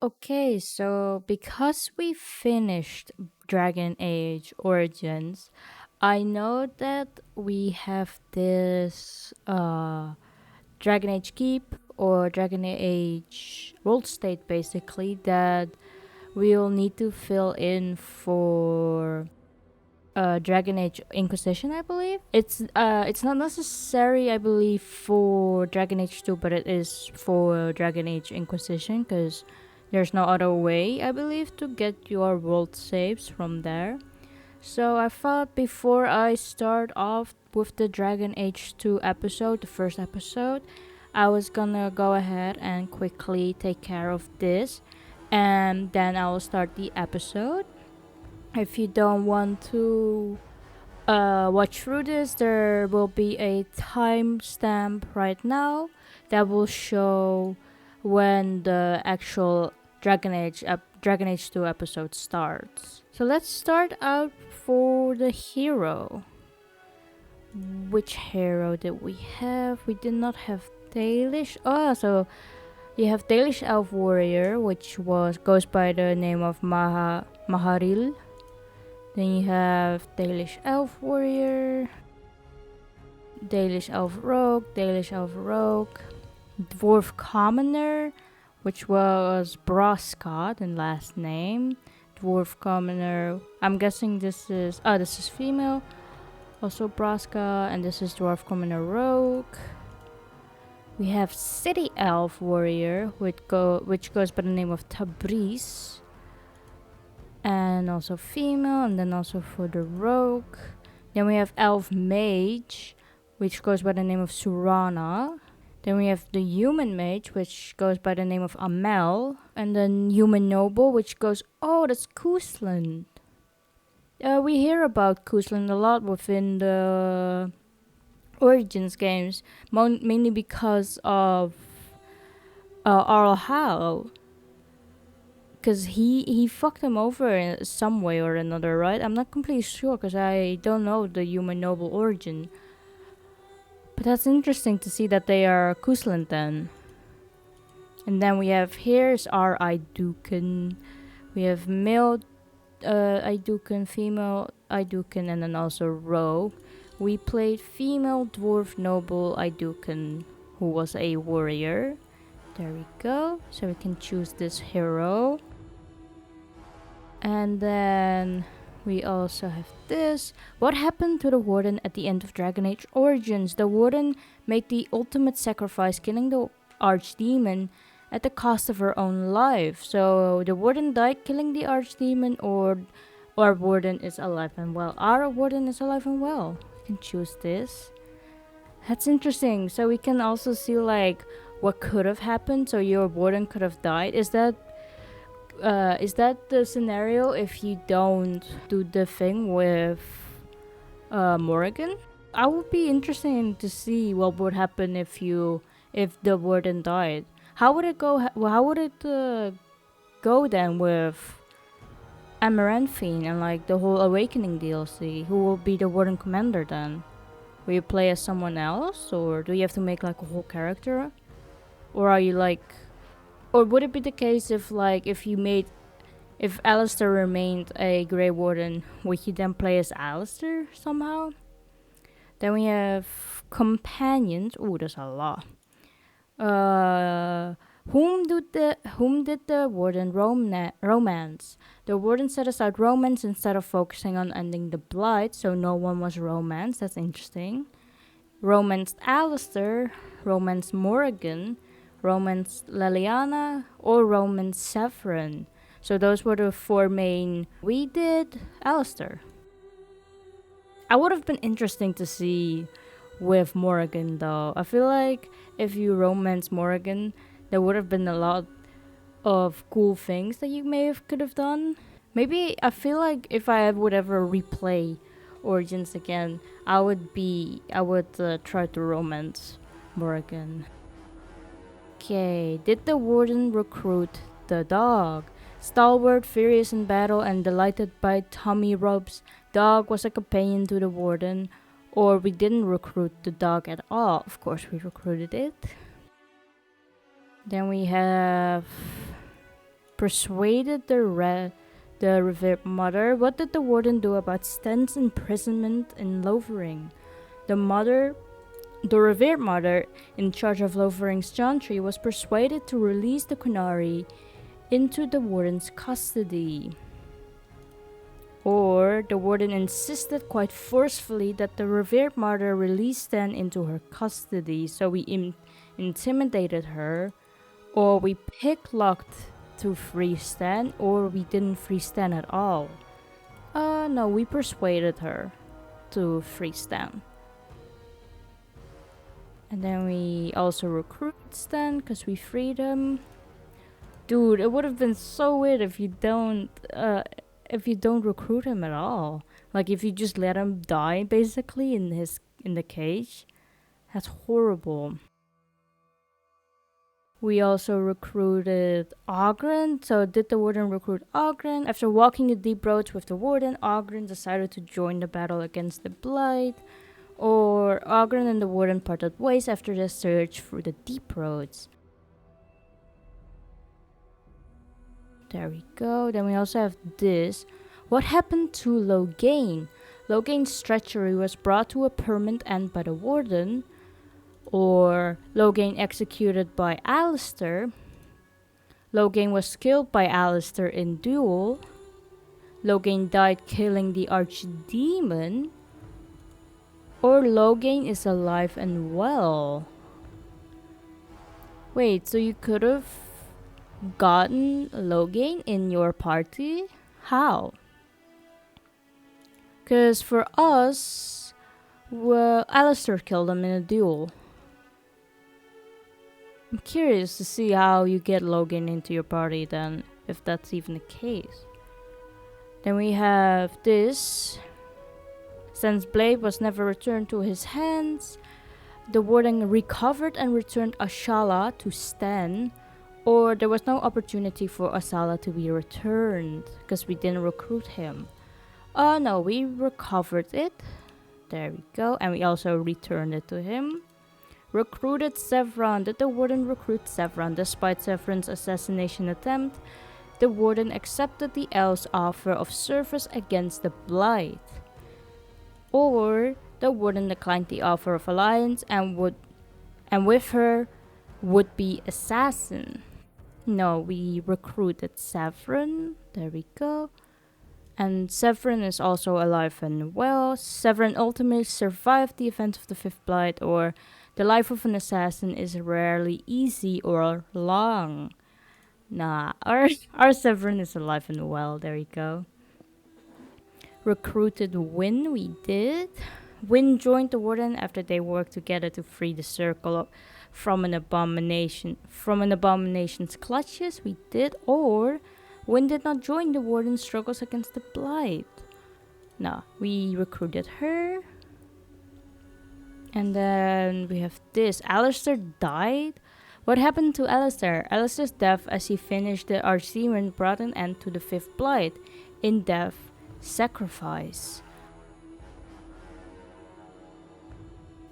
Okay, so because we finished Dragon Age Origins, I know that we have this Dragon Age Keep or Dragon Age World State basically that we'll need to fill in for Dragon Age Inquisition, I believe. It's not necessary, I believe, for Dragon Age 2, but it is for Dragon Age Inquisition because there's no other way, I believe, to get your world saves from there. So I thought before I start off with the Dragon Age 2 episode, the first episode, I was gonna go ahead and quickly take care of this, and then I will start the episode. If you don't want to watch through this, there will be a timestamp right now that will show when the actual Dragon Age 2 episode starts. So let's start out for the hero. Which hero did we have? We did not have Dalish. Oh, so you have Dalish Elf Warrior, which goes by the name of Maharil. Then you have Dalish Elf Warrior, Dalish Elf Rogue, Dwarf Commoner, which was Broscott in last name. Dwarf Commoner. I'm guessing this is female. Also Broscott, and this is Dwarf Commoner Rogue. We have City Elf Warrior, which goes by the name of Tabriz. And also female, and then also for the rogue. Then we have Elf Mage, which goes by the name of Surana. Then we have the Human Mage, which goes by the name of Amel. And then Human Noble, which goes, oh, that's Kusland. We hear about Kusland a lot within the Origins games, mainly because of Arl Howe. Because he fucked him over in some way or another, right? I'm not completely sure because I don't know the human noble origin. But that's interesting to see that they are Kusland then. And then we have here's our Iduken. We have male Iduken, female Iduken, and then also rogue. We played female dwarf noble Iduken, who was a warrior. There we go. So we can choose this hero. And then we also have this. What happened to the Warden at the end of Dragon Age Origins? The Warden made the ultimate sacrifice, killing the Archdemon at the cost of her own life. So the Warden died killing the Archdemon, or our Warden is alive and well. Our Warden is alive and well. We can choose this. That's interesting. So we can also see like what could have happened. So your Warden could have died. Is that the scenario if you don't do the thing with Morrigan? I would be interested to see what would happen if the warden died. How would it go? How would it go then with Amaranthine and like the whole Awakening DLC? Who will be the warden commander then? Will you play as someone else, or do you have to make like a whole character, or are you like? Or would it be the case if Alistair remained a Grey Warden, would you then play as Alistair somehow? Then we have companions. Ooh, there's a lot. Whom did the Warden romance? The Warden set aside romance instead of focusing on ending the blight, so no one was romanced. That's interesting. Romanced Alistair, romanced Morrigan, Romance Leliana, or Romance Saffron. So those were the four main. We did Alistair. I would have been interesting to see with Morrigan though. I feel like if you romance Morrigan, there would have been a lot of cool things that you could have done. Maybe I feel like if I would ever replay Origins again, I would try to romance Morrigan. Okay, did the Warden recruit the dog? Stalwart, furious in battle, and delighted by Tommy Rob's dog was a companion to the Warden. Or we didn't recruit the dog at all. Of course we recruited it. Then we have persuaded the revered mother. What did the warden do about Sten's imprisonment in Lothering? The revered mother, in charge of Lothering's chantry, was persuaded to release the Qunari into the warden's custody. Or the warden insisted quite forcefully that the revered mother release Sten into her custody, so we intimidated her, or we picklocked to free Sten, or we didn't free Sten at all. No, we persuaded her to free Sten. And then we also recruited Sten because we freed him. Dude, it would have been so weird if you don't recruit him at all. Like if you just let him die basically in the cage. That's horrible. We also recruited Ogren. So did the warden recruit Ogren? After walking the deep roads with the warden, Ogren decided to join the battle against the Blight. Or Ogren and the warden parted ways after the search through the deep roads. There we go. Then we also have this. What happened to Loghain? Loghain's treachery was brought to a permanent end by the warden. Or Loghain executed by Alistair. Loghain was killed by Alistair in duel. Loghain died killing the archdemon. Or Loghain is alive and well. Wait, so you could have gotten Loghain in your party? How? Because for us, well, Alistair killed him in a duel. I'm curious to see how you get Loghain into your party then, if that's even the case. Then we have this. Sten's blade was never returned to his hands. The warden recovered and returned Ashala to Sten. Or there was no opportunity for Ashala to be returned because we didn't recruit him. No, we recovered it. There we go. And we also returned it to him. Recruited Sevron. Did the warden recruit Sevron? Despite Sevron's assassination attempt, the warden accepted the elf's offer of service against the Blight. Or the warden declined the offer of alliance and with her would be assassin. No, we recruited Sevron. There we go. And Sevron is also alive and well. Sevron ultimately survived the events of the Fifth Blight, or the life of an assassin is rarely easy or long. Nah, our Sevron is alive and well. There we go. Recruited Wynn, we did. Wynn joined the warden after they worked together to free the circle from an abomination's clutches, we did. Or Wynn did not join the warden's struggles against the Blight. No, we recruited her. And then we have this. Alistair died. What happened to Alistair? Alistair's death as he finished the archdemon brought an end to the Fifth Blight. In death, sacrifice.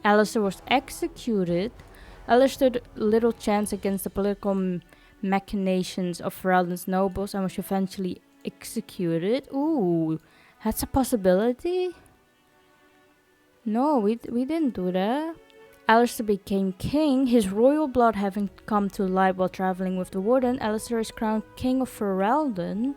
Alistair was executed. Alistair stood little chance against the political machinations of Ferelden's nobles and was eventually executed. Ooh, that's a possibility? No, we didn't do that. Alistair became king, his royal blood having come to light while traveling with the warden. Alistair is crowned king of Ferelden.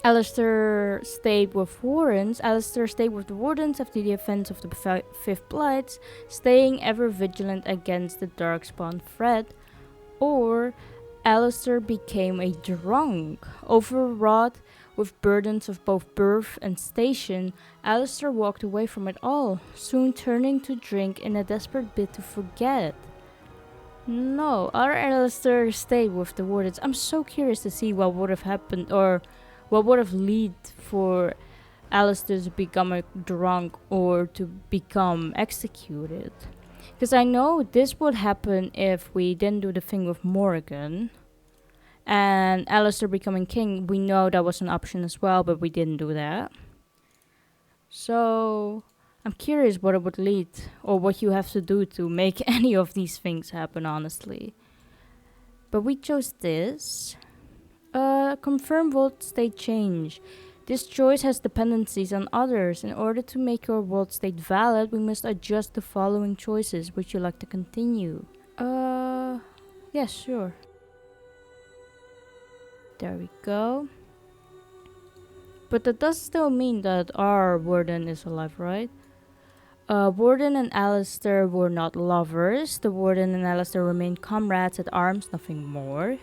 Alistair stayed with the wardens after the events of the Fifth Blight, staying ever vigilant against the Darkspawn threat. Or Alistair became a drunk. Overwrought with burdens of both birth and station, Alistair walked away from it all, soon turning to drink in a desperate bid to forget. No, our Alistair stayed with the wardens. I'm so curious to see what would have happened, or what would have led for Alistair to become a drunk or to become executed. Because I know this would happen if we didn't do the thing with Morrigan. And Alistair becoming king, we know that was an option as well, but we didn't do that. So I'm curious what it would lead, or what you have to do to make any of these things happen, honestly. But we chose this. confirm world state change. This choice has dependencies on others. In order to make your world state valid, we must adjust the following choices. Would you like to continue? Yes, sure. There we go. But that does still mean that our warden is alive, right? Warden and Alistair were not lovers. The warden and Alistair remained comrades at arms, nothing more.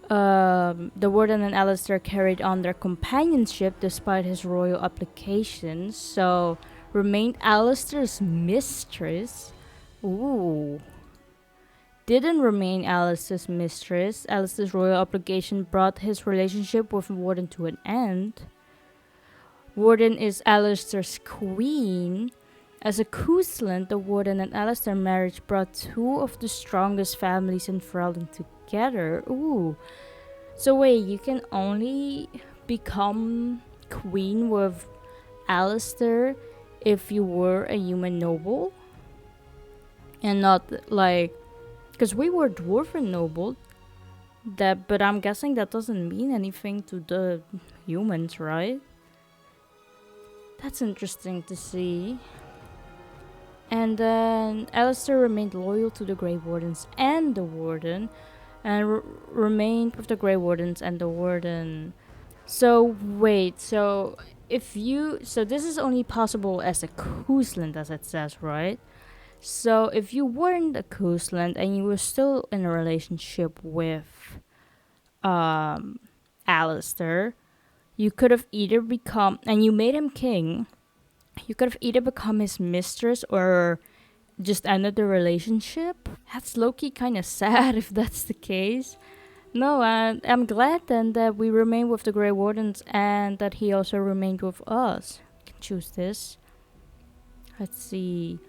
The warden and Alistair carried on their companionship despite his royal applications, so remained Alistair's mistress. Ooh. Didn't remain Alistair's mistress. Alistair's royal obligation brought his relationship with Warden to an end. Warden is Alistair's queen. As a Cailan, the Warden and Alistair marriage brought two of the strongest families in Ferelden together. Ooh. So wait, you can only become queen with Alistair if you were a human noble? And not like... Because we were dwarven noble. But I'm guessing that doesn't mean anything to the humans, right? That's interesting to see. And then Alistair remained loyal to the Grey Wardens and the Warden, and remained with the Grey Wardens and the Warden. So wait, so this is only possible as a Cailan, as it says, right? So if you weren't a Cailan and you were still in a relationship with Alistair, you could have either become, and you made him king, you could have either become his mistress or just ended the relationship. That's low-key kind of sad if that's the case. No, I'm glad then that we remain with the Grey Wardens and that he also remained with us. I can choose this. Let's see.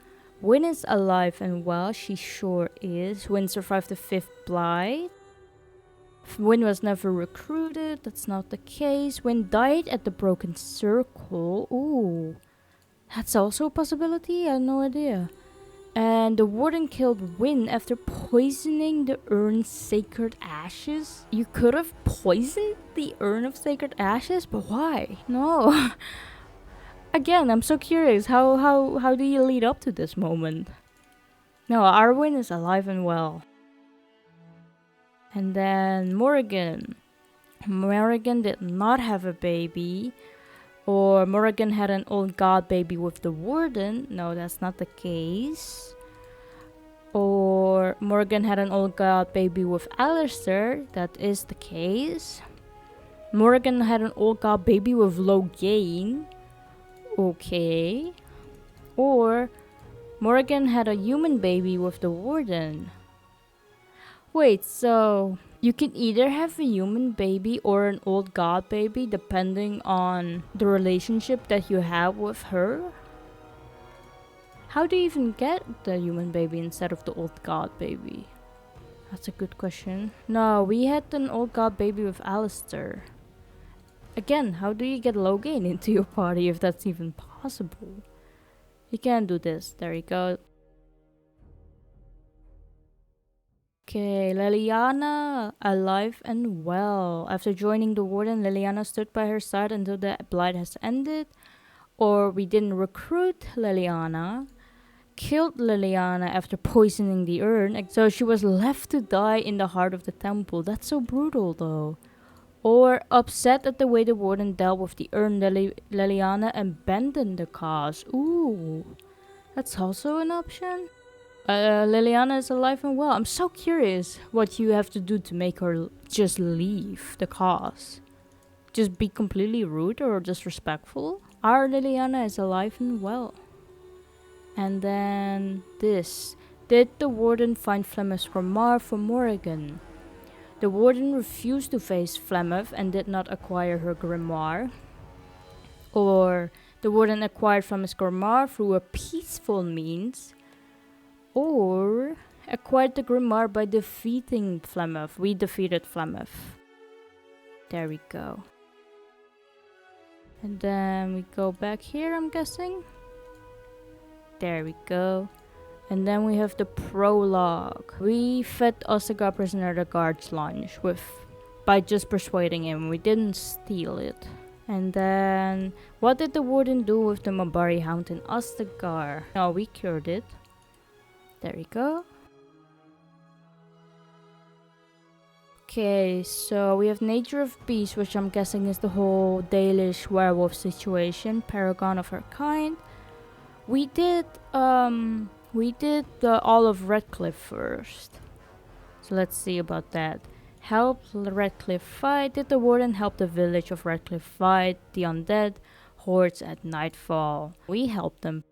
Wynn is alive and well. She sure is. Wynn survived the 5th Blight. Wynn was never recruited. That's not the case. Wynn died at the Broken Circle. Ooh. That's also a possibility? I had no idea. And the Warden killed Wynn after poisoning the Urn Sacred Ashes. You could have poisoned the Urn of Sacred Ashes? But why? No. Again, I'm so curious. How do you lead up to this moment? No, Arwen is alive and well. And then Morrigan. Morrigan did not have a baby. Or Morrigan had an old god baby with the Warden. No, that's not the case. Or Morrigan had an old god baby with Alistair. That is the case. Morrigan had an old god baby with Loghain. Okay. Or Morrigan had a human baby with the Warden. Wait, so you can either have a human baby or an old god baby depending on the relationship that you have with her? How do you even get the human baby instead of the old god baby? That's a good question. No, we had an old god baby with Alistair. Again, how do you get Loghain into your party if that's even possible? You can't do this. There you go. Okay, Leliana, alive and well. After joining the Warden, Leliana stood by her side until the Blight has ended. Or we didn't recruit Leliana. Killed Leliana after poisoning the urn. So she was left to die in the heart of the temple. That's so brutal though. Or upset at the way the Warden dealt with the urn, Leliana abandoned the cause. Ooh, that's also an option. Leliana is alive and well. I'm so curious what you have to do to make her just leave the cause. Just be completely rude or disrespectful? Our Leliana is alive and well. And then this. Did the Warden find Flemeth's grimoire for Morrigan? The Warden refused to face Flemeth and did not acquire her grimoire. Or the Warden acquired Flemeth's grimoire through a peaceful means. Or acquired the grimoire by defeating Flemeth. We defeated Flemeth. There we go. And then we go back here, I'm guessing. There we go. And then we have the prologue. We fed Osaga prisoner the guard's lunch with by just persuading him. We didn't steal it. And then, what did the warden do with the Mabari hound in Ostagar? No, we cured it. There we go. Okay, so we have Nature of Beast, which I'm guessing is the whole Dalish werewolf situation, paragon of her kind. We did the all of Redcliffe first. So let's see about that. Help Redcliffe fight. Did the warden help the village of Redcliffe fight the undead hordes at nightfall? We helped them.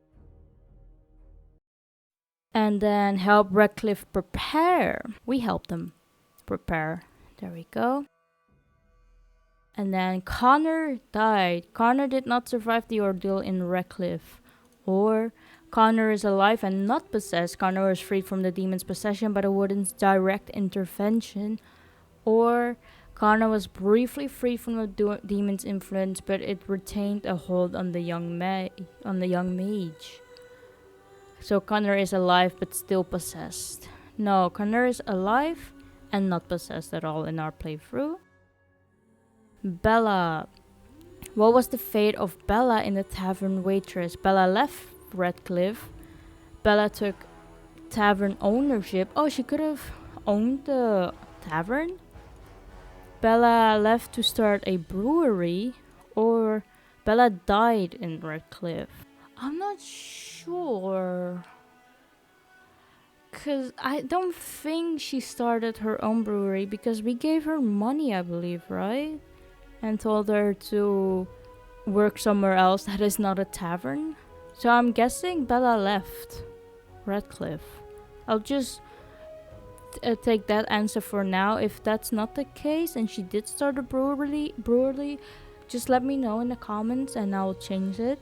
And then help Redcliffe prepare. We helped them prepare. There we go. And then Connor died. Connor did not survive the ordeal in Redcliffe. Or Connor is alive and not possessed. Connor was freed from the demon's possession by the warden's direct intervention. Or Connor was briefly freed from the demon's influence, but it retained a hold on the young mage. So Connor is alive but still possessed. No, Connor is alive and not possessed at all in our playthrough. Bella. What was the fate of Bella in the tavern waitress? Bella left Redcliffe. Bella took tavern ownership. Oh, she could have owned the tavern? Bella left to start a brewery. Or Bella died in Redcliffe. I'm not sure. Because I don't think she started her own brewery because we gave her money, I believe, right? And told her to work somewhere else that is not a tavern. So I'm guessing Bella left Redcliffe. I'll just take that answer for now. If that's not the case and she did start a brewery, just let me know in the comments and I'll change it.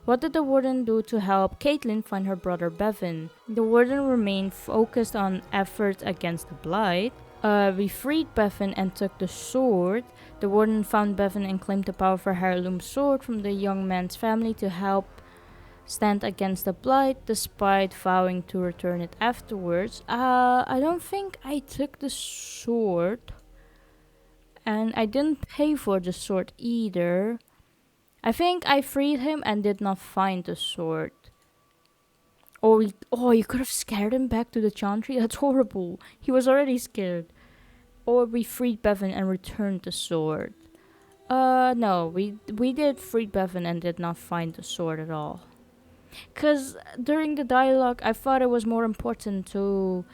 What did the warden do to help Cailan find her brother Bevan? The warden remained focused on efforts against the blight. We freed Bevan and took the sword. The warden found Bevan and claimed the powerful heirloom sword from the young man's family to help stand against the blight, despite vowing to return it afterwards. I don't think I took the sword. And I didn't pay for the sword either. I think I freed him and did not find the sword. Oh, you could have scared him back to the chantry? That's horrible. He was already scared. Or we freed Bevan and returned the sword. No, we did free Bevan and did not find the sword at all. Because during the dialogue, I thought it was more important to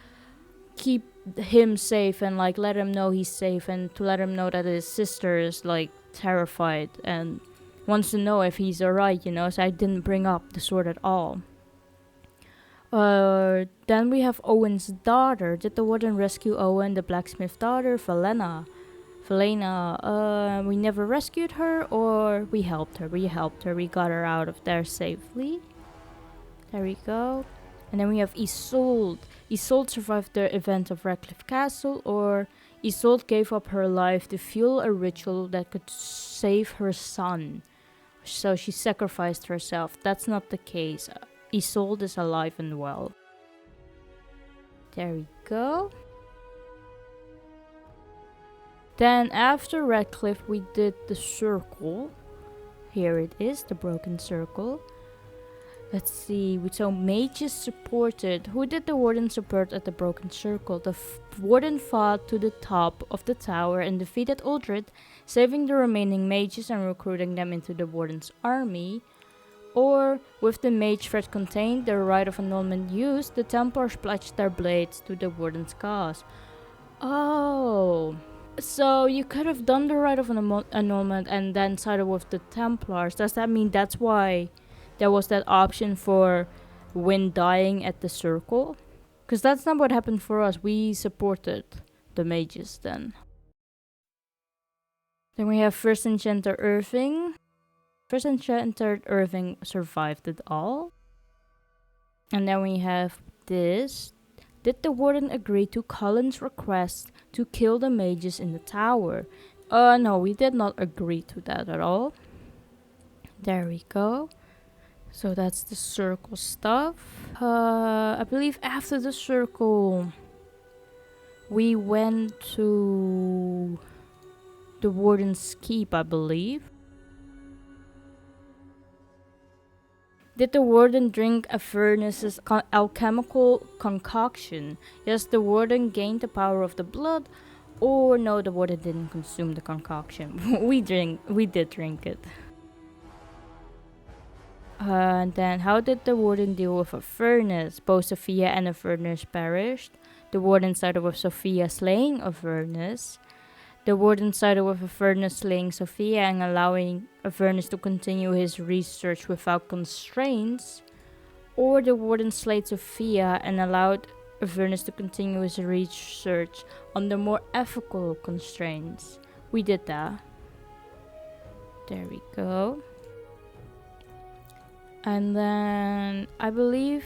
keep him safe and like let him know he's safe and to let him know that his sister is like terrified and wants to know if he's alright, you know, so I didn't bring up the sword at all. Then we have Owen's daughter. Did the warden rescue Owen, the blacksmith's daughter, Valena? We never rescued her, or we helped her. We got her out of there safely. There we go. And then we have Isolde. Isolde survived the event of Redcliffe Castle, or Isolde gave up her life to fuel a ritual that could save her son. So she sacrificed herself. That's not the case. Isolde is alive and well. There we go. Then after Redcliffe we did the circle. Here it is, the broken circle. Let's see, so mages supported. Who did the warden support at the broken circle? The warden fought to the top of the tower and defeated Uldred, saving the remaining mages and recruiting them into the warden's army. Or, with the mage threat contained, the rite of annulment used, the Templars pledged their blades to the warden's cause. Oh, so you could have done the rite of annulment and then sided with the Templars. Does that mean that's why there was that option for Wynn dying at the circle? Because that's not what happened for us. We supported the mages then. Then we have First Enchanter Irving. First Enchanter Irving survived it all. And then we have this. Did the warden agree to Colin's request to kill the mages in the tower? No, we did not agree to that at all. There we go. So that's the circle stuff. I believe after the circle We went to the Warden's Keep, I believe. Did the Warden drink a furnace's alchemical concoction? Yes, the Warden gained the power of the blood. Or no, the Warden didn't consume the concoction. We did drink it. And then, how did the Warden deal with a furnace? Both Sophia and a furnace perished. The Warden sided with Sophia, slaying a furnace. The Warden sided with a furnace, slaying Sophia and allowing a furnace to continue his research without constraints. Or the Warden slayed Sophia and allowed a furnace to continue his research under more ethical constraints. We did that. There we go. And then I believe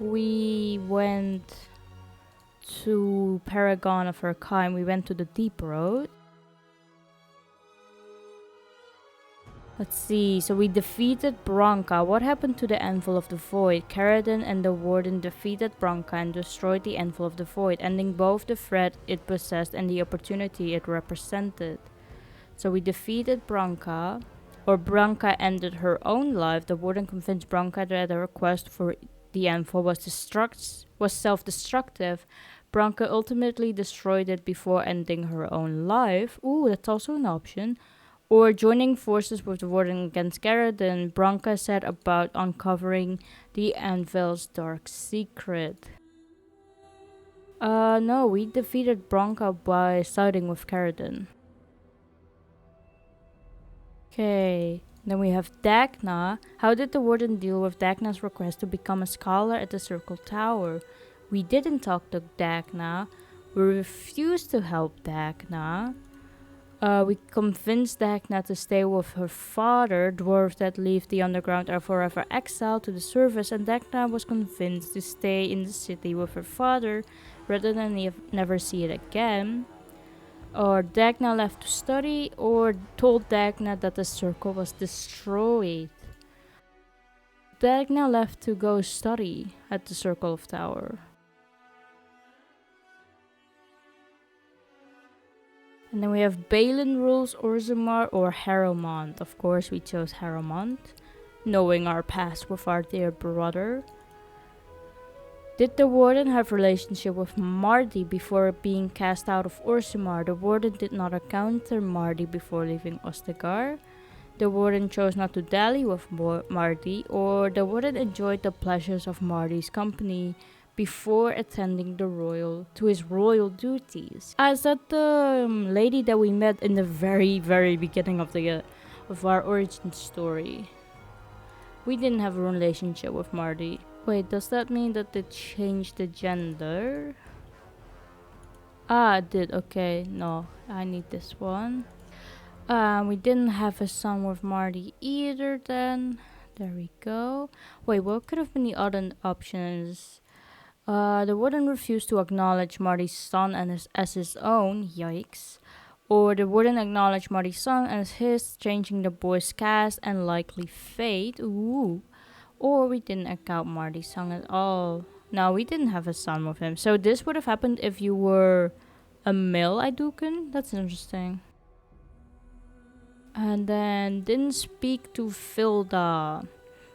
we went to Paragon of Archive. We went to the Deep Road. Let's see. So we defeated Bronca. What happened to the Anvil of the Void? Caradon and the Warden defeated Bronca and destroyed the Anvil of the Void, ending both the threat it possessed and the opportunity it represented. So we defeated Bronca. Or Bronca ended her own life. The Warden convinced Bronca that the request for the Anvil was self-destructive. Bronca ultimately destroyed it before ending her own life. Ooh, that's also an option. Or joining forces with the Warden against Caradon. Bronca set about uncovering the Anvil's dark secret. No, we defeated Bronca by siding with Caradon. Okay, then we have Dagna. How did the Warden deal with Dagna's request to become a scholar at the Circle Tower? We didn't talk to Dagna. We refused to help Dagna. We convinced Dagna to stay with her father. Dwarves that leave the underground are forever exiled to the surface, and Dagna was convinced to stay in the city with her father rather than never see it again. Or Dagna left to study, or told Dagna that the circle was destroyed. Dagna left to go study at the Circle of Tower. And then we have Balin rules Orzammar or Harrowmont. Of course, we chose Harrowmont, knowing our past with our dear brother. Did the Warden have a relationship with Mardi before being cast out of Orzammar? The Warden did not encounter Mardi before leaving Ostagar. The Warden chose not to dally with Mardi, or the Warden enjoyed the pleasures of Mardi's company before attending to his royal duties. Is that the lady that we met in the very, very beginning of our origin story? We didn't have a relationship with Mardi. Wait, does that mean that they changed the gender? It did. Okay, no, I need this one. We didn't have a son with Marty either then. There we go. Wait, what could have been the other options? The Warden refused to acknowledge Marty's son as his own. Yikes. Or the Warden acknowledged Marty's son as his, changing the boy's caste and likely fate. Ooh. Or we didn't account Marty's son at all. No, we didn't have a son with him. So this would have happened if you were a male Idukan. That's interesting. And then didn't speak to Filda.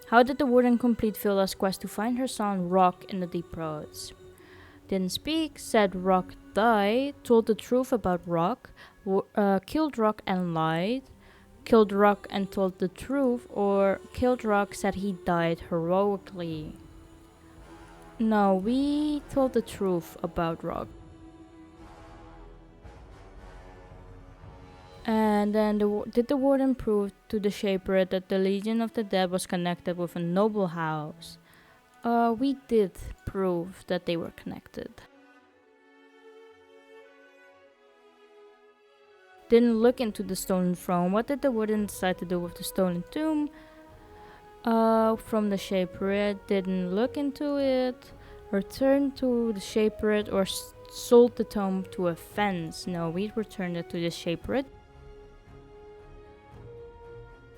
How did the Warden complete Filda's quest to find her son Rock in the Deep Roads? Didn't speak, said Rock died, told the truth about Rock, killed Rock and lied, killed Rock and told the truth, or killed Rock, said he died heroically. No, we told the truth about Rock. And then did the Warden prove to the Shaper that the Legion of the Dead was connected with a noble house? We did prove that they were connected. Didn't look into the stolen throne. What did the Warden decide to do with the stolen tomb? From the Shaper, didn't look into it. Returned to the Shaper, or sold the tomb to a fence. No, we returned it to the Shaper.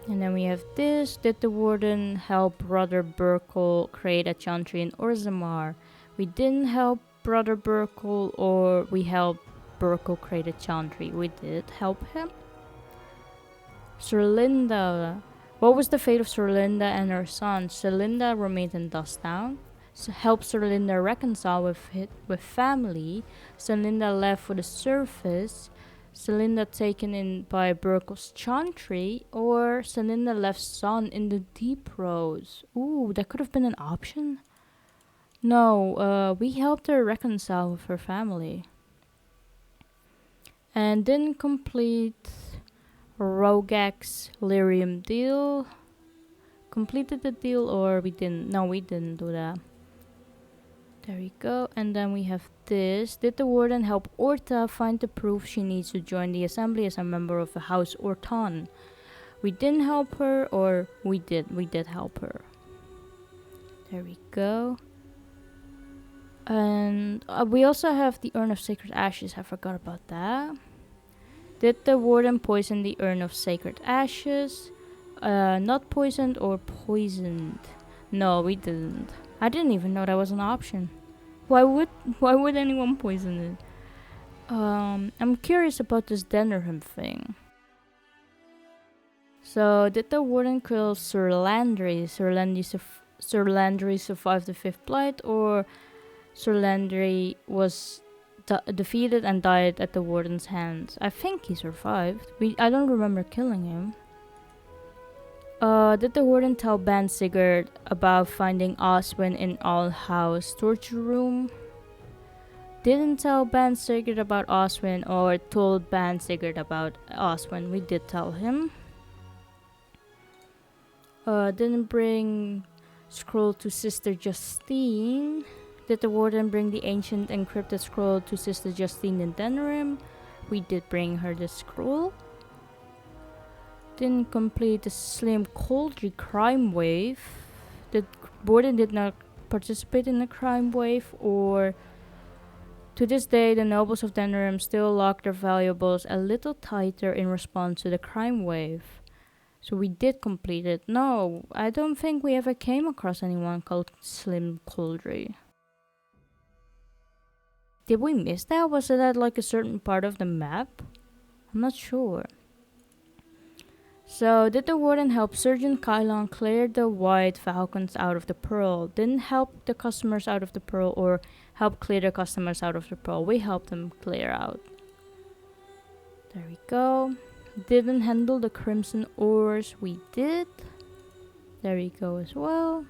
And then we have this. Did the Warden help Brother Burkle create a chantry in Orzammar? We didn't help Brother Burkle, or we helped Burkle create a chantry? We did help him. Sir Linda. What was the fate of Sir Linda and her son? Sir Linda remained in Dusttown. So helped Sir Linda reconcile with family. Sir Linda left for the surface. Sir Linda taken in by Burkle's chantry, or Sir Linda left son in the deep rose. Ooh, that could have been an option. No, we helped her reconcile with her family. And didn't complete Rogak's lyrium deal. Completed the deal, or we didn't? No, we didn't do that. There we go. And then we have this. Did the warden help Orta find the proof she needs to join the assembly as a member of the House Orton? We didn't help her, or we did? We did help her. There we go. And we also have the Urn of Sacred Ashes. I forgot about that. Did the warden poison the Urn of Sacred Ashes? Not poisoned or poisoned? No, we didn't. I didn't even know that was an option. Why would anyone poison it? I'm curious about this Dennerham thing. So, did the warden kill Sir Landry? Sir Landry survived the Fifth Blight, or Sir Landry was defeated and died at the warden's hands? I think he survived. I don't remember killing him. Did the warden tell Ban Sigurd about finding Oswin in All House torture room? Didn't tell Ban Sigurd about Oswin, or told Ban Sigurd about Oswin. We did tell him. Didn't bring scroll to Sister Justine. Did the warden bring the ancient encrypted scroll to Sister Justine in Denrim? We did bring her the scroll. Didn't complete the Slim Coldry crime wave. The warden did not participate in the crime wave, or to this day the nobles of Denrim still lock their valuables a little tighter in response to the crime wave. So we did complete it. No, I don't think we ever came across anyone called Slim Coldry. Did we miss that? Was it at like a certain part of the map? I'm not sure. So, did the warden help Surgeon Cailan clear the white falcons out of the pearl? Didn't help the customers out of the pearl, or help clear the customers out of the pearl? We helped them clear out. There we go. Didn't handle the crimson ores? We did. There we go as well.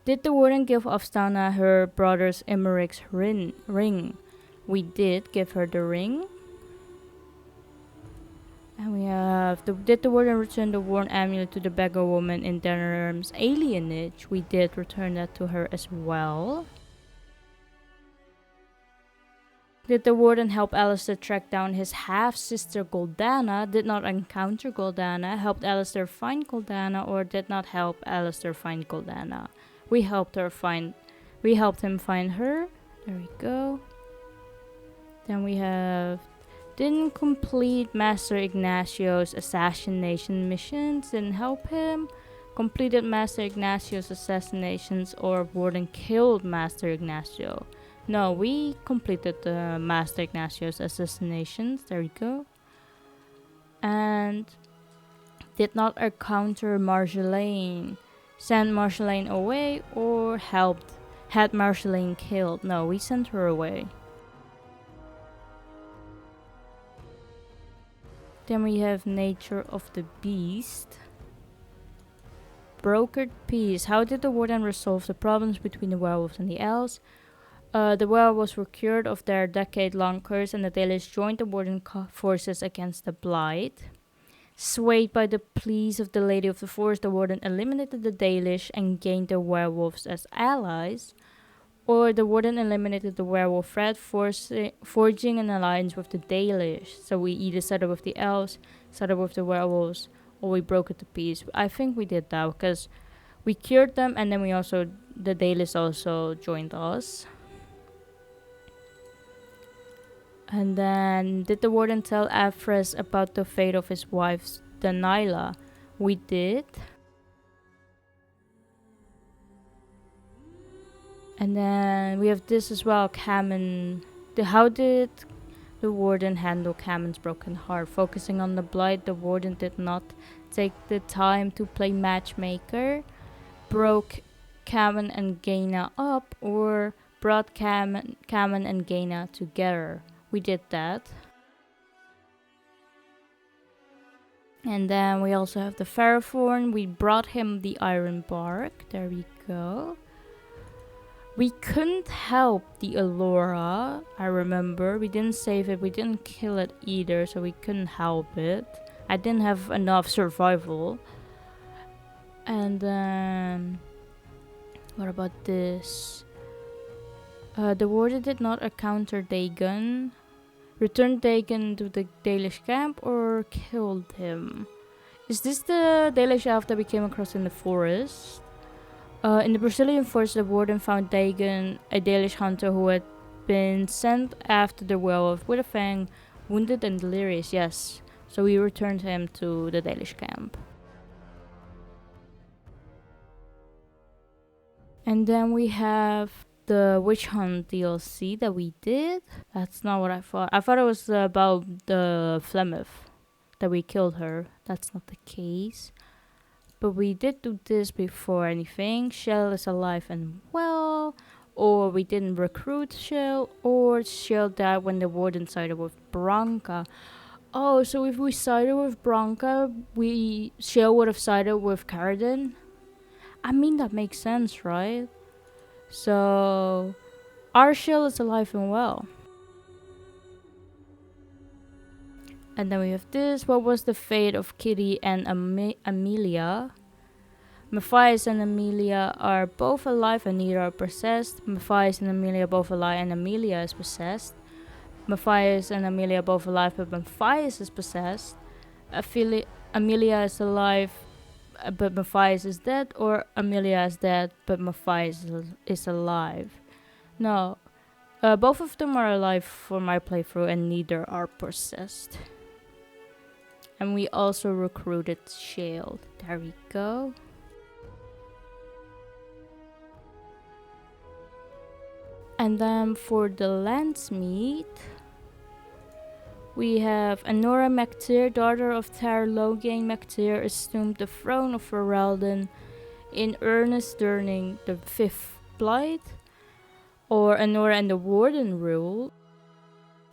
Did the warden give Ofstana her brother's Emeric's ring? We did give her the ring. And we have, did the warden return the worn amulet to the beggar woman in Dennerham's alienage? We did return that to her as well. Did the warden help Alistair track down his half-sister Goldana? Did not encounter Goldana. Helped Alistair find Goldana, or did not help Alistair find Goldana? We helped him find her. There we go. Then we have, didn't complete Master Ignacio's assassination missions. Didn't help him. Completed Master Ignacio's assassinations, or warden killed Master Ignacio. No, we completed the Master Ignacio's assassinations. There we go. And did not encounter Marjolaine. Sent Marjolaine away, or had Marjolaine killed? No, we sent her away. Then we have Nature of the Beast. Brokered peace. How did the warden resolve the problems between the werewolves and the elves? The werewolves were cured of their decade-long curse, and the Dalish joined the warden forces against the Blight. Swayed by the pleas of the Lady of the Forest, the warden eliminated the Dalish and gained the werewolves as allies. Or the warden eliminated the werewolf threat, forging an alliance with the Dalish. So we either sided with the elves, sided with the werewolves, or we broke it to peace. I think we did that because we cured them, and then the Dalish also joined us. And then, did the warden tell Afres about the fate of his wife, Daniela? We did. And then we have this as well, Cameron. How did the warden handle Cameron's broken heart? Focusing on the blight, the warden did not take the time to play matchmaker, broke Cameron and Gaina up, or brought Cameron and Gaina together. We did that. And then we also have the Ferrothorn. We brought him the iron bark. There we go. We couldn't help the Allura, I remember. We didn't save it, we didn't kill it either, so we couldn't help it. I didn't have enough survival. And then... what about this? The warden did not encounter Dagon. Returned Dagon to the Dalish camp or killed him? Is this the Dalish elf that we came across in the forest? In the Brazilian forest, the warden found Dagon, a Dalish hunter who had been sent after the werewolf with a fang, wounded and delirious, yes. So we returned him to the Dalish camp. And then we have the witch hunt DLC that we did. That's not what I thought. I thought it was about the Flemeth, that we killed her. That's not the case. But we did do this before anything. Shell is alive and well. Or we didn't recruit Shell. Or Shell died when the warden sided with Branca. Oh, so if we sided with Branca, Shell would have sided with Cailan? I mean, that makes sense, right? So, our Shell is alive and well. And then we have this. What was the fate of Kitty and Amelia? Matthias and Amelia are both alive and neither are possessed. Matthias and Amelia are both alive and Amelia is possessed. Matthias and Amelia are both alive but Matthias is possessed. Amelia is alive but Matthias is dead, or Amelia is dead but Matthias is alive. No, both of them are alive for my playthrough and neither are possessed. And we also recruited Shale. There we go. And then for the Landsmeet, we have Anora MacTyr, daughter of Tar Logain MacTyr, assumed the throne of Ferelden in earnest during the 5th Blight. Or Anora and the Warden rule.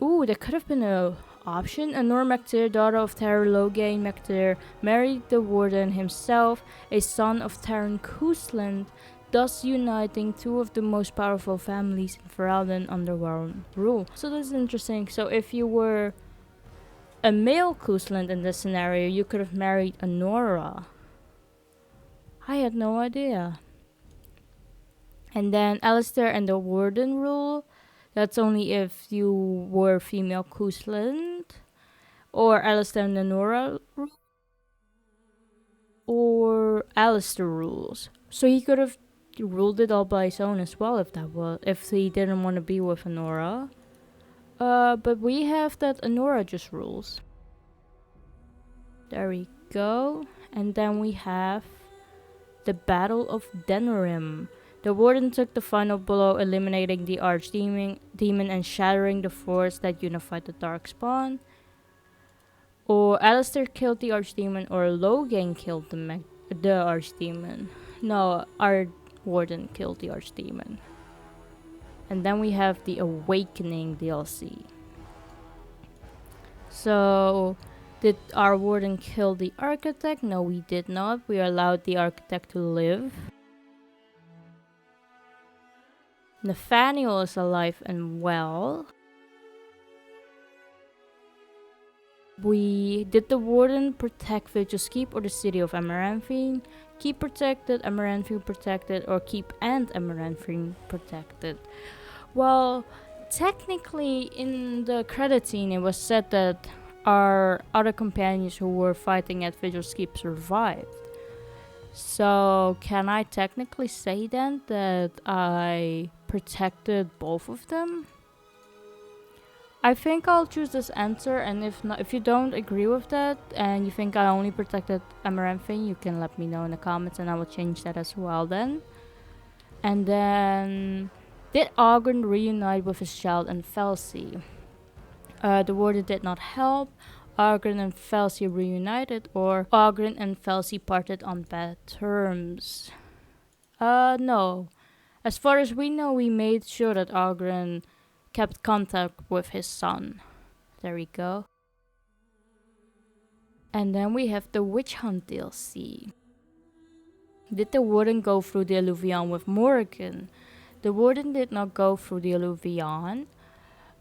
Ooh, that could have been an option. Anora MacTyr, daughter of Tar Logain MacTyr, married the Warden himself, a son of Taran Cousland, thus uniting two of the most powerful families in Ferelden under one rule. So this is interesting. So if you were a male Cousland in this scenario, you could have married Anora. I had no idea. And then Alistair and the Warden rule. That's only if you were female Cousland. Or Alistair and Anora rule. Or Alistair rules. So he could have ruled it all by his own as well if he didn't want to be with Anora. But we have that Anora just rules. There we go. And then we have the Battle of Denerim. The Warden took the final blow, eliminating the Archdemon and shattering the force that unified the Darkspawn. Or Alistair killed the Archdemon, or Logain killed the Archdemon. No, our Warden killed the Archdemon. And then we have the Awakening DLC. So, did our Warden kill the Architect? No, we did not. We allowed the Architect to live. Nathaniel is alive and well. Did the Warden protect Vigil's Keep or the city of Amaranthine? Keep protected, Amaranthine protected, or Keep and Amaranthine protected? Well, technically in the credit scene it was said that our other companions who were fighting at Vigil's Keep survived. So can I technically say then that I protected both of them? I think I'll choose this answer, and if you don't agree with that and you think I only protected Amaranthine, you can let me know in the comments and I will change that as well then. And then, did Ogren reunite with his child and Felsi? The warden did not help. Ogren and Felsi reunited, or Ogren and Felsi parted on bad terms. No. As far as we know, we made sure that Ogren kept contact with his son. There we go. And then we have the Witch Hunt DLC. Did the warden go through the Alluvion with Morrigan? The warden did not go through the Alluvion.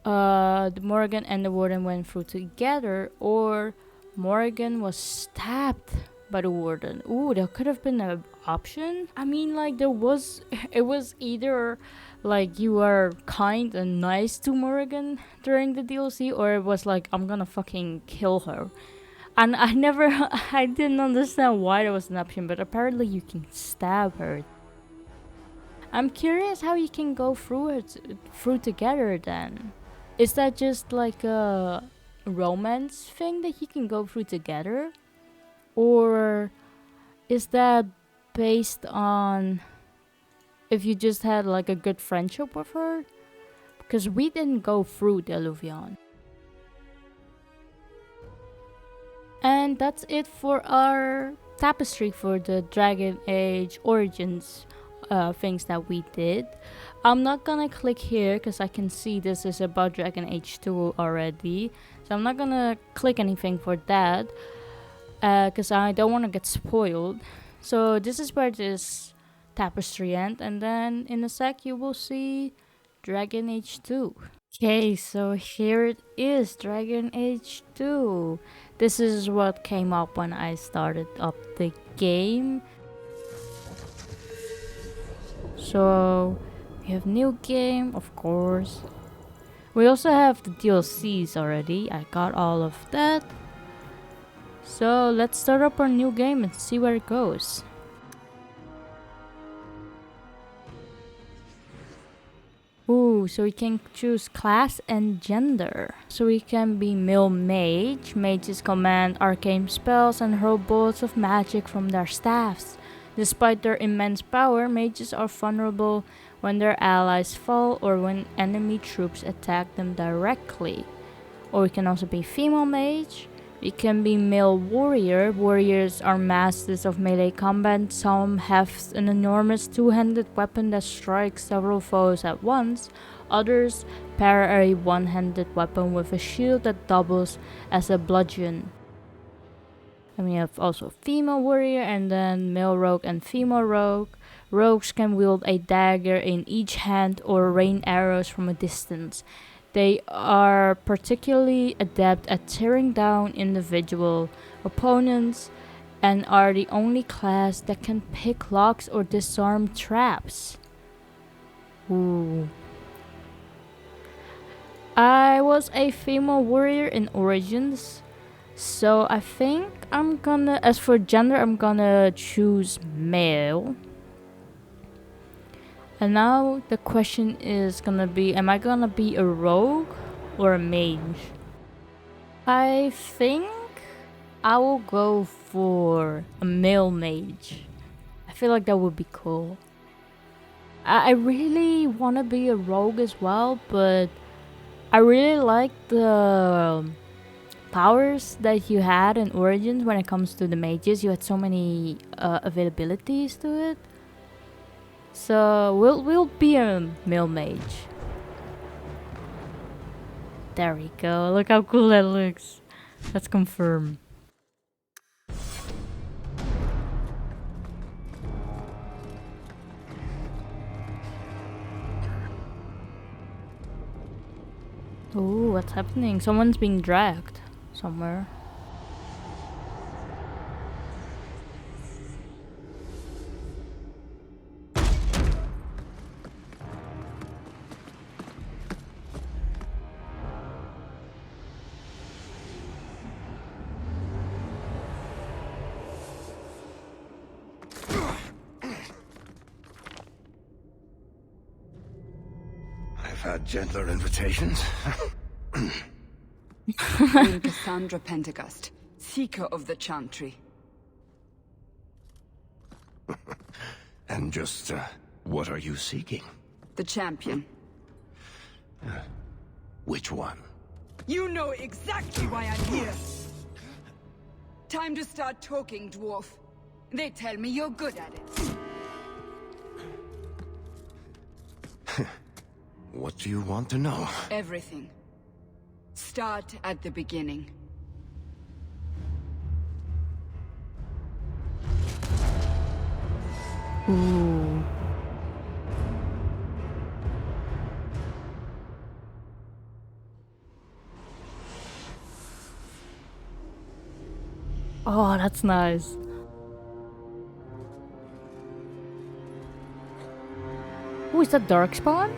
The Morrigan and the warden went through together, or Morrigan was stabbed by the warden. Ooh, that could have been an option. I mean, like, it was either like you are kind and nice to Morrigan during the DLC, or it was like, I'm gonna fucking kill her. And I didn't understand why that was an option, but apparently you can stab her. I'm curious how you can go through together then. Is that just like a romance thing that you can go through together? Or is that based on if you just had like a good friendship with her? Because we didn't go through the Alluvion. And that's it for our tapestry for the Dragon Age Origins things that we did. I'm not gonna click here because I can see this is about Dragon Age 2 already. So I'm not gonna click anything for that because I don't want to get spoiled. So this is where this tapestry ends, and then in a sec you will see Dragon Age 2. Okay, so here it is, Dragon Age 2. This is what came up when I started up the game. So we have new game, of course. We also have the DLCs already. I got all of that. So let's start up our new game and see where it goes. Ooh, so we can choose class and gender. So we can be male mage. Mages command arcane spells and hurl bolts of magic from their staffs. Despite their immense power, mages are vulnerable when their allies fall or when enemy troops attack them directly. Or we can also be female mage. We can be male warrior. Warriors are masters of melee combat. Some have an enormous two-handed weapon that strikes several foes at once. Others pair a one-handed weapon with a shield that doubles as a bludgeon. And we have also female warrior, and then male rogue and female rogue. Rogues can wield a dagger in each hand or rain arrows from a distance. They are particularly adept at tearing down individual opponents and are the only class that can pick locks or disarm traps. Ooh. I was a female warrior in Origins, so I think I'm gonna, as for gender, I'm gonna choose male. And now the question is gonna be, am I gonna be a rogue or a mage? I think I will go for a male mage. I feel like that would be cool. I really want to be a rogue as well, but I really like the powers that you had in Origins when it comes to the mages. You had so many availabilities to it. So we'll be a male mage. There we go. Look how cool that looks. Let's confirm. Ooh, what's happening? Someone's being dragged somewhere. Had gentler invitations. I'm Cassandra Pentecost, Seeker of the Chantry. And just What are you seeking? The champion. Which one? You know exactly why I'm here. Time to start talking, dwarf. They tell me you're good at it. What do you want to know? Everything. Start at the beginning. Ooh. Oh, that's nice. Oh, is that Darkspawn?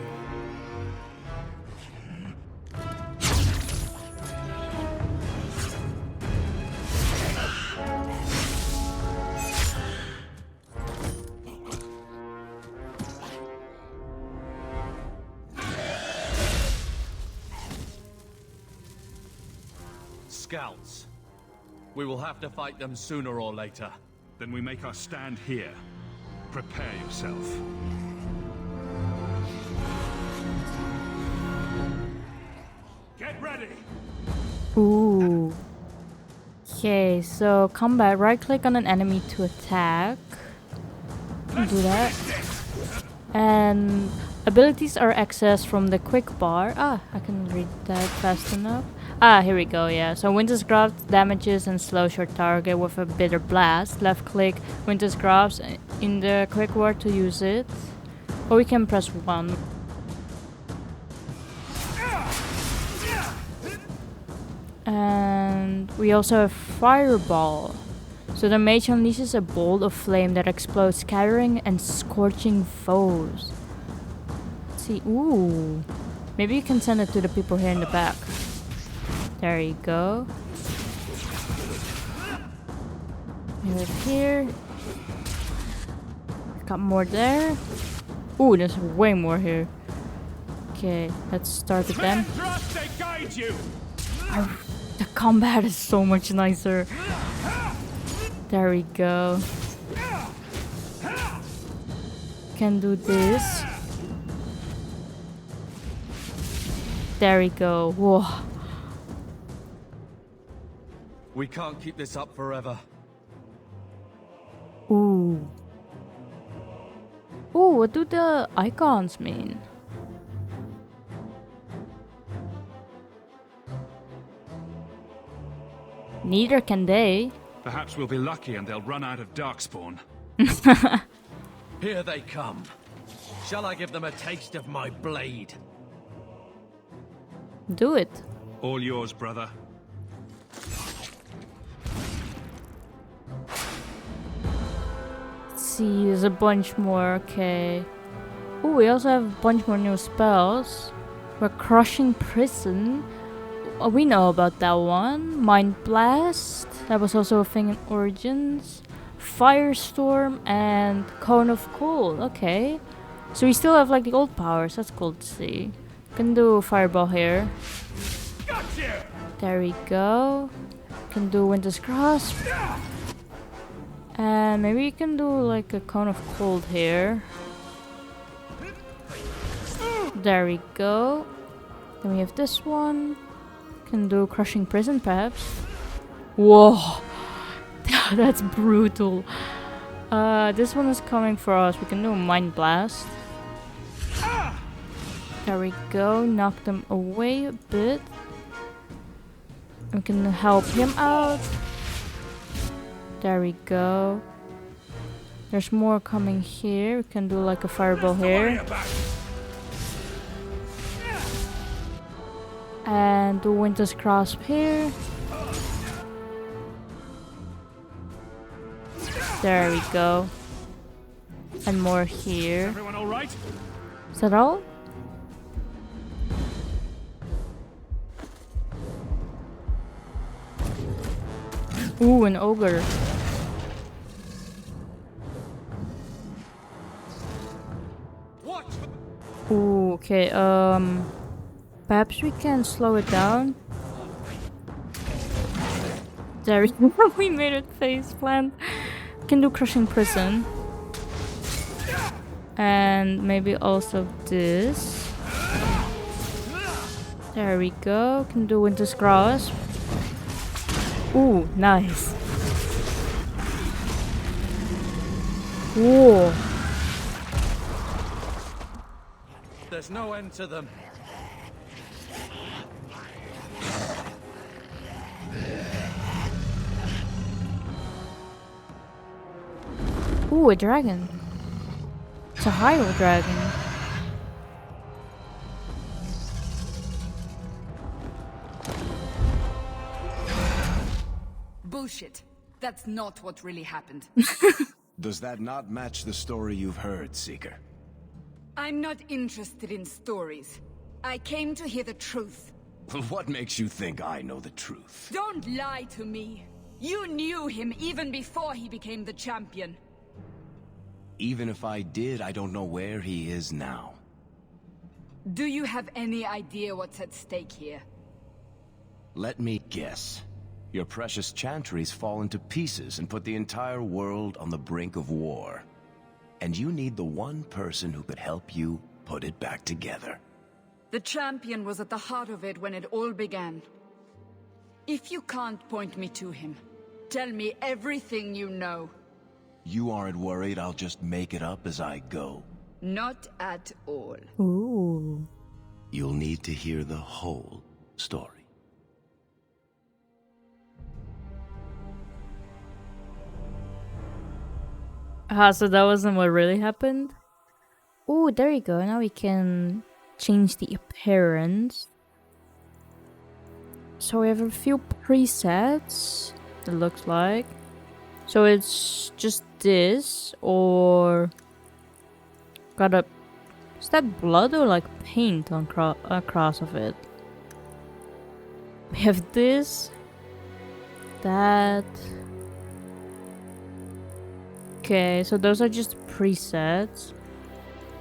Scouts. We will have to fight them sooner or later. Then we make our stand here. Prepare yourself. Get ready! Ooh. Okay, so combat. Right click on an enemy to attack. Do that. And abilities are accessed from the quick bar. Ah, I can read that fast enough. Ah, here we go, yeah. So Winter's Grasp damages and slows your target with a bitter blast. Left click Winter's Grasp in the quick bar to use it. Or we can press 1. And we also have Fireball. So the mage unleashes a bolt of flame that explodes, scattering and scorching foes. Let's see, ooh. Maybe you can send it to the people here in the back. There you go. Here. Got more there. Ooh, there's way more here. Okay, let's start again. The combat is so much nicer. There we go. Can do this. There we go. Whoa. We can't keep this up forever. Ooh. Ooh, what do the icons mean? Neither can they. Perhaps we'll be lucky and they'll run out of Darkspawn. Here they come. Shall I give them a taste of my blade? Do it. All yours, brother. Let's see, there's a bunch more, okay. Ooh, we also have a bunch more new spells. We're Crushing Prison. Oh, we know about that one. Mind Blast. That was also a thing in Origins. Firestorm and Cone of Cold. Okay. So we still have like the old powers. That's cool to see. Can do Fireball here. There we go. Can do Winter's Grasp. And maybe you can do like a Cone of Cold here. There we go. Then we have this one. Can do Crushing Prison perhaps. Whoa. That's brutal. This one is coming for us. We can do a Mind Blast. There we go. Knock them away a bit. We can help him out. There we go. There's more coming here. We can do like a Fireball here. And do Winter's Grasp here. There we go. And more here. Everyone all right? Is that all? Ooh, an ogre. Ooh, okay, perhaps we can slow it down. There we go. We made it face plant. We can do Crushing Prison. And maybe also this. There we go. Can do Winter's Grasp. Ooh, nice. Whoa. There's no end to them. Ooh, a dragon. It's a high dragon. Bullshit. That's not what really happened. Does that not match the story you've heard, Seeker? I'm not interested in stories. I came to hear the truth. What makes you think I know the truth? Don't lie to me. You knew him even before he became the champion. Even if I did, I don't know where he is now. Do you have any idea what's at stake here? Let me guess. Your precious chantries fall into pieces and put the entire world on the brink of war. And you need the one person who could help you put it back together. The champion was at the heart of it when it all began. If you can't point me to him, tell me everything you know. You aren't worried I'll just make it up as I go? Not at all. Ooh. You'll need to hear the whole story. So that wasn't what really happened? Ooh, there you go. Now we can change the appearance. So we have a few presets, it looks like. So it's just this, or got a... Is that blood or like paint on across of it? We have this, that... Okay, so those are just presets.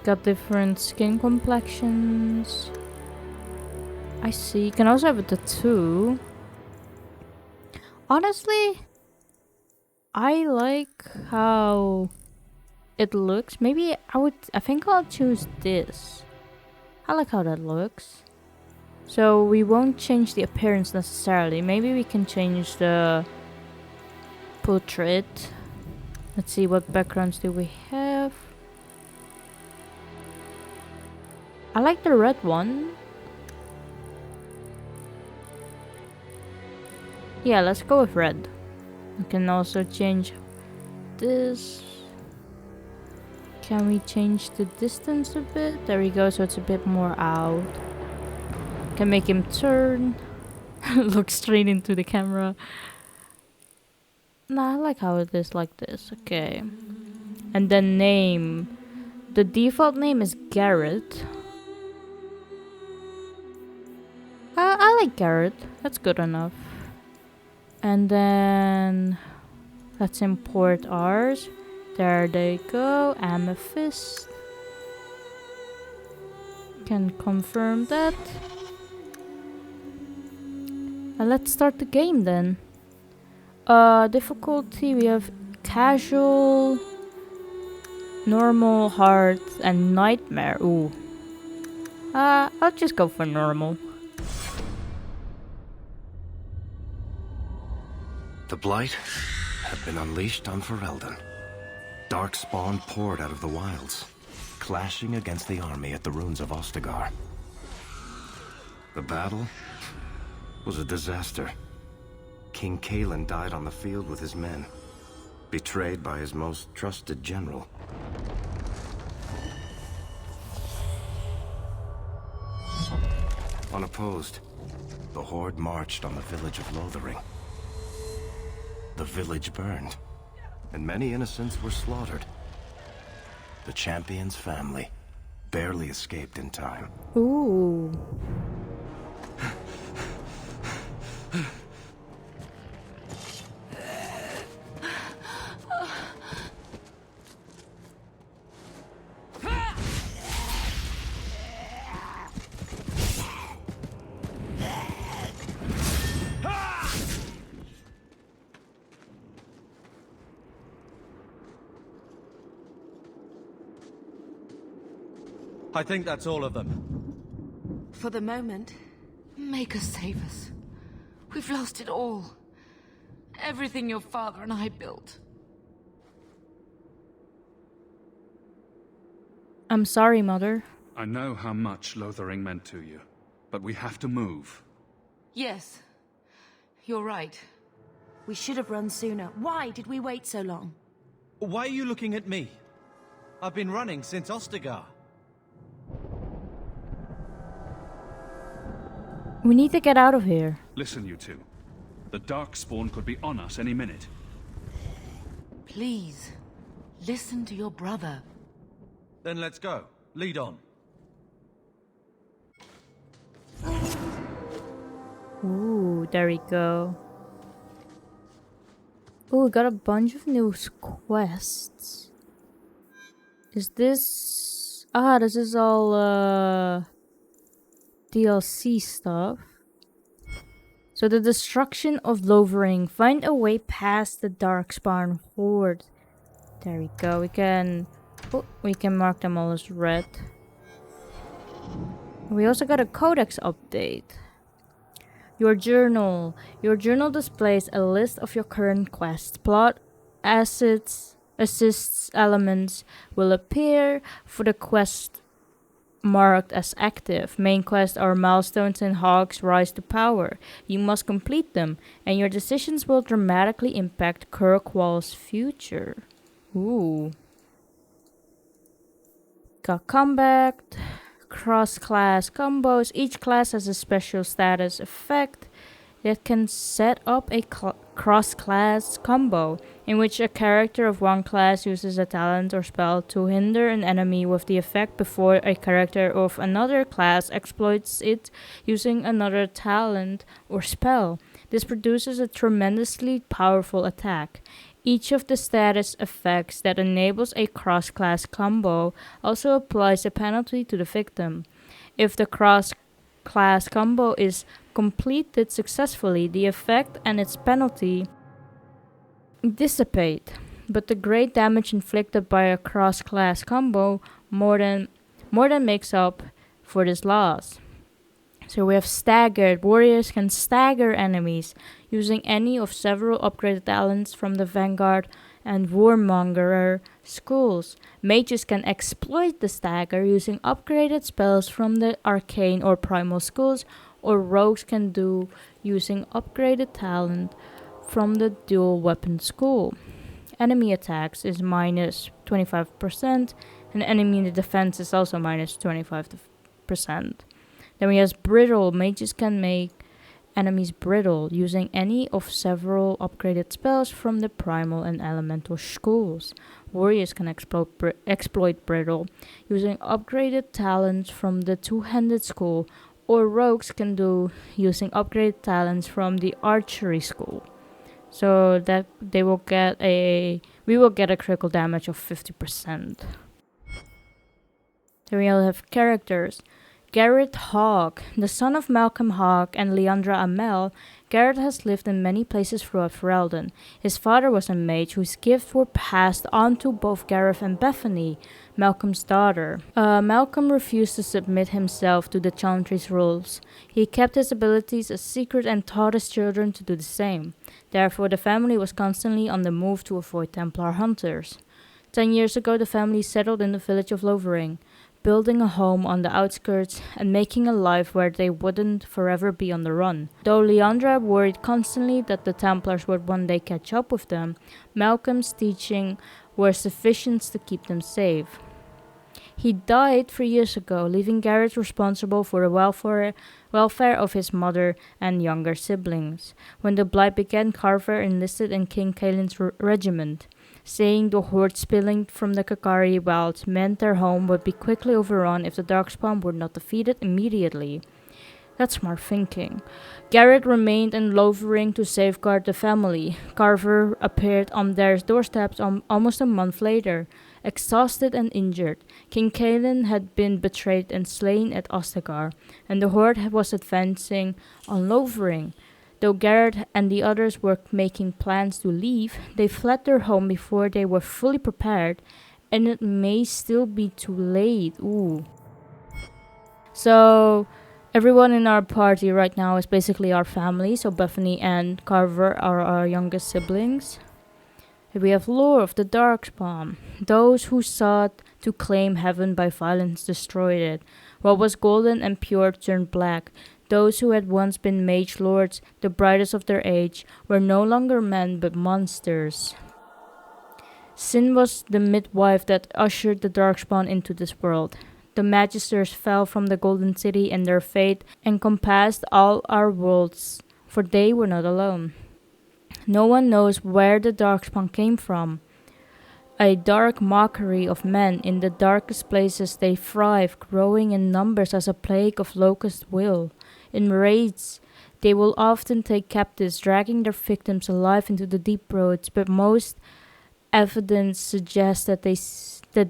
Got different skin complexions. I see. You can also have a tattoo. Honestly, I like how it looks. Maybe I think I'll choose this. I like how that looks. So we won't change the appearance necessarily. Maybe we can change the portrait. Let's see, what backgrounds do we have? I like the red one. Yeah, let's go with red. We can also change this. Can we change the distance a bit? There we go, so it's a bit more out. Can make him turn. Look straight into the camera. Nah, I like how it is like this. Okay. And then name. The default name is Garret. I like Garret. That's good enough. And then let's import ours. There they go. Amethyst. Can confirm that. And let's start the game then. Difficulty, we have casual, normal, hard, and nightmare. Ooh. I'll just go for normal. The Blight had been unleashed on Ferelden. Darkspawn poured out of the wilds, clashing against the army at the ruins of Ostagar. The battle was a disaster. King Cailan died on the field with his men, betrayed by his most trusted general. Unopposed, the Horde marched on the village of Lothering. The village burned, and many innocents were slaughtered. The champion's family barely escaped in time. Ooh. I think that's all of them. For the moment, make us save us. We've lost it all. Everything your father and I built. I'm sorry, Mother. I know how much Lothering meant to you, but we have to move. Yes, you're right. We should have run sooner. Why did we wait so long? Why are you looking at me? I've been running since Ostagar. We need to get out of here. Listen, you two. The Darkspawn could be on us any minute. Please, listen to your brother. Then let's go. Lead on. Ooh, there we go. Ooh, we got a bunch of new quests. Is this... Ah, this is all, DLC stuff. So the destruction of Lothering. Find a way past the Darkspawn horde. There we go. We can mark them all as red. We also got a codex update. Your journal. Your journal displays a list of your current quests. Plot, assets, assists, elements will appear for the quest marked as active. Main quests are milestones in Hawke's rise to power. You must complete them, and your decisions will dramatically impact Kirkwall's future. Ooh. Got combat, cross-class combos. Each class has a special status effect that can set up a cross-class combo, in which a character of one class uses a talent or spell to hinder an enemy with the effect before a character of another class exploits it using another talent or spell. This produces a tremendously powerful attack. Each of the status effects that enables a cross-class combo also applies a penalty to the victim. If the cross-class combo is completed successfully, the effect and its penalty dissipate, but the great damage inflicted by a cross-class combo more than makes up for this loss. So we have staggered. Warriors can stagger enemies using any of several upgraded talents from the Vanguard and Warmongerer schools. Mages can exploit the stagger using upgraded spells from the Arcane or Primal schools, or rogues can do using upgraded talent from the Dual Weapon school. Enemy attacks is minus 25%, and enemy defense is also minus 25%. Then we have brittle. Mages can make enemies brittle using any of several upgraded spells from the Primal and Elemental schools. Warriors can exploit brittle using upgraded talents from the Two-Handed school, or rogues can do using upgraded talents from the Archery school. So that we will get a critical damage of 50%. Then we all have characters. Garret Hawke. The son of Malcolm Hawke and Leandra Amel, Garret has lived in many places throughout Ferelden. His father was a mage whose gifts were passed on to both Gareth and Bethany, Malcolm's daughter. Malcolm refused to submit himself to the Chantry's rules. He kept his abilities a secret and taught his children to do the same. Therefore, the family was constantly on the move to avoid Templar hunters. 10 years ago, the family settled in the village of Lothering, building a home on the outskirts and making a life where they wouldn't forever be on the run. Though Leandra worried constantly that the Templars would one day catch up with them, Malcolm's teaching were sufficient to keep them safe. He died 3 years ago, leaving Garret responsible for the welfare of his mother and younger siblings. When the Blight began, Carver enlisted in King Cailan's regiment, saying the horde spilling from the Kakari wilds meant their home would be quickly overrun if the Darkspawn were not defeated immediately. That's smart thinking. Garret remained in Lothering to safeguard the family. Carver appeared on their doorsteps almost a month later, exhausted and injured. King Cailan had been betrayed and slain at Ostagar, and the horde was advancing on Lothering. Though Garret and the others were making plans to leave, they fled their home before they were fully prepared, and it may still be too late. Ooh. So everyone in our party right now is basically our family. So Bethany and Carver are our youngest siblings. We have lore of the Darkspawn. Those who sought to claim heaven by violence destroyed it. What was golden and pure turned black. Those who had once been mage lords, the brightest of their age, were no longer men but monsters. Sin was the midwife that ushered the Darkspawn into this world. The Magisters fell from the Golden City, and their fate encompassed all our worlds, for they were not alone. No one knows where the Darkspawn came from. A dark mockery of men. In the darkest places they thrive, growing in numbers as a plague of locust will. In raids, they will often take captives, dragging their victims alive into the deep roads, but most evidence suggests that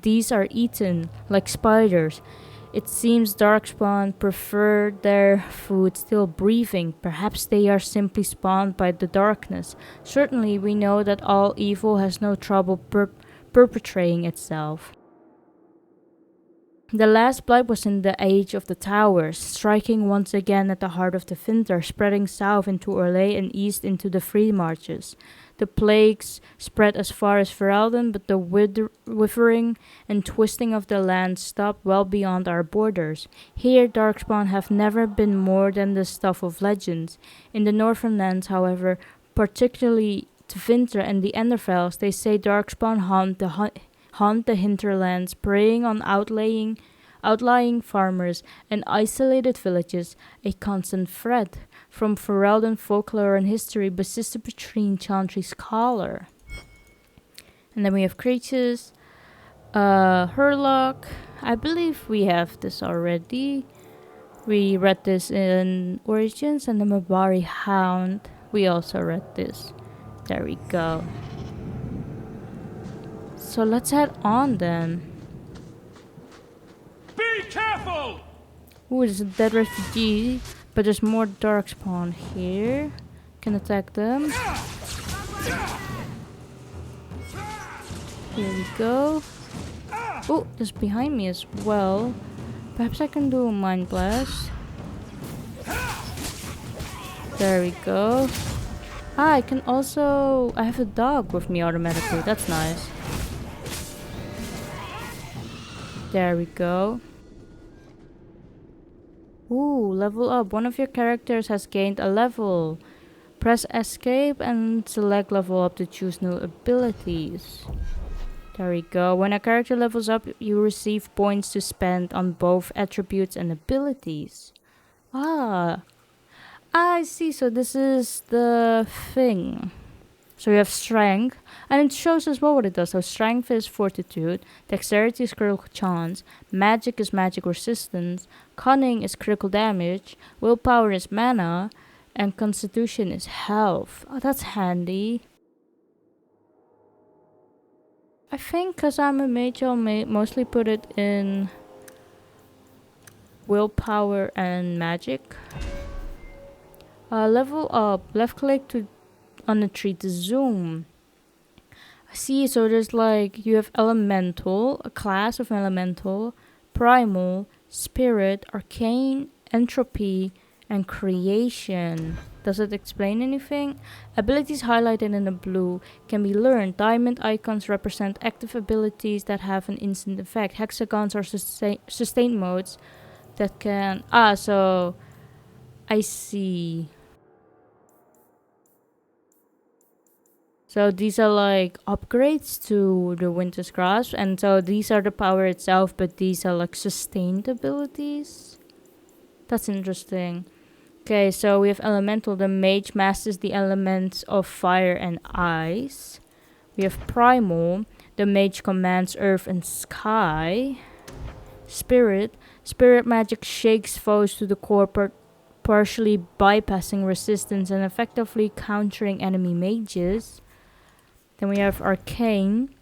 these are eaten like spiders. It seems Darkspawn prefer their food still breathing. Perhaps they are simply spawned by the darkness. Certainly, we know that all evil has no trouble perpetrating itself. The last blight was in the Age of the Towers, striking once again at the heart of the winter, spreading south into Orlais and east into the Free Marches. The plagues spread as far as Ferelden, but the withering and twisting of the land stopped well beyond our borders. Here, Darkspawn have never been more than the stuff of legends. In the northern lands, however, particularly Tevinter and the Enderfels, they say Darkspawn haunt the hinterlands, preying on outlying farmers and isolated villages, a constant threat. From Ferelden folklore and history, persisted between Chantry scholar. And then we have creatures. Hurlock. I believe we have this already. We read this in Origins, and the Mabari Hound. We also read this. There we go. So let's head on then. Be careful! Ooh, there's a dead refugee, but there's more Darkspawn here. Can attack them. Here we go. Oh, there's behind me as well. Perhaps I can do a Mind Blast. There we go. I can also... I have a dog with me automatically. That's nice. There we go. Ooh, level up. One of your characters has gained a level. Press escape and select level up to choose new abilities. There we go. When a character levels up, you receive points to spend on both attributes and abilities. Ah, I see. So this is the thing. So we have strength, and it shows as well what it does. So strength is fortitude, dexterity is critical chance, magic is magic resistance, cunning is critical damage, willpower is mana, and constitution is health. Oh, that's handy. I think because I'm a mage, I'll mostly put it in willpower and magic. Level up. Left click on a tree to zoom. I see, so there's like, you have elemental, a class of elemental, primal, spirit, arcane, entropy, and creation. Does it explain anything? Abilities highlighted in the blue can be learned. Diamond icons represent active abilities that have an instant effect. Hexagons are sustained modes that can... so I see. So these are like upgrades to the Winter's Grasp, and so these are the power itself, but these are like sustained abilities. That's interesting. Okay, so we have elemental. The mage masters the elements of fire and ice. We have primal. The mage commands earth and sky. Spirit. Spirit magic shakes foes to the core, partially bypassing resistance and effectively countering enemy mages. Then we have arcane.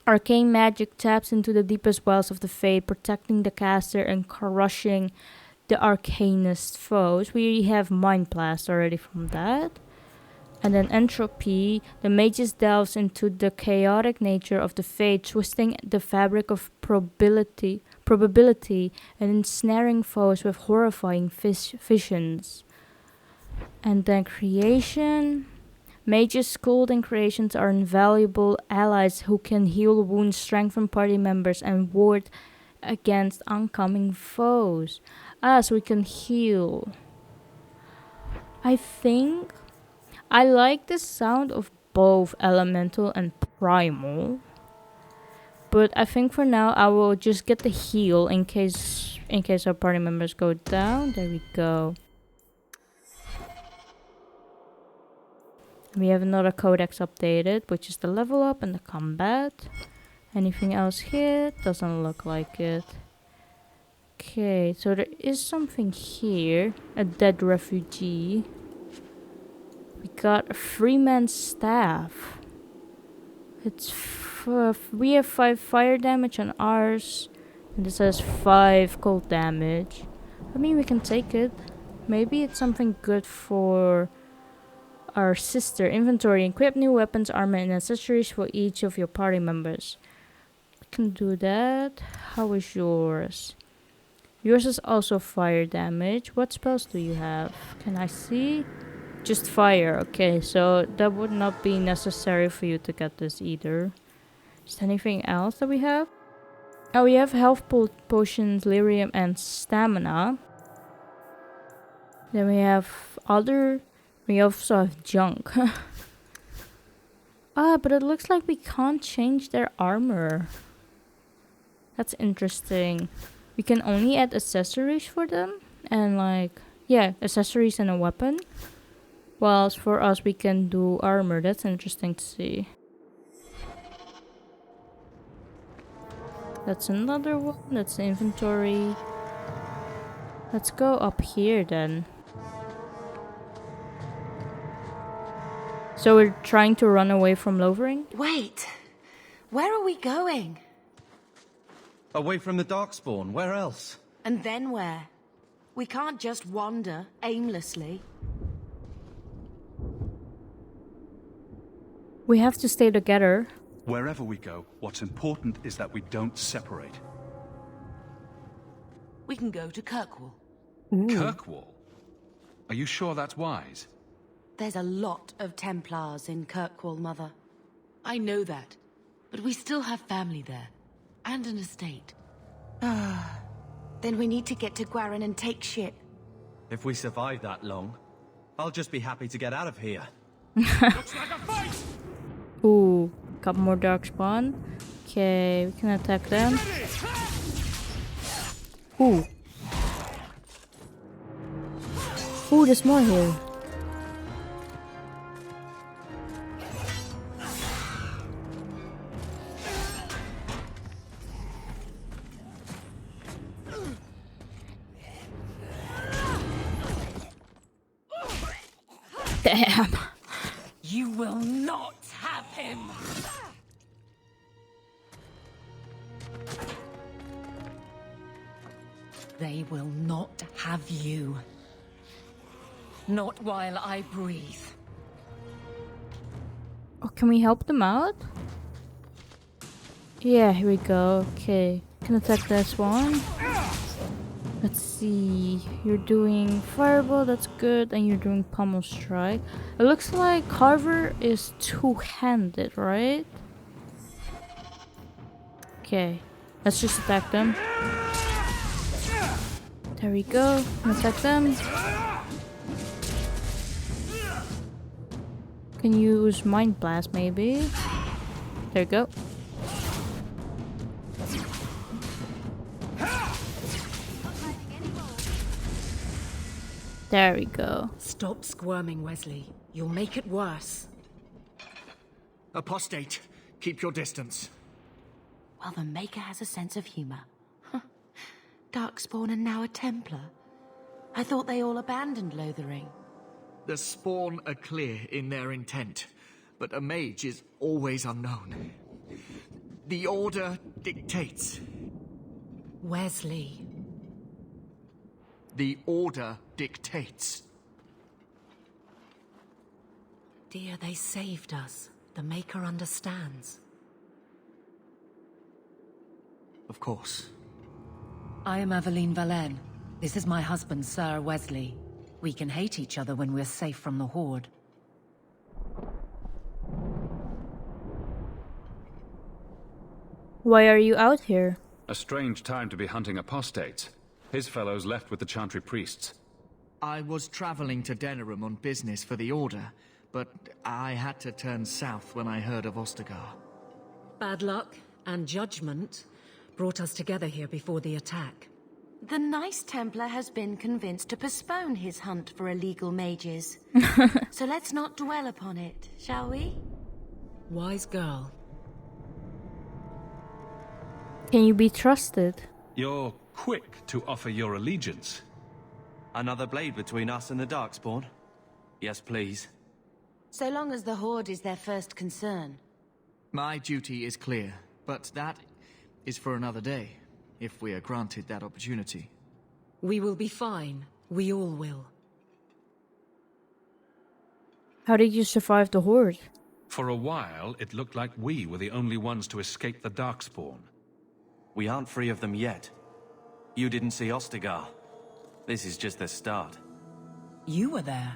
Arcane magic taps into the deepest wells of the fate, protecting the caster and crushing the arcanist foes. We have Mind Blast already from that. And then entropy. The mages delves into the chaotic nature of the fate, twisting the fabric of probability and ensnaring foes with horrifying visions. And then creation. Mages schooled in creations are invaluable allies who can heal wounds, strengthen party members, and ward against oncoming foes. So we can heal. I think I like the sound of both elemental and primal. But I think for now I will just get the heal in case our party members go down. There we go. We have another codex updated, which is the level up and the combat. Anything else here? Doesn't look like it. Okay, so there is something here. A dead refugee. We got a 3-man staff. It's we have 5 fire damage on ours. And this has 5 cold damage. I mean, we can take it. Maybe it's something good for our sister. Inventory. Equip new weapons, armor, and accessories for each of your party members. We can do that. How is yours? Yours is also fire damage. What spells do you have? Can I see? Just fire. Okay, so that would not be necessary for you to get this either. Is there anything else that we have? Oh, we have health potions, lyrium, and stamina. Then we have other... We also have junk. But it looks like we can't change their armor. That's interesting. We can only add accessories for them. And accessories and a weapon. Whilst for us we can do armor. That's interesting to see. That's another one. That's the inventory. Let's go up here then. So we're trying to run away from Lothering? Wait! Where are we going? Away from the Darkspawn, where else? And then where? We can't just wander aimlessly. We have to stay together. Wherever we go, what's important is that we don't separate. We can go to Kirkwall. Kirkwall? Are you sure that's wise? There's a lot of Templars in Kirkwall, Mother. I know that. But we still have family there. And an estate. Then we need to get to Gwarin and take ship. If we survive that long, I'll just be happy to get out of here. Looks like a fight! Ooh, couple more Darkspawn. Okay, we can attack them. Ooh. Ooh, there's more here. Damn. You will not have him! They will not have you. Not while I breathe. Oh, can we help them out? Yeah, here we go. Okay, can attack this one. Let's see. You're doing fireball, that's good, and you're doing pummel strike. It looks like Carver is two-handed, right? Okay, let's just attack them. There we go. Attack them. Can use Mind Blast maybe. There we go. There we go. Stop squirming, Wesley. You'll make it worse. Apostate, keep your distance. Well, the Maker has a sense of humor. Darkspawn and now a Templar. I thought they all abandoned Lothering. The Spawn are clear in their intent, but a mage is always unknown. The Order dictates. Wesley. The Order dictates. Dear, they saved us. The Maker understands. Of course. I am Aveline Valenne. This is my husband, Sir Wesley. We can hate each other when we're safe from the Horde. Why are you out here? A strange time to be hunting apostates. His fellows left with the Chantry priests. I was traveling to Denerim on business for the Order, but I had to turn south when I heard of Ostagar. Bad luck and judgment brought us together here before the attack. The nice Templar has been convinced to postpone his hunt for illegal mages. So let's not dwell upon it, shall we? Wise girl. Can you be trusted? You're quick to offer your allegiance. Another blade between us and the Darkspawn? Yes, please. So long as the Horde is their first concern. My duty is clear, but that is for another day, if we are granted that opportunity. We will be fine. We all will. How did you survive the Horde? For a while, it looked like we were the only ones to escape the Darkspawn. We aren't free of them yet. You didn't see Ostagar. This is just the start. You were there.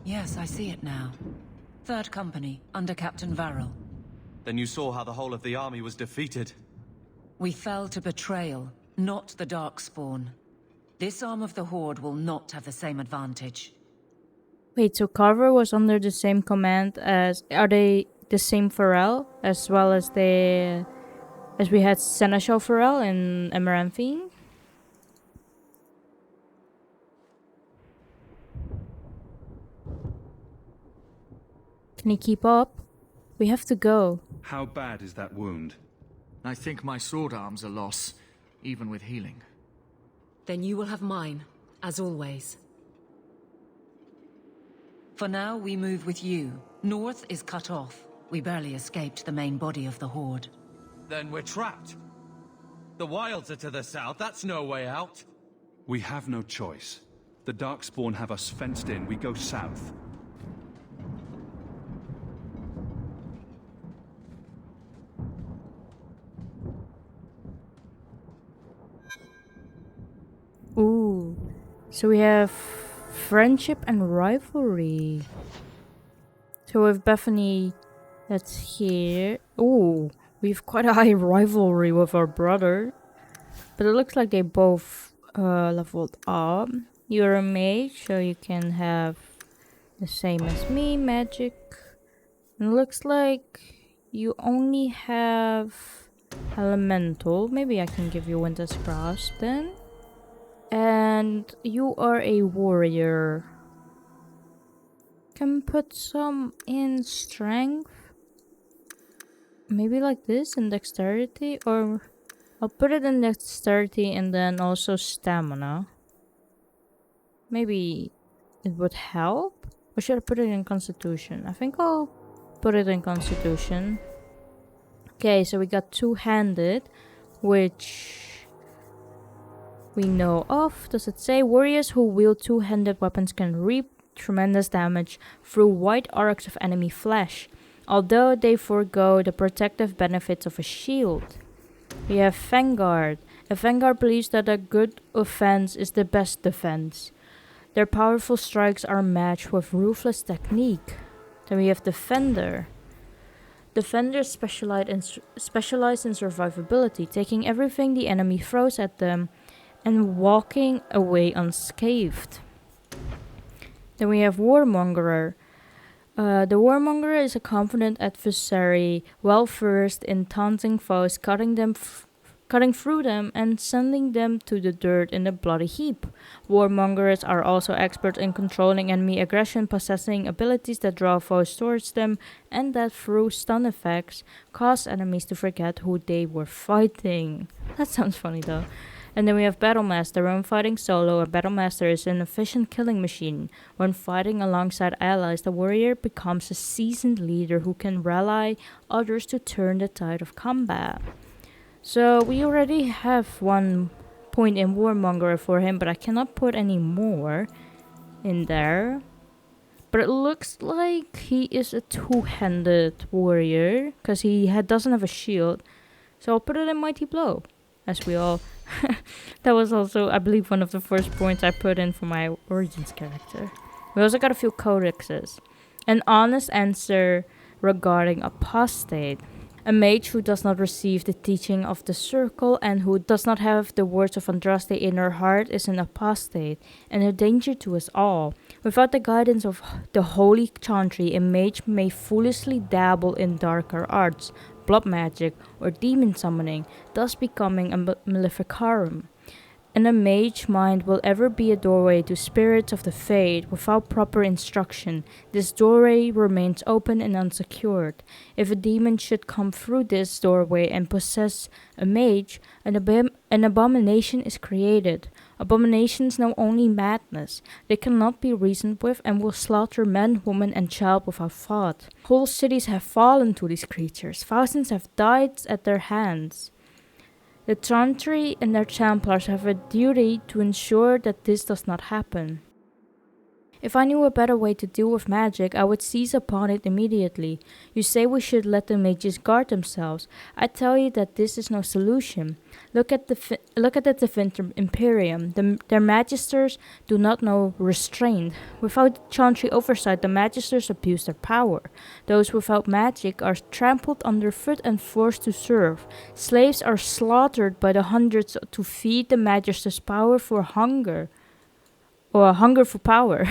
Yes, I see it now. Third Company, under Captain Varel. Then you saw how the whole of the army was defeated. We fell to betrayal, not the Darkspawn. This arm of the Horde will not have the same advantage. Wait, so Carver was under the same command as... Are they the same Pharrell? As well as they... As we had Seneschal Pharrell in Amaranthine? Can he keep up? We have to go. How bad is that wound? I think my sword arm's a loss, even with healing. Then you will have mine, as always. For now, we move with you. North is cut off. We barely escaped the main body of the Horde. Then we're trapped. The wilds are to the south, that's no way out. We have no choice. The Darkspawn have us fenced in. We go south. Ooh. So we have friendship and rivalry. So with Bethany, that's here. Ooh. We have quite a high rivalry with our brother. But it looks like they both leveled up. You're a mage, so you can have the same as me, magic. And it looks like you only have elemental. Maybe I can give you Winter's Grasp then. And you are a warrior. Can put some in strength. Maybe like this in dexterity, or I'll put it in dexterity and then also stamina. Maybe it would help? Or should I put it in constitution? I think I'll put it in constitution. Okay, so we got two-handed, which we know of. Does it say warriors who wield two-handed weapons can reap tremendous damage through wide arcs of enemy flesh, although they forego the protective benefits of a shield? We have Vanguard. A Vanguard believes that a good offense is the best defense. Their powerful strikes are matched with ruthless technique. Then we have Defender. Defenders specialize in survivability, taking everything the enemy throws at them and walking away unscathed. Then we have Warmongerer. The Warmongerer is a confident adversary, well versed in taunting foes, cutting through them and sending them to the dirt in a bloody heap. Warmongers are also experts in controlling enemy aggression, possessing abilities that draw foes towards them, and that through stun effects cause enemies to forget who they were fighting. That sounds funny though. And then we have Battlemaster. When fighting solo, a Battlemaster is an efficient killing machine. When fighting alongside allies, the warrior becomes a seasoned leader who can rally others to turn the tide of combat. So we already have 1 point in Warmonger for him, but I cannot put any more in there. But it looks like he is a two-handed warrior, because he doesn't have a shield. So I'll put it in Mighty Blow, as we all That was also, I believe, one of the first points I put in for my Origins character. We also got a few codexes. An honest answer regarding apostate. A mage who does not receive the teaching of the circle and who does not have the words of Andraste in her heart is an apostate and a danger to us all. Without the guidance of the holy chantry, a mage may foolishly dabble in darker arts, blood magic, or demon summoning, thus becoming a maleficarum. And a mage mind will ever be a doorway to spirits of the fade. Without proper instruction, this doorway remains open and unsecured. If a demon should come through this doorway and possess a mage, an abomination is created. Abominations know only madness. They cannot be reasoned with and will slaughter man, woman, and child without thought. Whole cities have fallen to these creatures. Thousands have died at their hands. The Chantry and their Templars have a duty to ensure that this does not happen. If I knew a better way to deal with magic, I would seize upon it immediately. You say we should let the mages guard themselves. I tell you that this is no solution. Look at the Definter Imperium. Their magisters do not know restraint. Without Chantry oversight, the magisters abuse their power. Those without magic are trampled underfoot and forced to serve. Slaves are slaughtered by the hundreds to feed the magisters' power for hunger. Or a hunger for power.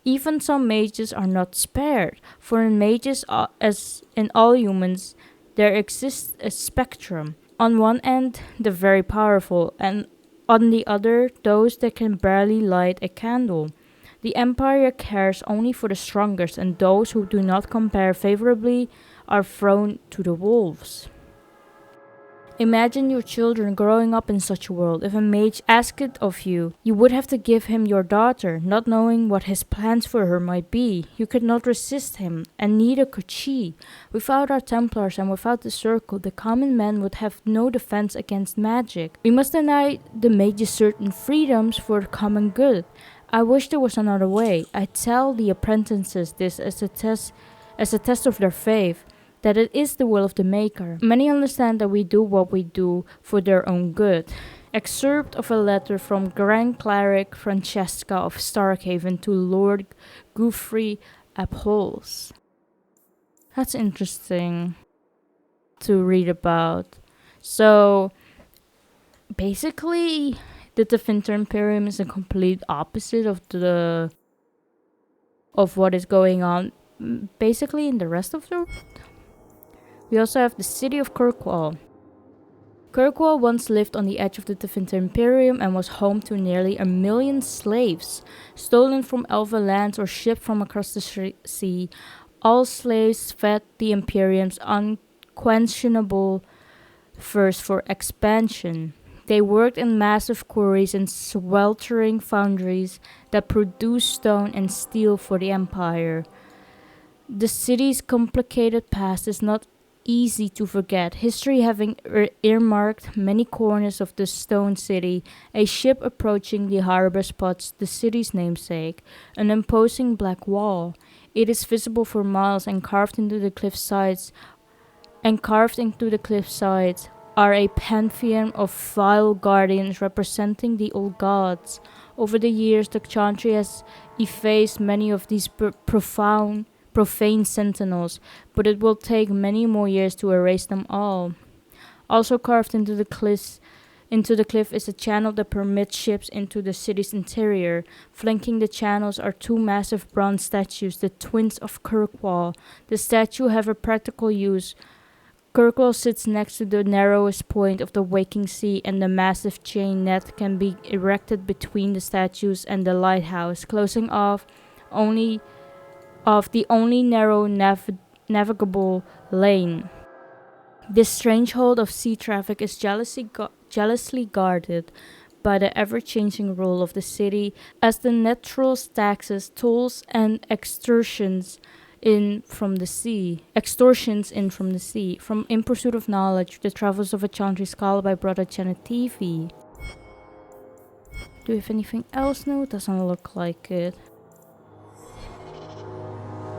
Even some mages are not spared, for in mages, as in all humans, there exists a spectrum. On one end, the very powerful, and on the other, those that can barely light a candle. The Empire cares only for the strongest, and those who do not compare favorably are thrown to the wolves. Imagine your children growing up in such a world. If a mage asked it of you, you would have to give him your daughter, not knowing what his plans for her might be. You could not resist him, and neither could she. Without our Templars and without the Circle, the common man would have no defense against magic. We must deny the mages certain freedoms for the common good. I wish there was another way. I tell the apprentices this as a test of their faith, that it is the will of the Maker. Many understand that we do what we do for their own good. Excerpt of a letter from Grand Cleric Francesca of Starkhaven to Lord Guthrie Abhols. That's interesting to read about. So, basically, the Definter Imperium is a complete opposite of what is going on basically in the rest of the world. We also have the city of Kirkwall. Kirkwall once lived on the edge of the Definter Imperium and was home to nearly 1 million slaves, stolen from Elva lands or shipped from across the sea. All slaves fed the Imperium's unquestionable thirst for expansion. They worked in massive quarries and sweltering foundries that produced stone and steel for the Empire. The city's complicated past is not easy to forget. History having earmarked many corners of the stone city, a ship approaching the harbor spots the city's namesake, an imposing black wall. It is visible for miles and carved into the cliff sides are a pantheon of vile guardians representing the old gods. Over the years, the Chantry has effaced many of these profane sentinels, but it will take many more years to erase them all. Also carved into the cliff is a channel that permits ships into the city's interior. Flanking the channels are 2 massive bronze statues, the twins of Kirkwall. The statue have a practical use. Kirkwall sits next to the narrowest point of the waking sea, and the massive chain net can be erected between the statues and the lighthouse, closing off the only narrow navigable lane. This stranglehold of sea traffic is jealously guarded by the ever-changing rule of the city, as the net rolls taxes, tolls, and extortions in from the sea. From In Pursuit of Knowledge, The Travels of a Chantry Scholar by Brother Genetivi. Do we have anything else new? Doesn't look like it.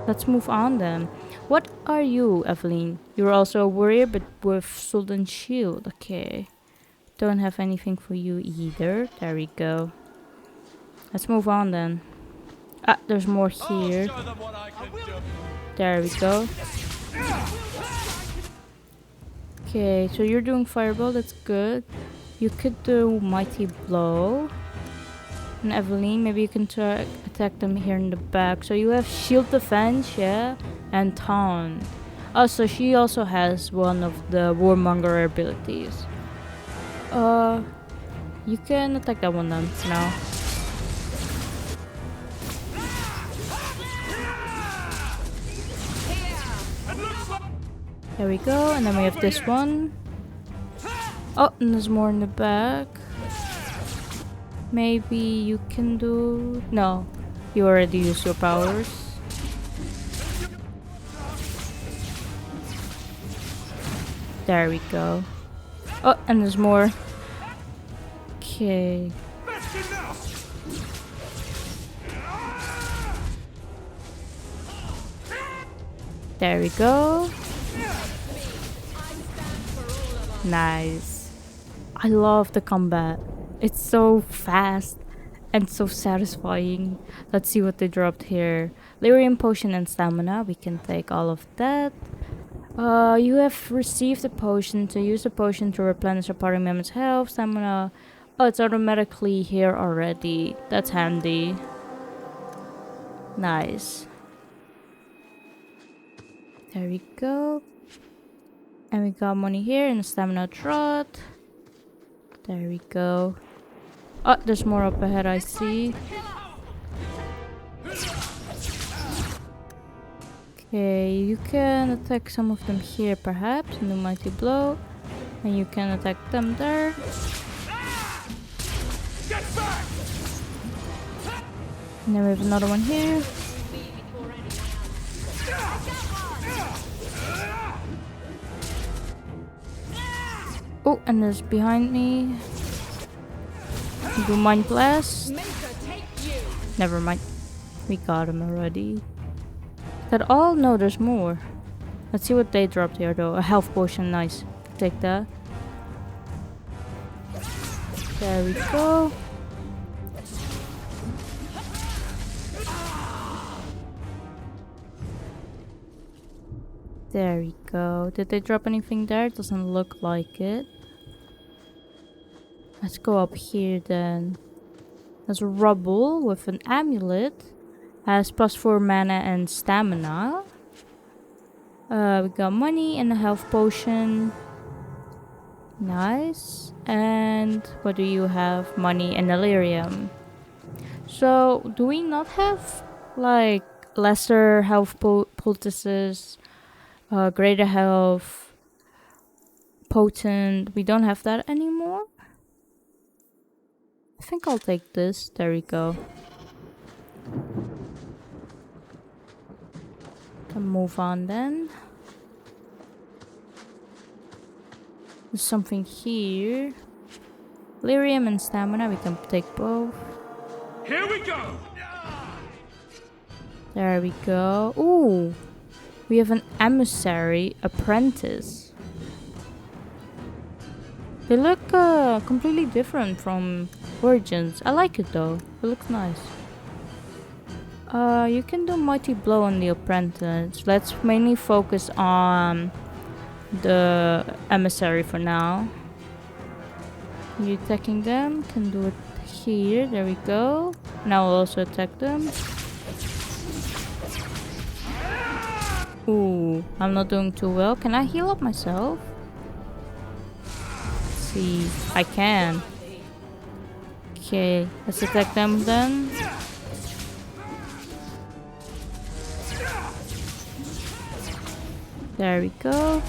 Let's move on then. What are you, Aveline? You're also a warrior, but with Sword and Shield. Okay. Don't have anything for you either. There we go. Let's move on then. Ah, there's more here. There we go. Okay, so you're doing fireball, that's good. You could do mighty blow. And Aveline, maybe you can try attack them here in the back. So you have shield defense, yeah, and taunt. Oh, so she also has one of the warmonger abilities. You can attack that one then now. There we go, and then we have this one. Oh, and there's more in the back. Maybe you can do... No, you already used your powers. There we go. Oh, and there's more. Okay. There we go. Nice. I love the combat. It's so fast and so satisfying. Let's see what they dropped here. Lyrium potion and stamina. We can take all of that. You have received a potion. To use the potion to replenish a party member's health, stamina. Oh, it's automatically here already. That's handy. Nice. There we go. And we got money here and a stamina trot. There we go. Oh, there's more up ahead, I see. Okay, you can attack some of them here perhaps and do mighty blow. And you can attack them there. And then we have another one here. Oh, and there's behind me. Do mind blast. Never mind. We got him already. Is that all? No, there's more. Let's see what they dropped here though. A health potion, nice. Take that. There we go. There we go. Did they drop anything there? It doesn't look like it. Let's go up here then. There's a rubble with an amulet. Has +4 mana and stamina. We got money and a health potion. Nice. And what do you have? Money and delirium. So, do we not have like lesser health poultices? Greater health, potent. We don't have that anymore. I think I'll take this. There we go. Can move on then. There's something here. Lyrium and stamina. We can take both. Here we go. There we go. Ooh. We have an emissary apprentice. They look completely different from Origins. I like it though. It looks nice. You can do mighty blow on the apprentice. Let's mainly focus on the emissary for now. You attacking them? Can do it here. There we go. Now we'll also attack them. Ooh, I'm not doing too well. Can I heal up myself? Let's see, I can. Okay, let's attack them then. There we go.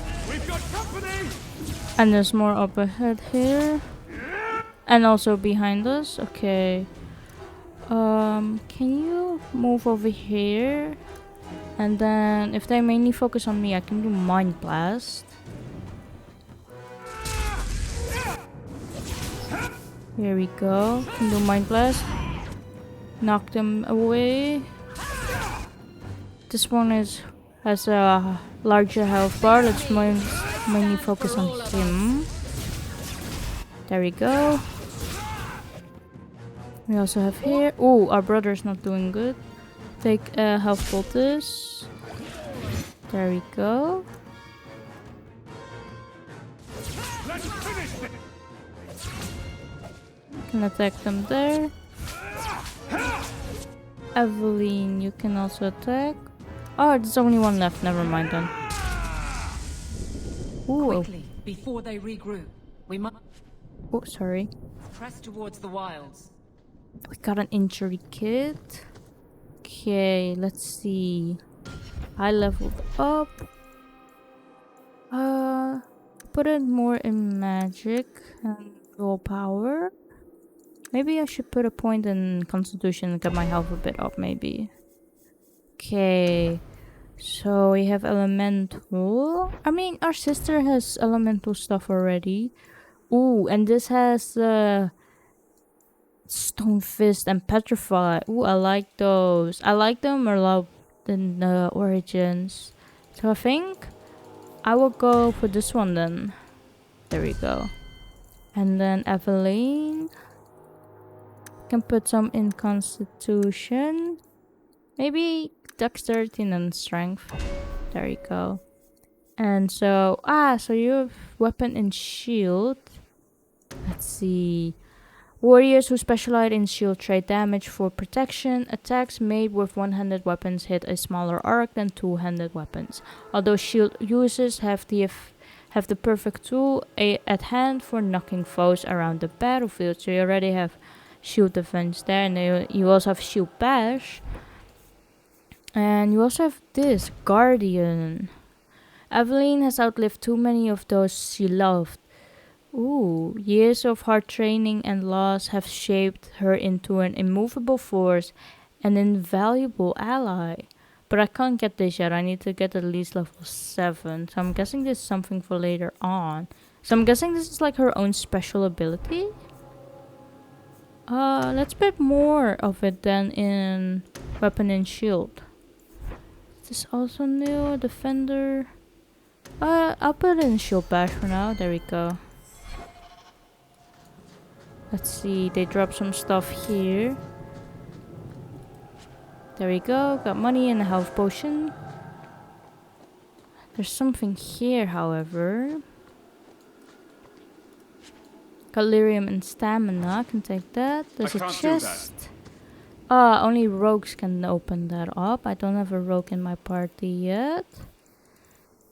And there's more up ahead here. And also behind us. Okay. Can you move over here? And then, if they mainly focus on me, I can do Mind Blast. Here we go. Can do Mind Blast. Knock them away. This one has a larger health bar. Let's mainly focus on him. There we go. We also have here. Oh, our brother's not doing good. Take a health poultice. There we go. Can attack them there. Aveline, you can also attack. Oh, there's only one left. Never mind then. Ooh. Quickly, before they regroup, we must Oh, sorry. press towards the wilds. We got an injury kit. Okay, let's see. I leveled up. Put it more in magic and willpower. Maybe I should put a point in constitution and get my health a bit up, maybe. Okay. So we have elemental. I mean, our sister has elemental stuff already. Ooh, and this has Stone Fist and Petrify. Ooh, I like those. I like them a lot than the Origins. So I think I will go for this one then. There we go. And then Aveline. Can put some in Constitution. Maybe Dexterity and Strength. There you go. And so, so you have Weapon and Shield. Let's see. Warriors who specialize in shield trade damage for protection. Attacks made with one-handed weapons hit a smaller arc than two-handed weapons. Although shield users have the perfect tool at hand for knocking foes around the battlefield. So you already have shield defense there, and you also have shield bash. And you also have this Guardian. Aveline has outlived too many of those she loved. Ooh, years of hard training and loss have shaped her into an immovable force, an invaluable ally. But I can't get this yet. I need to get at least level 7. So I'm guessing this is something for later on. So I'm guessing this is like her own special ability. Let's put more of it than in Weapon and Shield. Is this also new? Defender. I'll put it in Shield Bash for now. There we go. Let's see, they drop some stuff here. There we go, got money and a health potion. There's something here, however. Got lyrium and stamina, I can take that. There's a chest. Only rogues can open that up. I don't have a rogue in my party yet.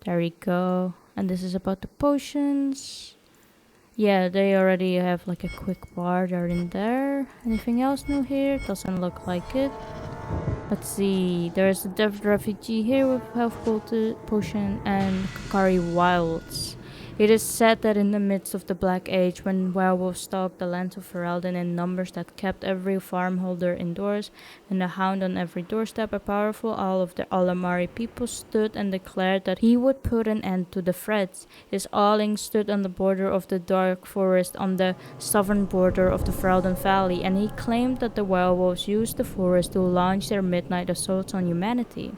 There we go. And this is about the potions. Yeah, they already have like a quick bar there in there. Anything else new here? Doesn't look like it. Let's see. There's a deaf refugee here with health potion and Kakari Wilds. It is said that in the midst of the Black Age, when werewolves stalked the lands of Ferelden in numbers that kept every farmholder indoors and a hound on every doorstep, a powerful owl of the Alamari people stood and declared that he would put an end to the threats. His owling stood on the border of the dark forest on the southern border of the Ferelden Valley, and he claimed that the werewolves used the forest to launch their midnight assaults on humanity.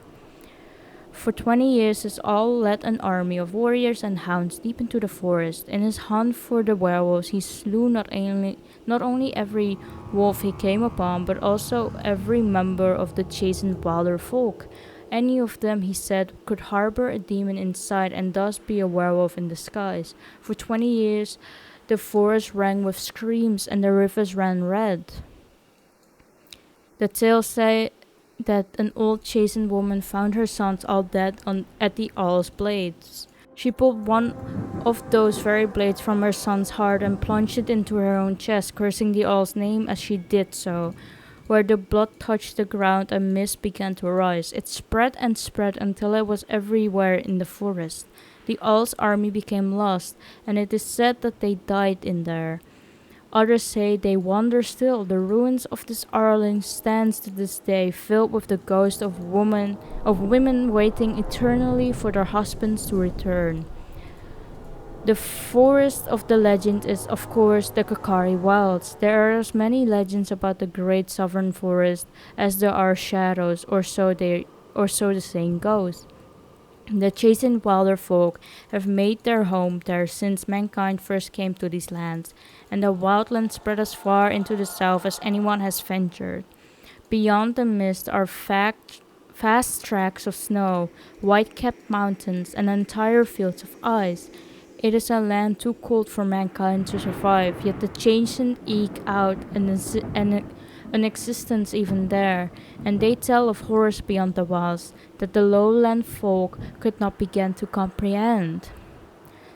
For 20 years, his owl led an army of warriors and hounds deep into the forest. In his hunt for the werewolves, he slew not only every wolf he came upon, but also every member of the chastened wilder folk. Any of them, he said, could harbor a demon inside and thus be a werewolf in disguise. For 20 years, the forest rang with screams and the rivers ran red. The tales say that an old chastened woman found her sons all dead at the owl's blades. She pulled one of those very blades from her son's heart and plunged it into her own chest, cursing the owl's name as she did so. Where the blood touched the ground, a mist began to rise. It spread and spread until it was everywhere in the forest. The owl's army became lost, and it is said that they died in there. Others say they wander still. The ruins of this Arlen stands to this day, filled with the ghosts of women waiting eternally for their husbands to return. The forest of the legend is, of course, the Kakari Wilds. There are as many legends about the great southern forest as there are shadows, or so the saying goes. The chastened wilder folk have made their home there since mankind first came to these lands, and the wildlands spread as far into the south as anyone has ventured. Beyond the mist are vast tracts of snow, white-capped mountains, and entire fields of ice. It is a land too cold for mankind to survive, yet the Ancient eke out an existence even there, and they tell of horrors beyond the walls that the lowland folk could not begin to comprehend.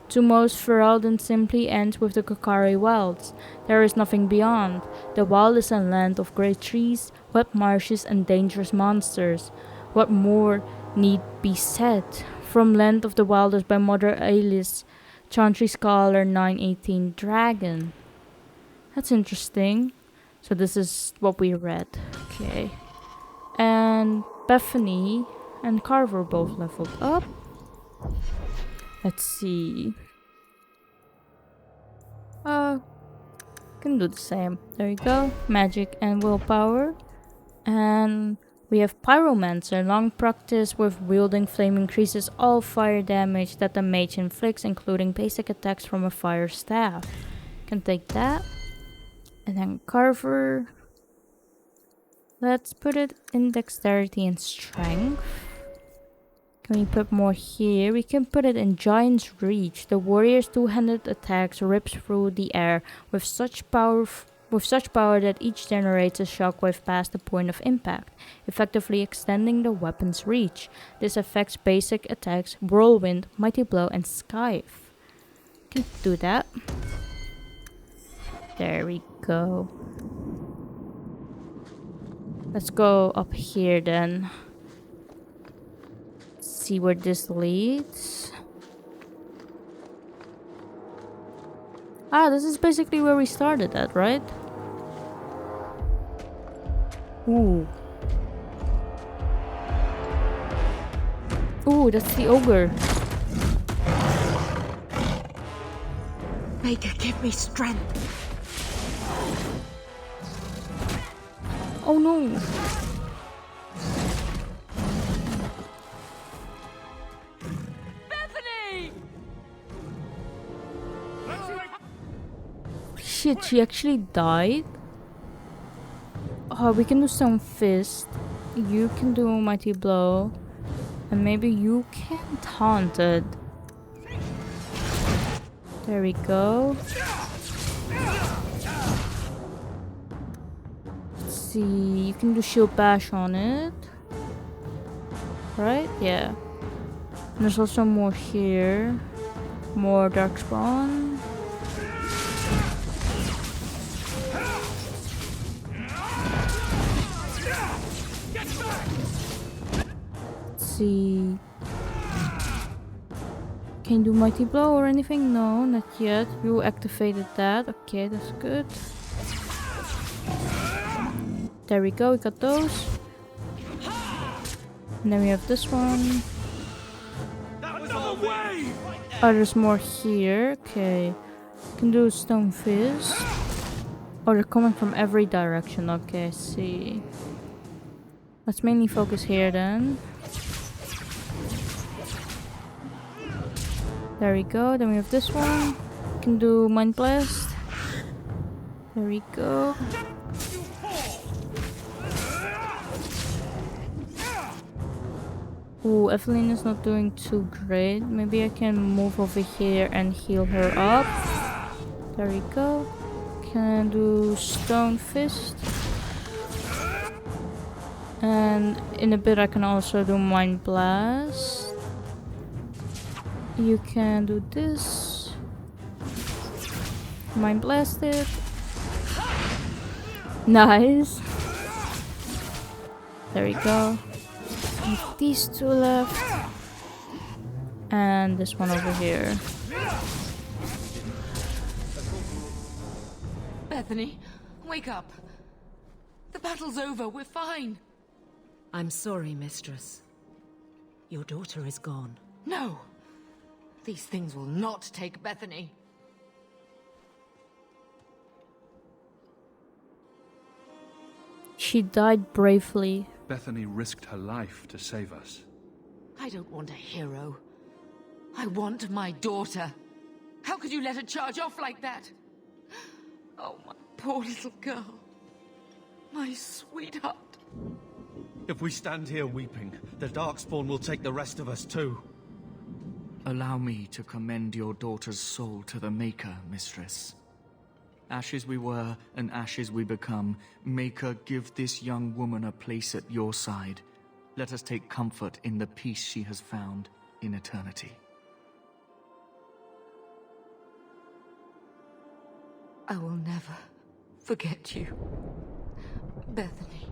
To most, Ferelden simply ends with the Kokari Wilds. There is nothing beyond. The wild is a land of great trees, wet marshes, and dangerous monsters. What more need be said? From Land of the Wildest by Mother Alice, Chantry Scholar 918 Dragon. That's interesting. So this is what we read. Okay. And Bethany and Carver both leveled up. Let's see. Can do the same. There you go. Magic and willpower. And we have Pyromancer. Long practice with wielding flame increases all fire damage that the mage inflicts, including basic attacks from a fire staff. Can take that. And then Carver. Let's put it in dexterity and strength. Can we put more here? We can put it in Giant's Reach. The warrior's two-handed attacks rips through the air with such power that each generates a shockwave past the point of impact, effectively extending the weapon's reach. This affects basic attacks, Whirlwind, Mighty Blow, and Scythe. Can do that. There we go. Let's go up here then. See where this leads. This is basically where we started at, right? Ooh. Ooh, that's the ogre. Maker, give me strength. Oh no. Shit, she actually died? We can do Stone Fist. You can do Mighty Blow. And maybe you can taunt it. There we go. Let's see. You can do Shield Bash on it. Right? Yeah. And there's also more here. More Darkspawn. See. Can you do Mighty Blow or anything? No, not yet. You activated that. Okay, that's good. There we go, we got those. And then we have this one. Oh, there's more here. Okay. Can do Stone Fist. Oh, they're coming from every direction. Okay, I see. Let's mainly focus here then. There we go. Then we have this one. Can do Mind Blast. There we go. Ooh, Aveline is not doing too great. Maybe I can move over here and heal her up. There we go. Can do Stone Fist. And in a bit I can also do Mind Blast. You can do this. Mind Blast it. Nice. There we go. And these two left. And this one over here. Bethany, wake up. The battle's over. We're fine. I'm sorry, mistress. Your daughter is gone. No. These things will not take Bethany. She died bravely. Bethany risked her life to save us. I don't want a hero. I want my daughter. How could you let her charge off like that? Oh, my poor little girl. My sweetheart. If we stand here weeping, the Darkspawn will take the rest of us too. Allow me to commend your daughter's soul to the Maker, mistress. Ashes we were, and ashes we become. Maker, give this young woman a place at your side. Let us take comfort in the peace she has found in eternity. I will never forget you, Bethany.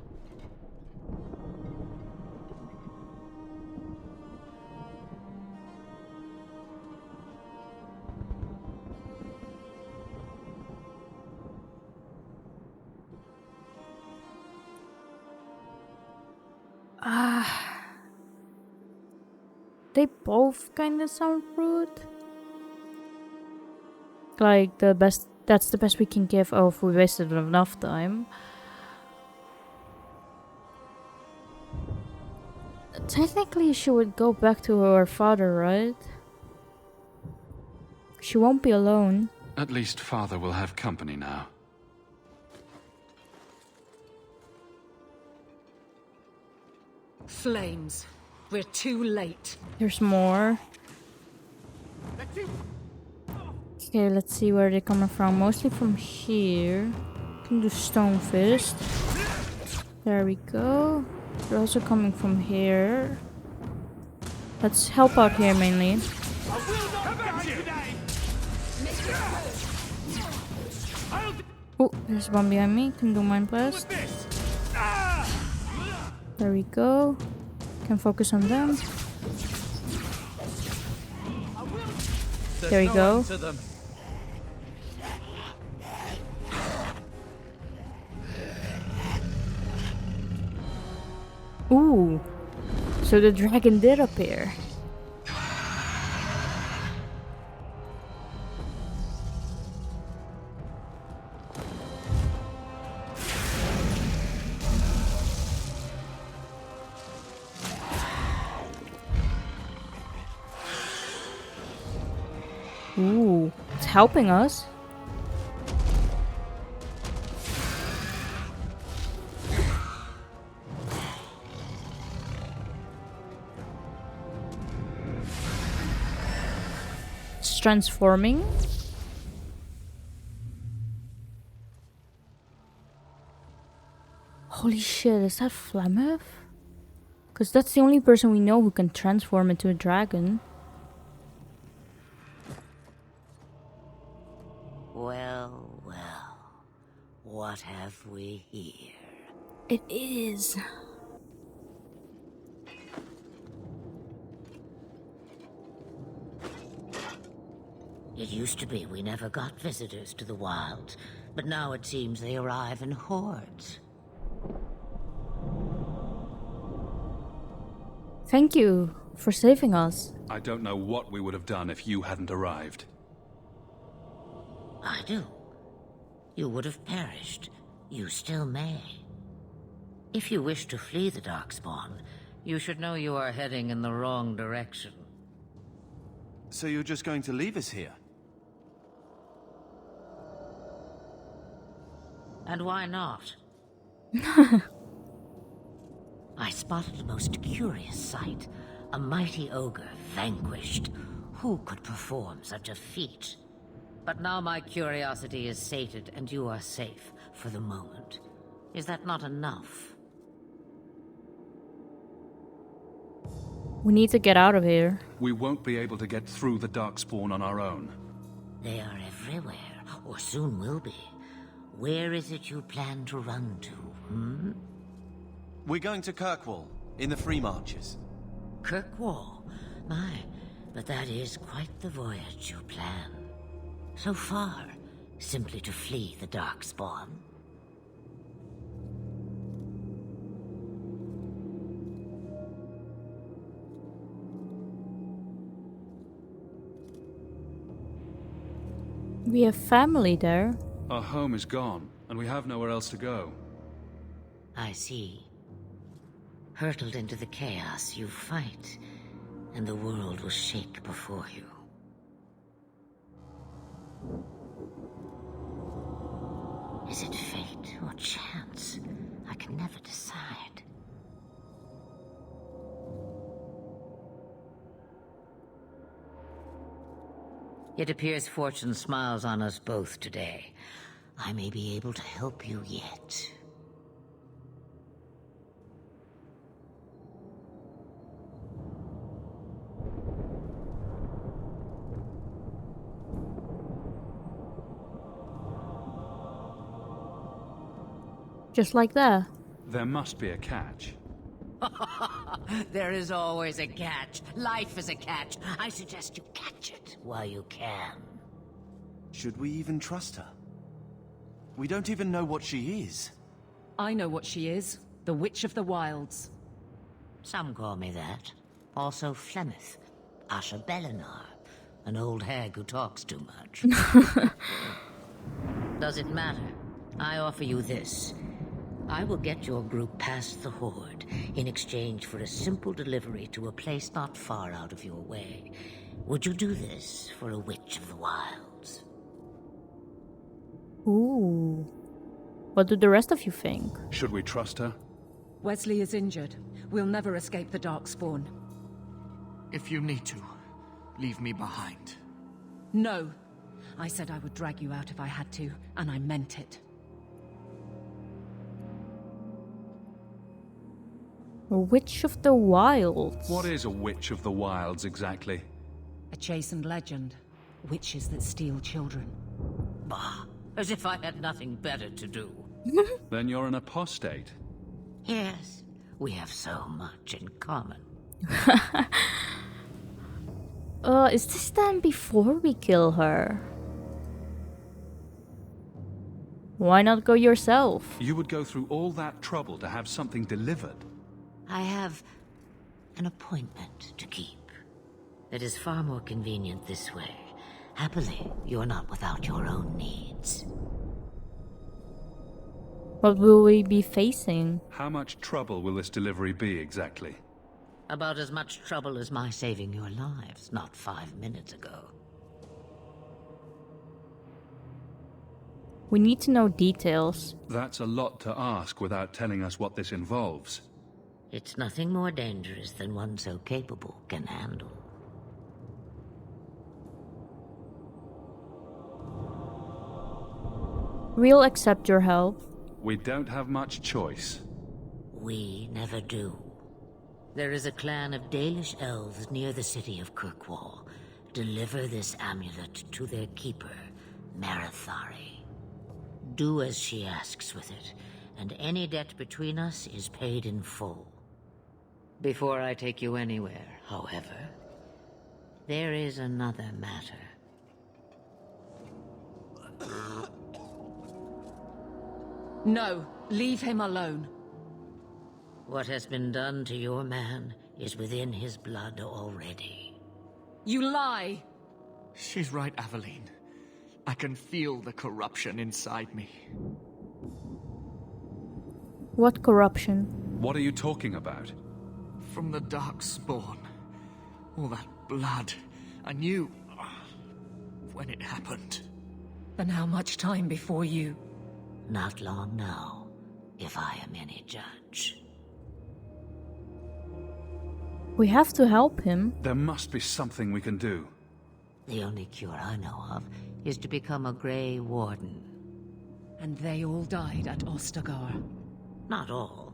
They both kind of sound rude. Like, that's the best we can give. Oh, if we wasted enough time. Technically, she would go back to her father, right? She won't be alone. At least Father will have company now. Flames. We're too late. There's more. Okay, let's see where they're coming from. Mostly from here. Can do Stone Fist. There we go. They're also coming from here. Let's help out here mainly. Oh, there's one behind me. Can do Mind Blast. There we go. Can focus on them. There we go. Ooh. So the dragon did appear. Ooh, it's helping us. It's transforming. Holy shit, is that Flameth? Because that's the only person we know who can transform into a dragon. Well, well. What have we here? It is. It used to be we never got visitors to the wilds, but now it seems they arrive in hordes. Thank you for saving us. I don't know what we would have done if you hadn't arrived. I do. You would have perished. You still may. If you wish to flee the Darkspawn, you should know you are heading in the wrong direction. So you're just going to leave us here? And why not? I spotted a most curious sight. A mighty ogre vanquished. Who could perform such a feat? But now my curiosity is sated, and you are safe for the moment. Is that not enough? We need to get out of here. We won't be able to get through the Darkspawn on our own. They are everywhere, or soon will be. Where is it you plan to run to, hmm? We're going to Kirkwall, in the Free Marches. Kirkwall? My, but that is quite the voyage you plan. So far, simply to flee the Darkspawn. We have family there. Our home is gone, and we have nowhere else to go. I see. Hurtled into the chaos you fight. and the world will shake before you. Is it fate or chance? I can never decide. It appears fortune smiles on us both today. I may be able to help you yet. Just like that. There must be a catch. There is always a catch. Life is a catch. I suggest you catch it while you can. Should we even trust her? We don't even know what she is. I know what she is. The Witch of the Wilds. Some call me that. Also Flemeth, Asha Belinar, an old hag who talks too much. Does it matter? I offer you this. I will get your group past the Horde in exchange for a simple delivery to a place not far out of your way. Would you do this for a Witch of the Wilds? Ooh. What do the rest of you think? Should we trust her? Wesley is injured. We'll never escape the Darkspawn. If you need to, leave me behind. No. I said I would drag you out if I had to, and I meant it. A Witch of the Wilds. What is a Witch of the Wilds exactly? A chastened legend. Witches that steal children. Bah, as if I had nothing better to do. Then you're an apostate. Yes, we have so much in common. Is this then before we kill her? Why not go yourself? You would go through all that trouble to have something delivered. I have an appointment to keep. It is far more convenient this way. Happily, you're not without your own needs. What will we be facing? How much trouble will this delivery be exactly? About as much trouble as my saving your lives not 5 minutes ago. We need to know details. That's a lot to ask without telling us what this involves. It's nothing more dangerous than one so capable can handle. We'll accept your help. We don't have much choice. We never do. There is a clan of Dalish elves near the city of Kirkwall. Deliver this amulet to their keeper, Marithari. Do as she asks with it, and any debt between us is paid in full. Before I take you anywhere, however, there is another matter. No, leave him alone. What has been done to your man is within his blood already. You lie! She's right, Aveline. I can feel the corruption inside me. What corruption? What are you talking about? From the Darkspawn. All that blood. I knew when it happened. Then how much time before you? Not long now, if I am any judge. We have to help him. There must be something we can do. The only cure I know of is to become a Grey Warden. And they all died at Ostagar. Not all,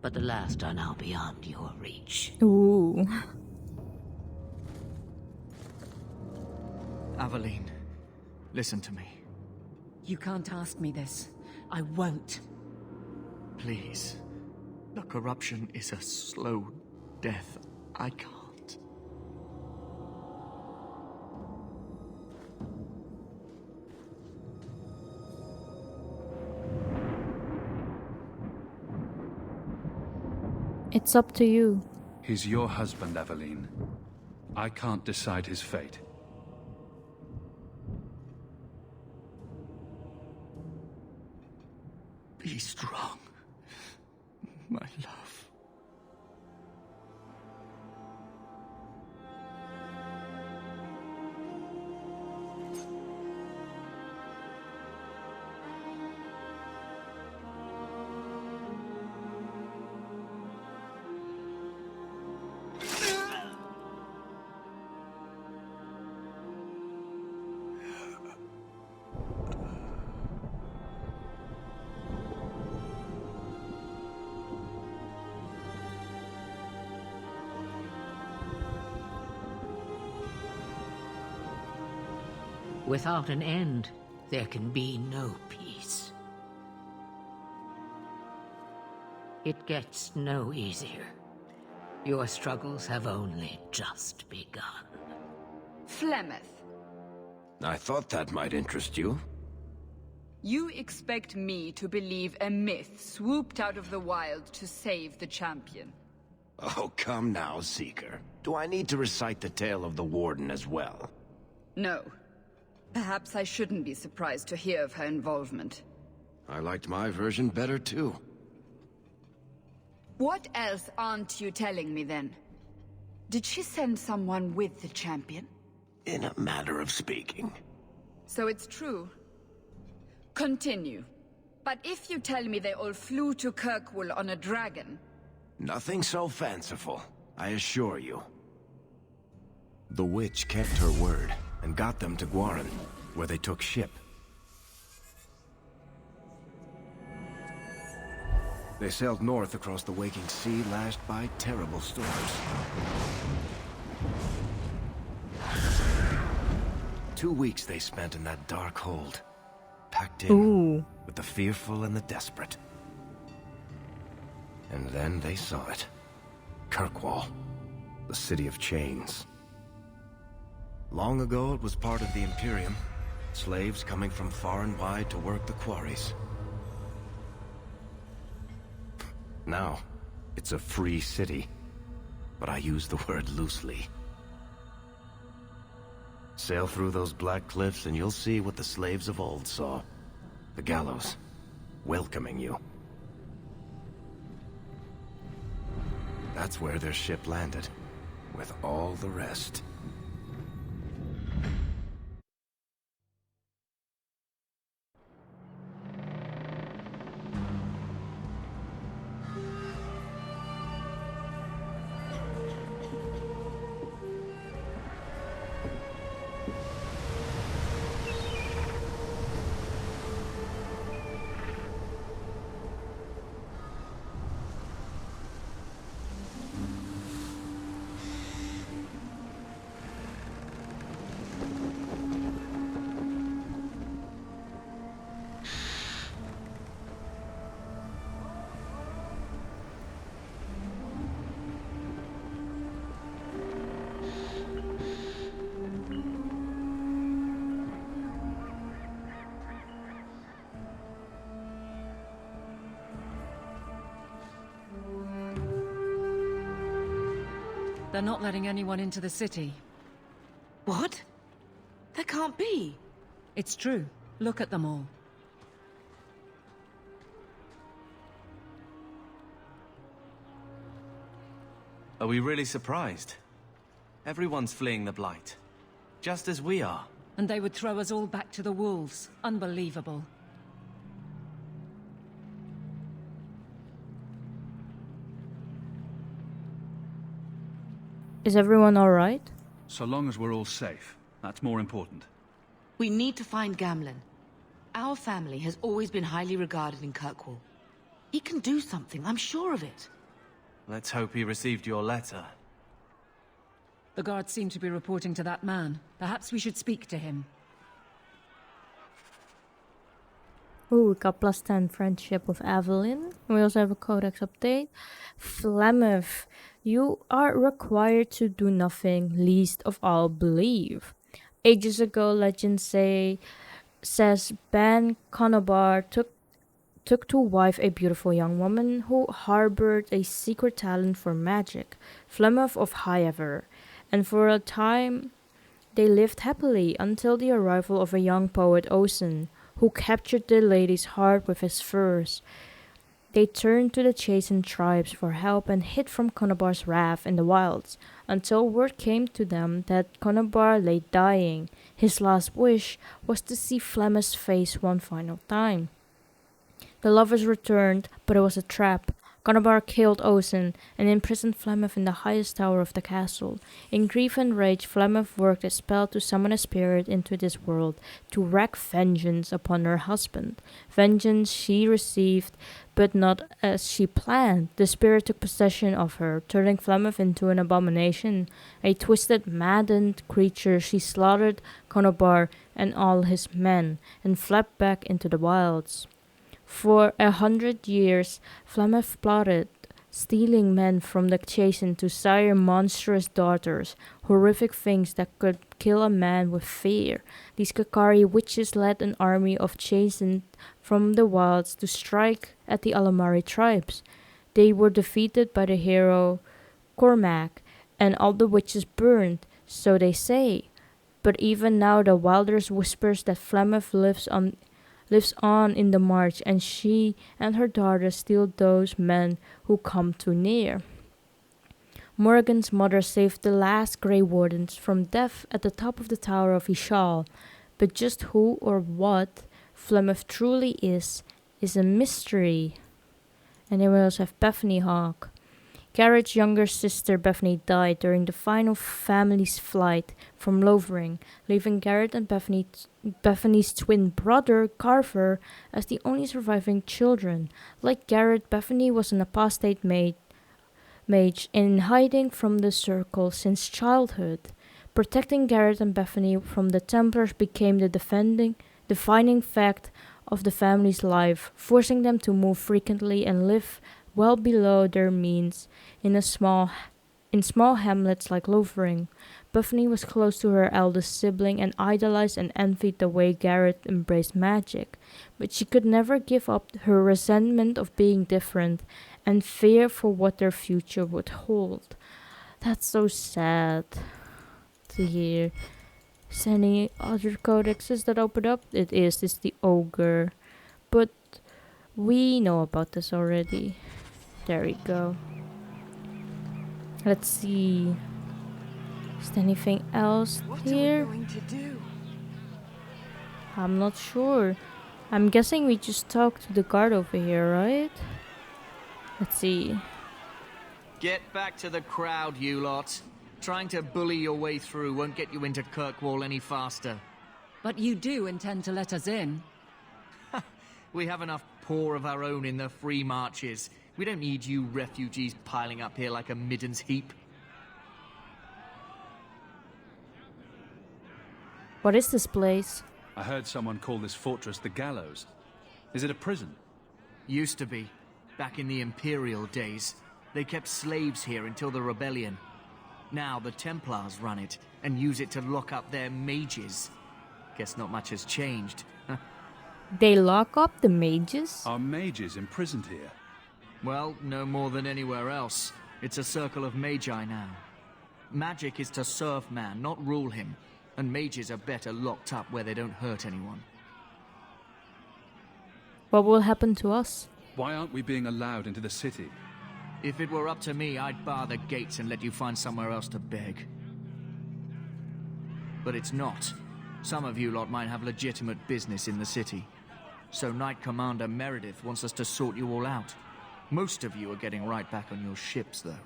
but the last are now beyond your reach. Ooh. Aveline, listen to me. You can't ask me this. I won't. Please. The corruption is a slow death. I can't. It's up to you. He's your husband, Aveline. I can't decide his fate. Be strong, my love. Without an end, there can be no peace. It gets no easier. Your struggles have only just begun. Flemeth, I thought that might interest you. you expect me to believe a myth swooped out of the wild to save the champion? Oh, come now, Seeker. Do I need to recite the tale of the Warden as well? No. Perhaps I shouldn't be surprised to hear of her involvement. I liked my version better, too. What else aren't you telling me, then? Did she send someone with the champion? In a manner of speaking. So it's true. Continue. But if you tell me they all flew to Kirkwall on a dragon... Nothing so fanciful, I assure you. The witch kept her word, and got them to Guaran, where they took ship. They sailed north across the waking sea, lashed by terrible storms. 2 weeks they spent in that dark hold, packed in with the fearful and the desperate. And then they saw it. Kirkwall, the city of chains. Long ago it was part of the Imperium, slaves coming from far and wide to work the quarries. Now, it's a free city, but I use the word loosely. Sail through those black cliffs and you'll see what the slaves of old saw. The gallows, welcoming you. That's where their ship landed, with all the rest. They're not letting anyone into the city. What? That can't be. It's true. Look at them all. Are we really surprised? Everyone's fleeing the Blight. Just as we are. And they would throw us all back to the wolves. Unbelievable. Is everyone alright? So long as we're all safe, that's more important. We need to find Gamlen. Our family has always been highly regarded in Kirkwall. He can do something, I'm sure of it. Let's hope he received your letter. The guards seem to be reporting to that man. Perhaps we should speak to him. Ooh, we got +10 friendship with Aveline. We also have a codex update. Flemeth, you are required to do nothing, least of all believe. Ages ago, legends says Ben Conobar took to wife a beautiful young woman who harbored a secret talent for magic, Flemeth of Highever, and for a time they lived happily until the arrival of a young poet Osen, who captured the lady's heart with his verse. They turned to the chastened tribes for help and hid from Conobar's wrath in the wilds, until word came to them that Conobar lay dying. His last wish was to see Flemeth's face one final time. The lovers returned, but it was a trap. Conobar killed Ozen and imprisoned Flemeth in the highest tower of the castle. In grief and rage, Flemeth worked a spell to summon a spirit into this world to wreak vengeance upon her husband. Vengeance she received, but not as she planned. The spirit took possession of her, turning Flemeth into an abomination. A twisted, maddened creature, she slaughtered Conobar and all his men, and fled back into the wilds. For 100 years, Flemeth plotted, stealing men from the Chasen to sire monstrous daughters, horrific things that could kill a man with fear. These Kakari witches led an army of Chasen from the wilds to strike at the Alamari tribes. They were defeated by the hero Cormac, and all the witches burned, so they say. But even now the Wilders whispers that Flemeth lives on in the march, and she and her daughter steal those men who come too near. Morrigan's mother saved the last Grey Wardens from death at the top of the Tower of Ishal, but just who or what Flemeth truly is a mystery. And then we also have Bethany Hawke. Garret's younger sister Bethany died during the final family's flight from Lothering, leaving Garret and Bethany's twin brother Carver as the only surviving children. Like Garret, Bethany was an apostate mage in hiding from the Circle since childhood. Protecting Garret and Bethany from the Templars became the defining fact of the family's life, forcing them to move frequently and live well below their means in small hamlets like Lothering. Bethany was close to her eldest sibling and idolized and envied the way Garret embraced magic, but she could never give up her resentment of being different and fear for what their future would hold. That's so sad to hear. Is there any other codexes that open up? It's the Ogre, but we know about this already. There we go. Let's see. Is there anything else here? What are we going to do? I'm not sure. I'm guessing we just talked to the guard over here, right? Let's see. Get back to the crowd, you lot. Trying to bully your way through won't get you into Kirkwall any faster. But you do intend to let us in? We have enough poor of our own in the free marches. We don't need you refugees piling up here like a middens heap. What is this place? I heard someone call this fortress the Gallows. Is it a prison? Used to be. Back in the Imperial days. They kept slaves here until the rebellion. Now the Templars run it and use it to lock up their mages. Guess not much has changed. They lock up the mages? Are mages imprisoned here? Well, no more than anywhere else. It's a circle of magi now. Magic is to serve man, not rule him. And mages are better locked up where they don't hurt anyone. What will happen to us? Why aren't we being allowed into the city? If it were up to me, I'd bar the gates and let you find somewhere else to beg. But it's not. Some of you lot might have legitimate business in the city. So Knight Commander Meredith wants us to sort you all out. Most of you are getting right back on your ships, though.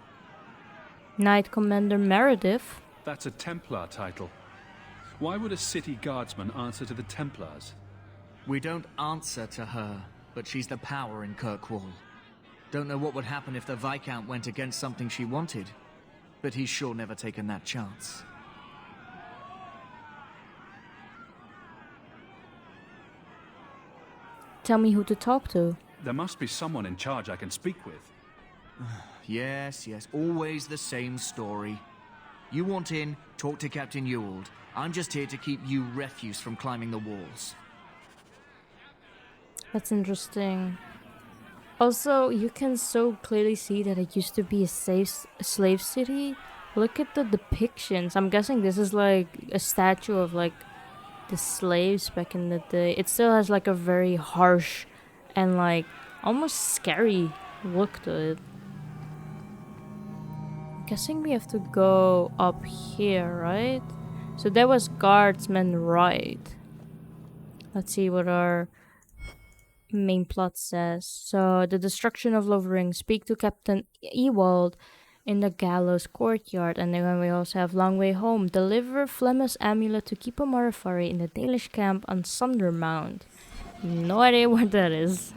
Knight Commander Meredith? That's a Templar title. Why would a city guardsman answer to the Templars? We don't answer to her, but she's the power in Kirkwall. Don't know what would happen if the Viscount went against something she wanted, but he's sure never taken that chance. Tell me who to talk to. There must be someone in charge I can speak with. Yes, always the same story. You want in, talk to Captain Ewald. I'm just here to keep you refuse from climbing the walls. That's interesting. Also, you can so clearly see that it used to be a slave city. Look at the depictions. I'm guessing this is like a statue of like the slaves back in the day. It still has like a very harsh and like almost scary look to it. I'm guessing we have to go up here, right? So there was guardsmen, right? Let's see what our main plot says. So the destruction of Lothering. Speak to Captain Ewald in the gallows courtyard. And then we also have Long Way Home. Deliver Flemeth's amulet to Keeper Marafari in the Dalish camp on Sundermount. No idea what that is.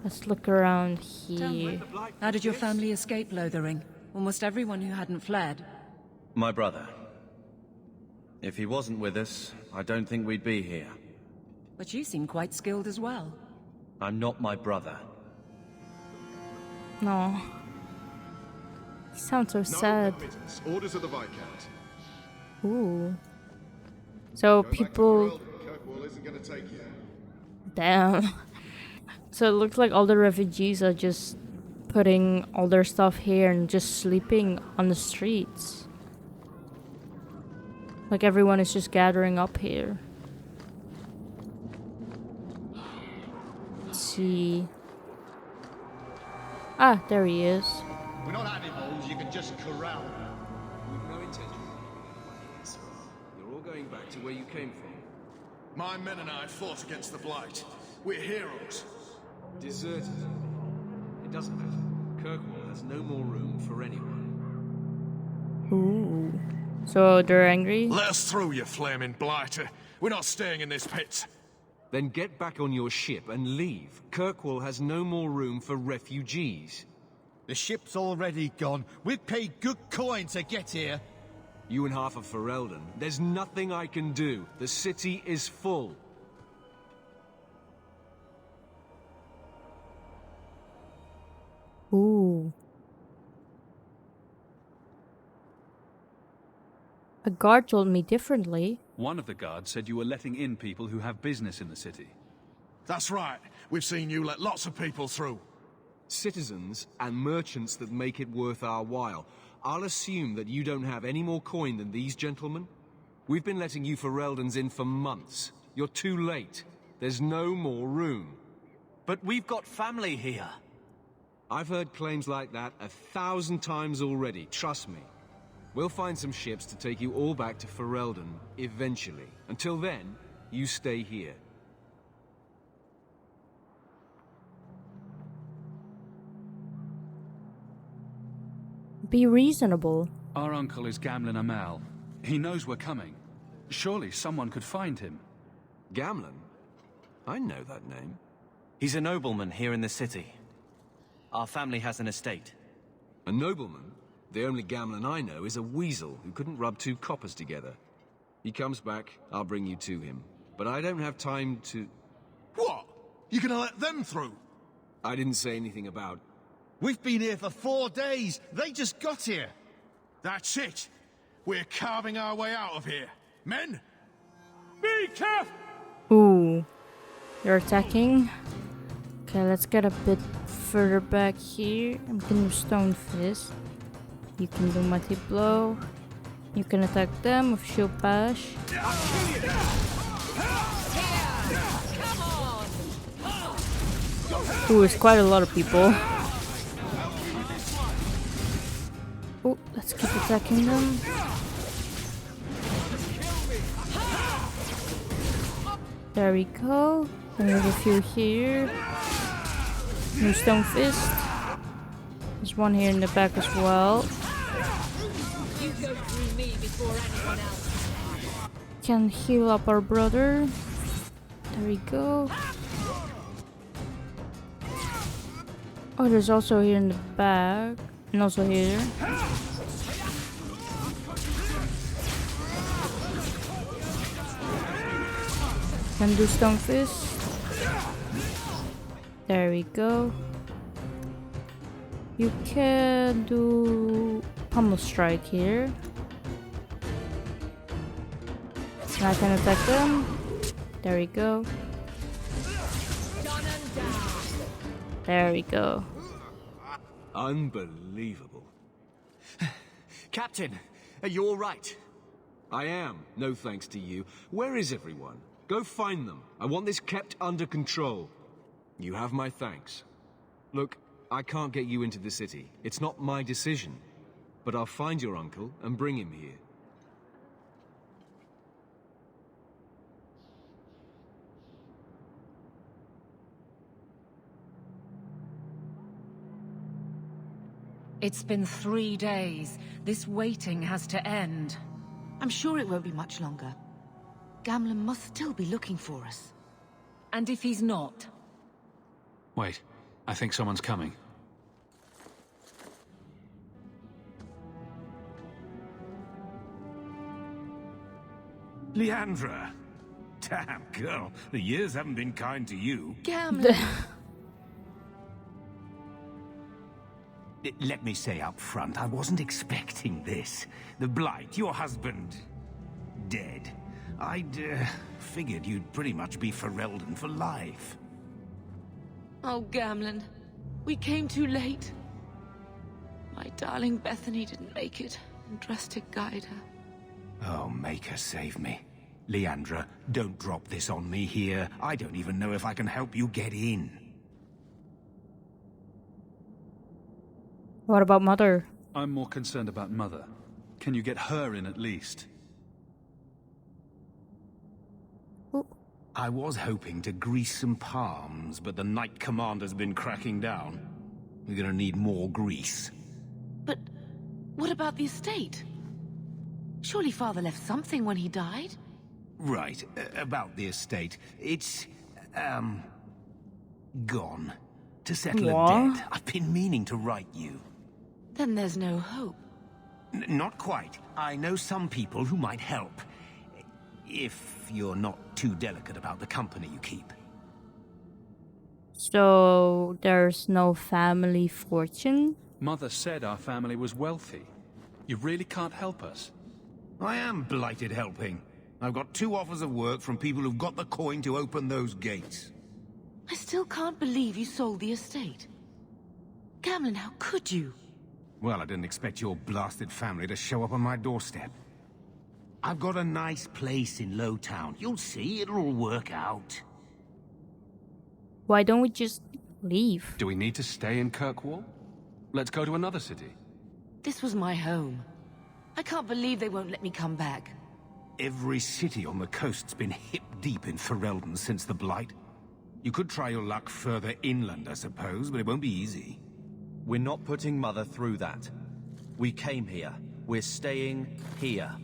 Let's look around here. How did your family escape Lothering? Almost everyone who hadn't fled. My brother. If he wasn't with us, I don't think we'd be here. But you seem quite skilled as well. I'm not my brother. No. He sounds so sad. Orders of the Viscount. Ooh. So people... Kirkwall isn't gonna take you. Damn. So it looks like all the refugees are just putting all their stuff here and just sleeping on the streets. Like everyone is just gathering up here. Let's see. Ah, there he is. We're not animals you can just corral. We've no intention of so you're all going back to where you came from. My men and I fought against the Blight. We're heroes. Deserted. It doesn't matter. Kirkwall has no more room for anyone. Ooh. So they're angry? Let us through, you flaming blighter. We're not staying in this pit. Then get back on your ship and leave. Kirkwall has no more room for refugees. The ship's already gone. We've paid good coin to get here. You and half of Ferelden. There's nothing I can do. The city is full. Ooh. A guard told me differently. One of the guards said you were letting in people who have business in the city. That's right. We've seen you let lots of people through. Citizens and merchants that make it worth our while. I'll assume that you don't have any more coin than these gentlemen. We've been letting you Fereldans in for months. You're too late. There's no more room. But we've got family here. I've heard claims like that 1,000 times already, trust me. We'll find some ships to take you all back to Ferelden, eventually. Until then, you stay here. Be reasonable. Our uncle is Gamlen Amal. He knows we're coming. Surely someone could find him. Gamlen? I know that name. He's a nobleman here in the city. Our family has an estate. A nobleman? The only Gamlen I know is a weasel who couldn't rub two coppers together. He comes back, I'll bring you to him. But I don't have time to... What? You gonna let them through? I didn't say anything about... We've been here for 4 days. They just got here. That's it. We're carving our way out of here. Men? Be careful! Ooh. They're attacking. Okay, let's get a bit further back here. I'm gonna do Stone Fist. You can do Mighty Blow. You can attack them with Shield Bash. Ooh, it's quite a lot of people. Oh, let's keep attacking them. There we go. And there's a few here. New Stone Fist. There's one here in the back as well. You go through me before anyone else. Can heal up our brother. There we go. Oh, there's also here in the back. And also here. Can do Stone Fist. There we go. You can do Pummel Strike here. And I can attack them. There we go. There we go. Unbelievable. Captain, are you all right? I am, no thanks to you. Where is everyone? Go find them. I want this kept under control. You have my thanks. Look, I can't get you into the city. It's not my decision. But I'll find your uncle and bring him here. It's been 3 days. This waiting has to end. I'm sure it won't be much longer. Gamlen must still be looking for us. And if he's not? Wait, I think someone's coming. Leandra! Damn, girl, the years haven't been kind to you. Gamlen! Let me say up front, I wasn't expecting this. The Blight, your husband, dead. I'd figured you'd pretty much be Ferelden for life. Oh, Gamlen. We came too late. My darling Bethany didn't make it, and trust to guide her. Oh, Maker save me. Leandra, don't drop this on me here. I don't even know if I can help you get in. What about Mother? I'm more concerned about Mother. Can you get her in at least? I was hoping to grease some palms, but the Knight Commander's been cracking down. We're gonna need more grease. But what about the estate? Surely Father left something when he died? Right, about the estate. It's, gone. To settle a debt. I've been meaning to write you. Then there's no hope. Not quite. I know some people who might help. If you're not too delicate about the company you keep. So there's no family fortune? Mother said our family was wealthy. You really can't help us? I am blighted helping. I've got 2 offers of work from people who've got the coin to open those gates. I still can't believe you sold the estate. Gamlen, how could you? Well, I didn't expect your blasted family to show up on my doorstep. I've got a nice place in Lowtown. You'll see, it'll all work out. Why don't we just leave? Do we need to stay in Kirkwall? Let's go to another city. This was my home. I can't believe they won't let me come back. Every city on the coast's been hip-deep in Ferelden since the Blight. You could try your luck further inland, I suppose, but it won't be easy. We're not putting Mother through that. We came here. We're staying here.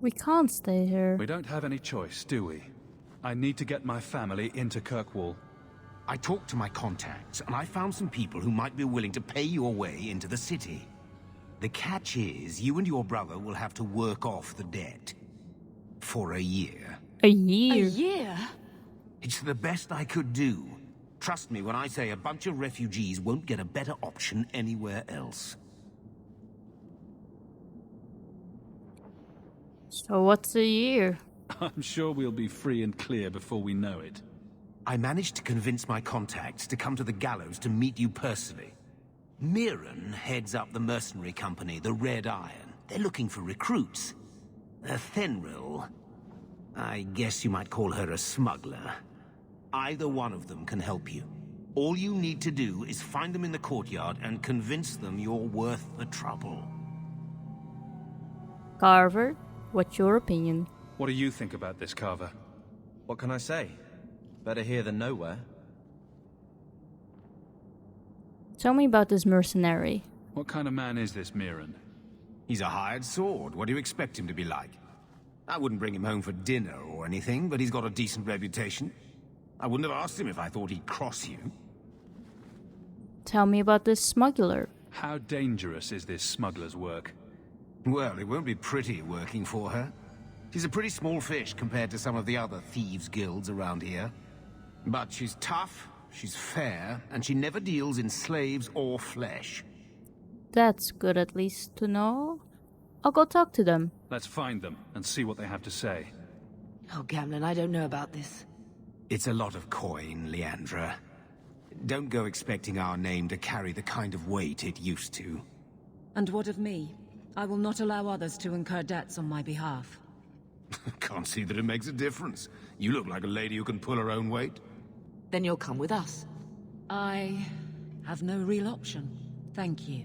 We can't stay here. We don't have any choice, do we? I need to get my family into Kirkwall. I talked to my contacts, and I found some people who might be willing to pay your way into the city. The catch is, you and your brother will have to work off the debt. For a year. A year? A year? It's the best I could do. Trust me when I say a bunch of refugees won't get a better option anywhere else. So what's a year? I'm sure we'll be free and clear before we know it. I managed to convince my contacts to come to the gallows to meet you personally. Mirren heads up the mercenary company, the Red Iron. They're looking for recruits. Fenril, I guess you might call her a smuggler. Either one of them can help you. All you need to do is find them in the courtyard and convince them you're worth the trouble. Carver, what's your opinion? What do you think about this, Carver? What can I say? Better here than nowhere. Tell me about this mercenary. What kind of man is this Mirren? He's a hired sword. What do you expect him to be like? I wouldn't bring him home for dinner or anything, but he's got a decent reputation. I wouldn't have asked him if I thought he'd cross you. Tell me about this smuggler. How dangerous is this smuggler's work? Well, it won't be pretty working for her. She's a pretty small fish compared to some of the other thieves' guilds around here. But she's tough, she's fair, and she never deals in slaves or flesh. That's good at least to know. I'll go talk to them. Let's find them and see what they have to say. Oh, Gamlen, I don't know about this. It's a lot of coin, Leandra. Don't go expecting our name to carry the kind of weight it used to. And what of me? I will not allow others to incur debts on my behalf. Can't see that it makes a difference. You look like a lady who can pull her own weight. Then you'll come with us. I have no real option. Thank you.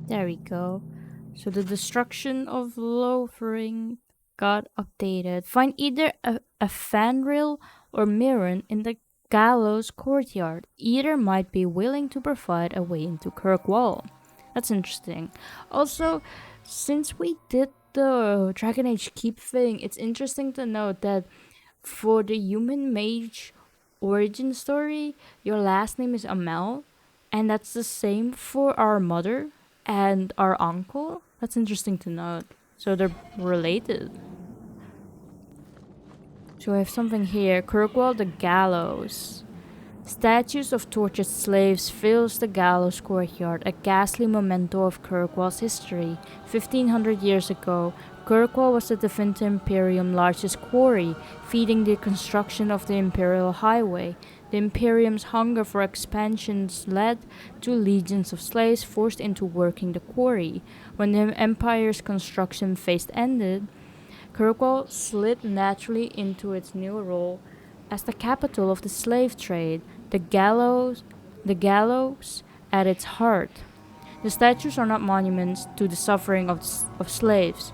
There we go. So the destruction of Lothering got updated. Find either a Fanril or Mirren in the gallows courtyard. Either might be willing to provide a way into Kirkwall. That's interesting. Also, since we did the Dragon Age Keep thing, it's interesting to note that for the human mage origin story, your last name is Amel, and that's the same for our mother and our uncle. That's interesting to note. So they're related. So I have something here. Kirkwall the Gallows. Statues of tortured slaves fills the gallows courtyard, a ghastly memento of Kirkwall's history. 1500 years ago, Kirkwall was the Definite Imperium's largest quarry, feeding the construction of the Imperial Highway. The Imperium's hunger for expansions led to legions of slaves forced into working the quarry. When the Empire's construction phase ended, Kirkwall slid naturally into its new role as the capital of the slave trade, the gallows at its heart. The statues are not monuments to the suffering of slaves.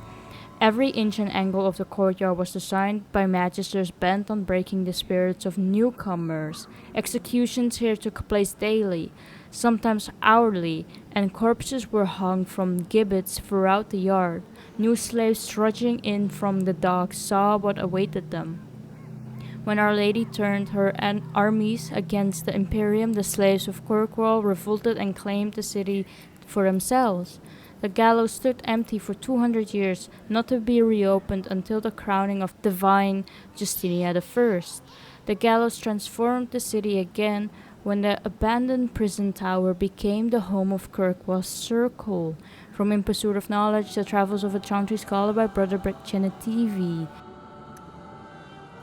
Every inch and angle of the courtyard was designed by magisters bent on breaking the spirits of newcomers. Executions here took place daily, sometimes hourly, and corpses were hung from gibbets throughout the yard. New slaves trudging in from the docks saw what awaited them. When Our Lady turned her armies against the Imperium, the slaves of Kirkwall revolted and claimed the city for themselves. The gallows stood empty for 200 years, not to be reopened until the crowning of divine Justinia I. The gallows transformed the city again when the abandoned prison tower became the home of Kirkwall's Circle. From In Pursuit of Knowledge, The Travels of a Chauntry Scholar by Brother Brett TV.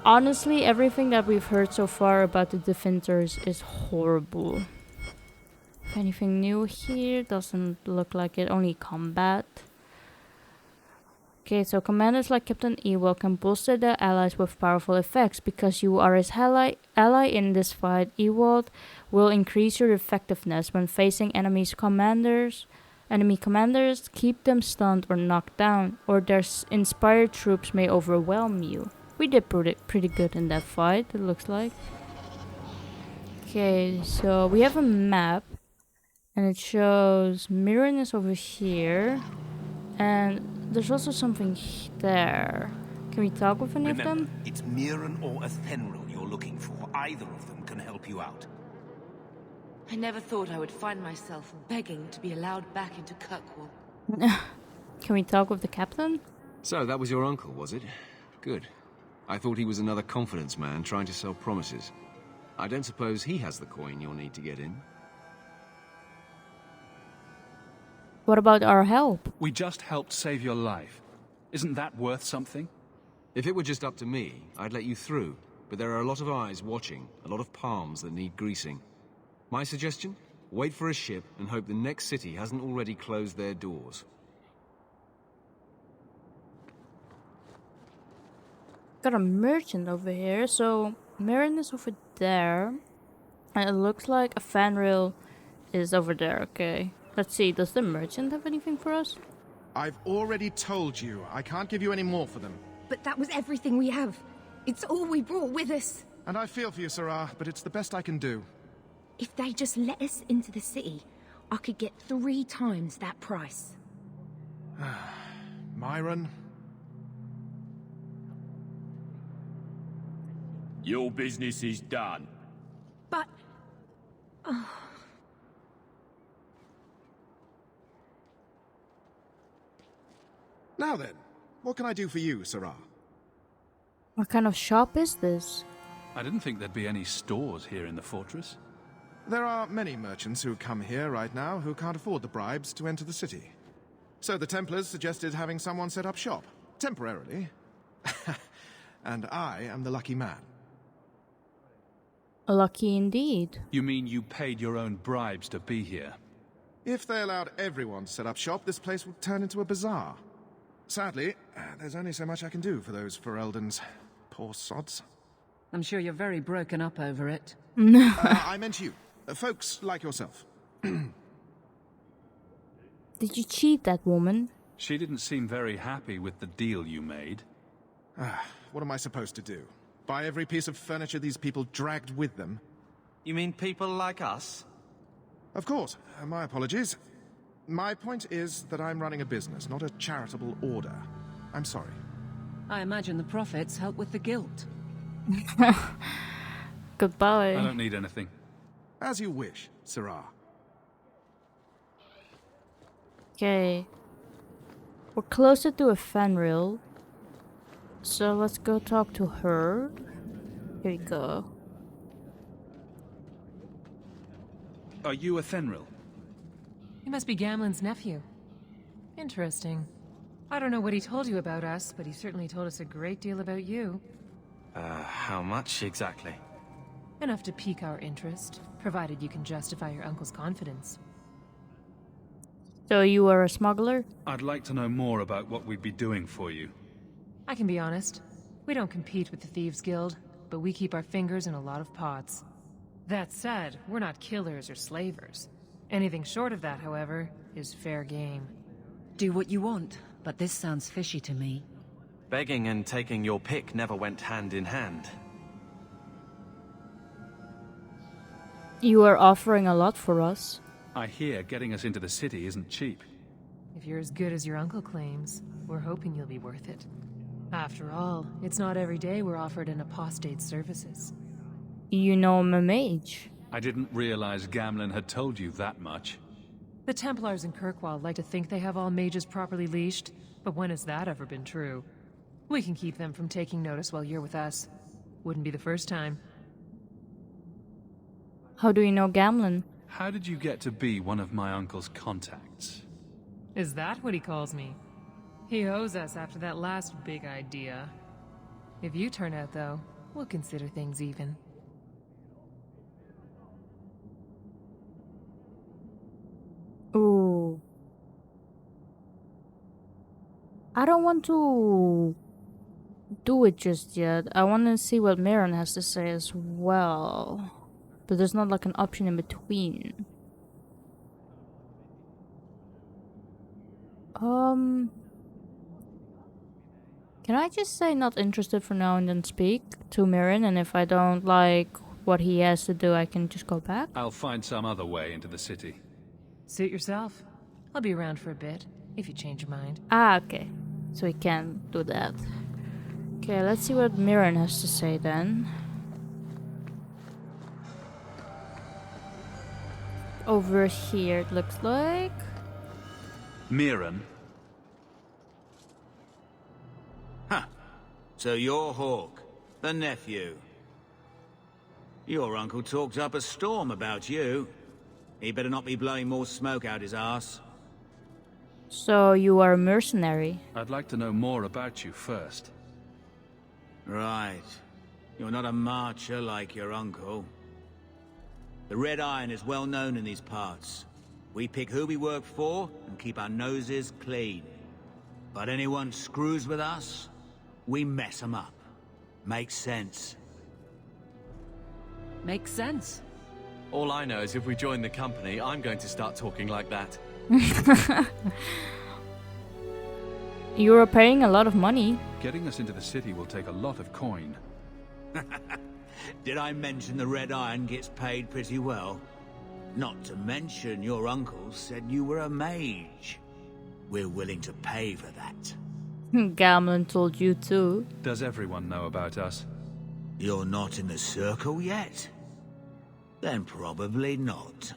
Honestly, everything that we've heard so far about the Defenders is horrible. Anything new here? Doesn't look like it. Only combat. Okay, so commanders like Captain Ewell can bolster their allies with powerful effects. Because you are his ally in this fight, Ewell will increase your effectiveness when facing enemy commanders. Keep them stunned or knocked down, or their inspired troops may overwhelm you. We did pretty good in that fight, it looks like. Okay, so we have a map. And it shows Mirren is over here. And there's also something there. Can we talk with any of them? It's Mirren or Athenril you're looking for. Either of them can help you out. I never thought I would find myself begging to be allowed back into Kirkwall. Can we talk with the captain? So, that was your uncle, was it? Good. I thought he was another confidence man trying to sell promises. I don't suppose he has the coin you'll need to get in. What about our help? We just helped save your life. Isn't that worth something? If it were just up to me, I'd let you through. But there are a lot of eyes watching, a lot of palms that need greasing. My suggestion? Wait for a ship and hope the next city hasn't already closed their doors. Got a merchant over here, so Mirren is over there. And it looks like a Fanril is over there, okay. Let's see, does the merchant have anything for us? I've already told you, I can't give you any more for them. But that was everything we have. It's all we brought with us. And I feel for you, Sarah, but it's the best I can do. If they just let us into the city, I could get 3 times that price. Myron? Your business is done. But... Now then, what can I do for you, Sarah? What kind of shop is this? I didn't think there'd be any stores here in the fortress. There are many merchants who come here right now who can't afford the bribes to enter the city. So the Templars suggested having someone set up shop, temporarily. And I am the lucky man. Lucky indeed. You mean you paid your own bribes to be here? If they allowed everyone to set up shop, this place would turn into a bazaar. Sadly, there's only so much I can do for those Fereldans. Poor sods. I'm sure you're very broken up over it. I meant you. Folks like yourself. Did you cheat that woman? She didn't seem very happy with the deal you made. What am I supposed to do? Buy every piece of furniture these people dragged with them? You mean people like us? Of course. My apologies. My point is that I'm running a business, not a charitable order. I'm sorry. I imagine the profits help with the guilt. Goodbye. I don't need anything. As you wish, Sirrah. Okay. We're closer to a Fenrir. So let's go talk to her. Here we go. Are you a Fenrir? He must be Gamlen's nephew. Interesting. I don't know what he told you about us, but he certainly told us a great deal about you. How much exactly? Enough to pique our interest, provided you can justify your uncle's confidence. So you are a smuggler? I'd like to know more about what we'd be doing for you. I can be honest. We don't compete with the Thieves' Guild, but we keep our fingers in a lot of pots. That said, we're not killers or slavers. Anything short of that, however, is fair game. Do what you want, but this sounds fishy to me. Begging and taking your pick never went hand in hand. You are offering a lot for us. I hear getting us into the city isn't cheap. If you're as good as your uncle claims, we're hoping you'll be worth it. After all, it's not every day we're offered an apostate's services. You know I'm a mage. I didn't realize Gamlen had told you that much. The Templars in Kirkwall like to think they have all mages properly leashed, but when has that ever been true? We can keep them from taking notice while you're with us. Wouldn't be the first time. How do you know Gamlen? How did you get to be one of my uncle's contacts? Is that what he calls me? He owes us after that last big idea. If you turn out, though, we'll consider things even. Ooh. I don't want to do it just yet. I want to see what Mirren has to say as well. But there's not like an option in between. Can I just say not interested for now and then speak to Mirren, and if I don't like what he has to do, I can just go back? I'll find some other way into the city. Suit yourself. I'll be around for a bit, if you change your mind. Ah, okay. So we can do that. Okay, let's see what Mirren has to say then. Over here it looks like. Mirren? Huh. So you're Hawke, the nephew. Your uncle talked up a storm about you. He better not be blowing more smoke out his ass. So you are a mercenary? I'd like to know more about you first. Right. You're not a marcher like your uncle. The Red Iron is well known in these parts. We pick who we work for and keep our noses clean. But anyone screws with us, we mess them up. Makes sense. Makes sense. All I know is if we join the company, I'm going to start talking like that. You are paying a lot of money. Getting us into the city will take a lot of coin. Did I mention the Red Iron gets paid pretty well? Not to mention your uncle said you were a mage. We're willing to pay for that. Gamlen told you too. Does everyone know about us? You're not in the circle yet? Then probably not.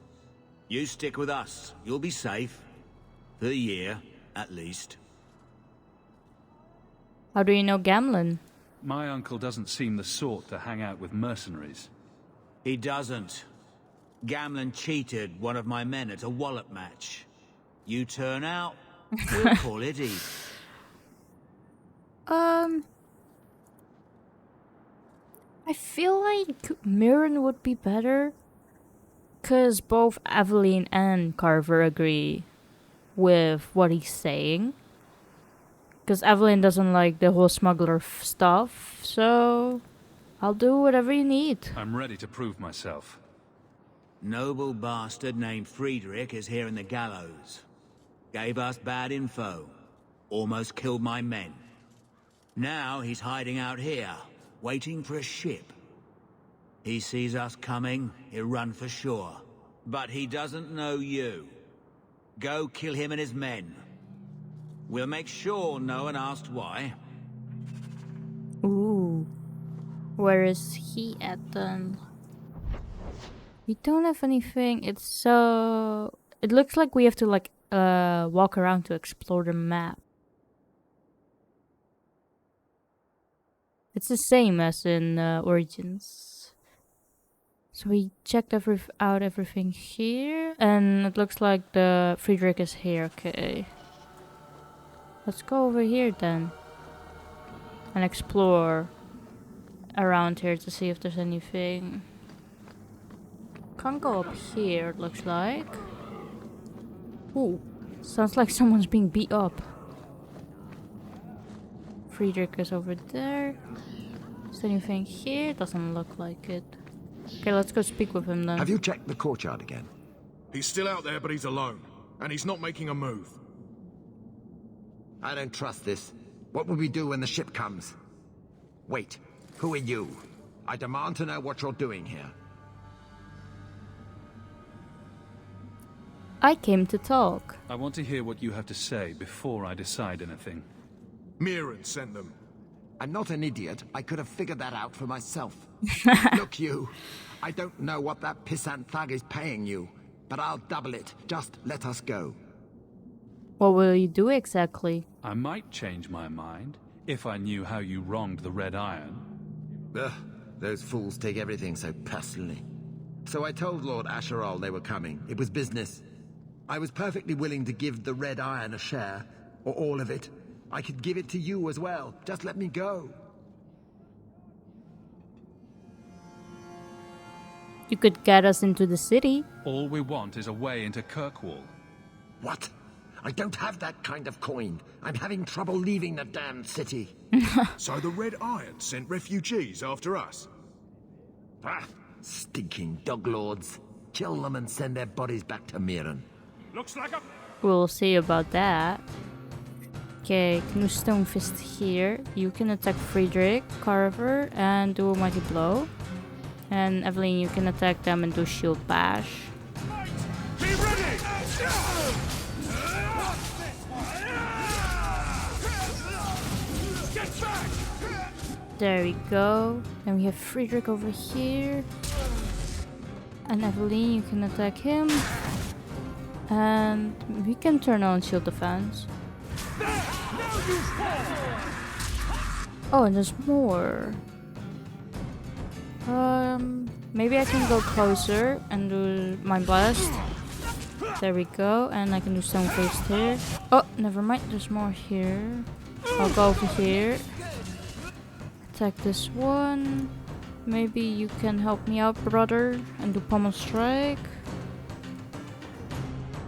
You stick with us. You'll be safe. For a year, at least. How do you know Gamlen? My uncle doesn't seem the sort to hang out with mercenaries. He doesn't. Gamlen cheated one of my men at a wallop match. You turn out, we'll call it even. I feel like Mirren would be better. Cause both Aveline and Carver agree with what he's saying. Because Aveline doesn't like the whole smuggler stuff, so I'll do whatever you need. I'm ready to prove myself. Noble bastard named Friedrich is here in the gallows. Gave us bad info. Almost killed my men. Now he's hiding out here, waiting for a ship. He sees us coming, he'll run for sure. But he doesn't know you. Go kill him and his men. We'll make sure no one asks why. Ooh. Where is he at then? We don't have anything. It's so... It looks like we have to like walk around to explore the map. It's the same as in Origins. So we checked out everything here, and it looks like the Friedrich is here. Okay, let's go over here then and explore around here to see if there's anything. Can't go up here, it looks like. Ooh, sounds like someone's being beat up. Friedrich is over there. Is there anything here? Doesn't look like it. Okay, let's go speak with him then. Have you checked the courtyard again? He's still out there, but he's alone. And he's not making a move. I don't trust this. What will we do when the ship comes? Wait, who are you? I demand to know what you're doing here. I came to talk. I want to hear what you have to say before I decide anything. Mirren sent them. I'm not an idiot. I could have figured that out for myself. Look, you. I don't know what that pissant thug is paying you, but I'll double it. Just let us go. What will you do exactly? I might change my mind if I knew how you wronged the Red Iron. Ugh, those fools take everything so personally. So I told Lord Asherall they were coming. It was business. I was perfectly willing to give the Red Iron a share, or all of it. I could give it to you as well. Just let me go. You could get us into the city. All we want is a way into Kirkwall. What? I don't have that kind of coin. I'm having trouble leaving the damned city. So the Red Iron sent refugees after us? Ah, stinking dog lords. Kill them and send their bodies back to Mirren. Looks like a... We'll see about that. Okay, Canoe Stonefist here. You can attack Friedrich, Carver, and do a mighty blow. And Aveline, you can attack them and do shield bash. Be ready! Get back! There we go. And we have Friedrich over here. And Aveline, you can attack him. And we can turn on shield defense. Oh, and there's more. Maybe I can go closer and do Mind Blast. There we go, and I can do Stonefist here. Oh, never mind, there's more here. I'll go over here. Attack this one. Maybe you can help me out, brother, and do Pommel Strike.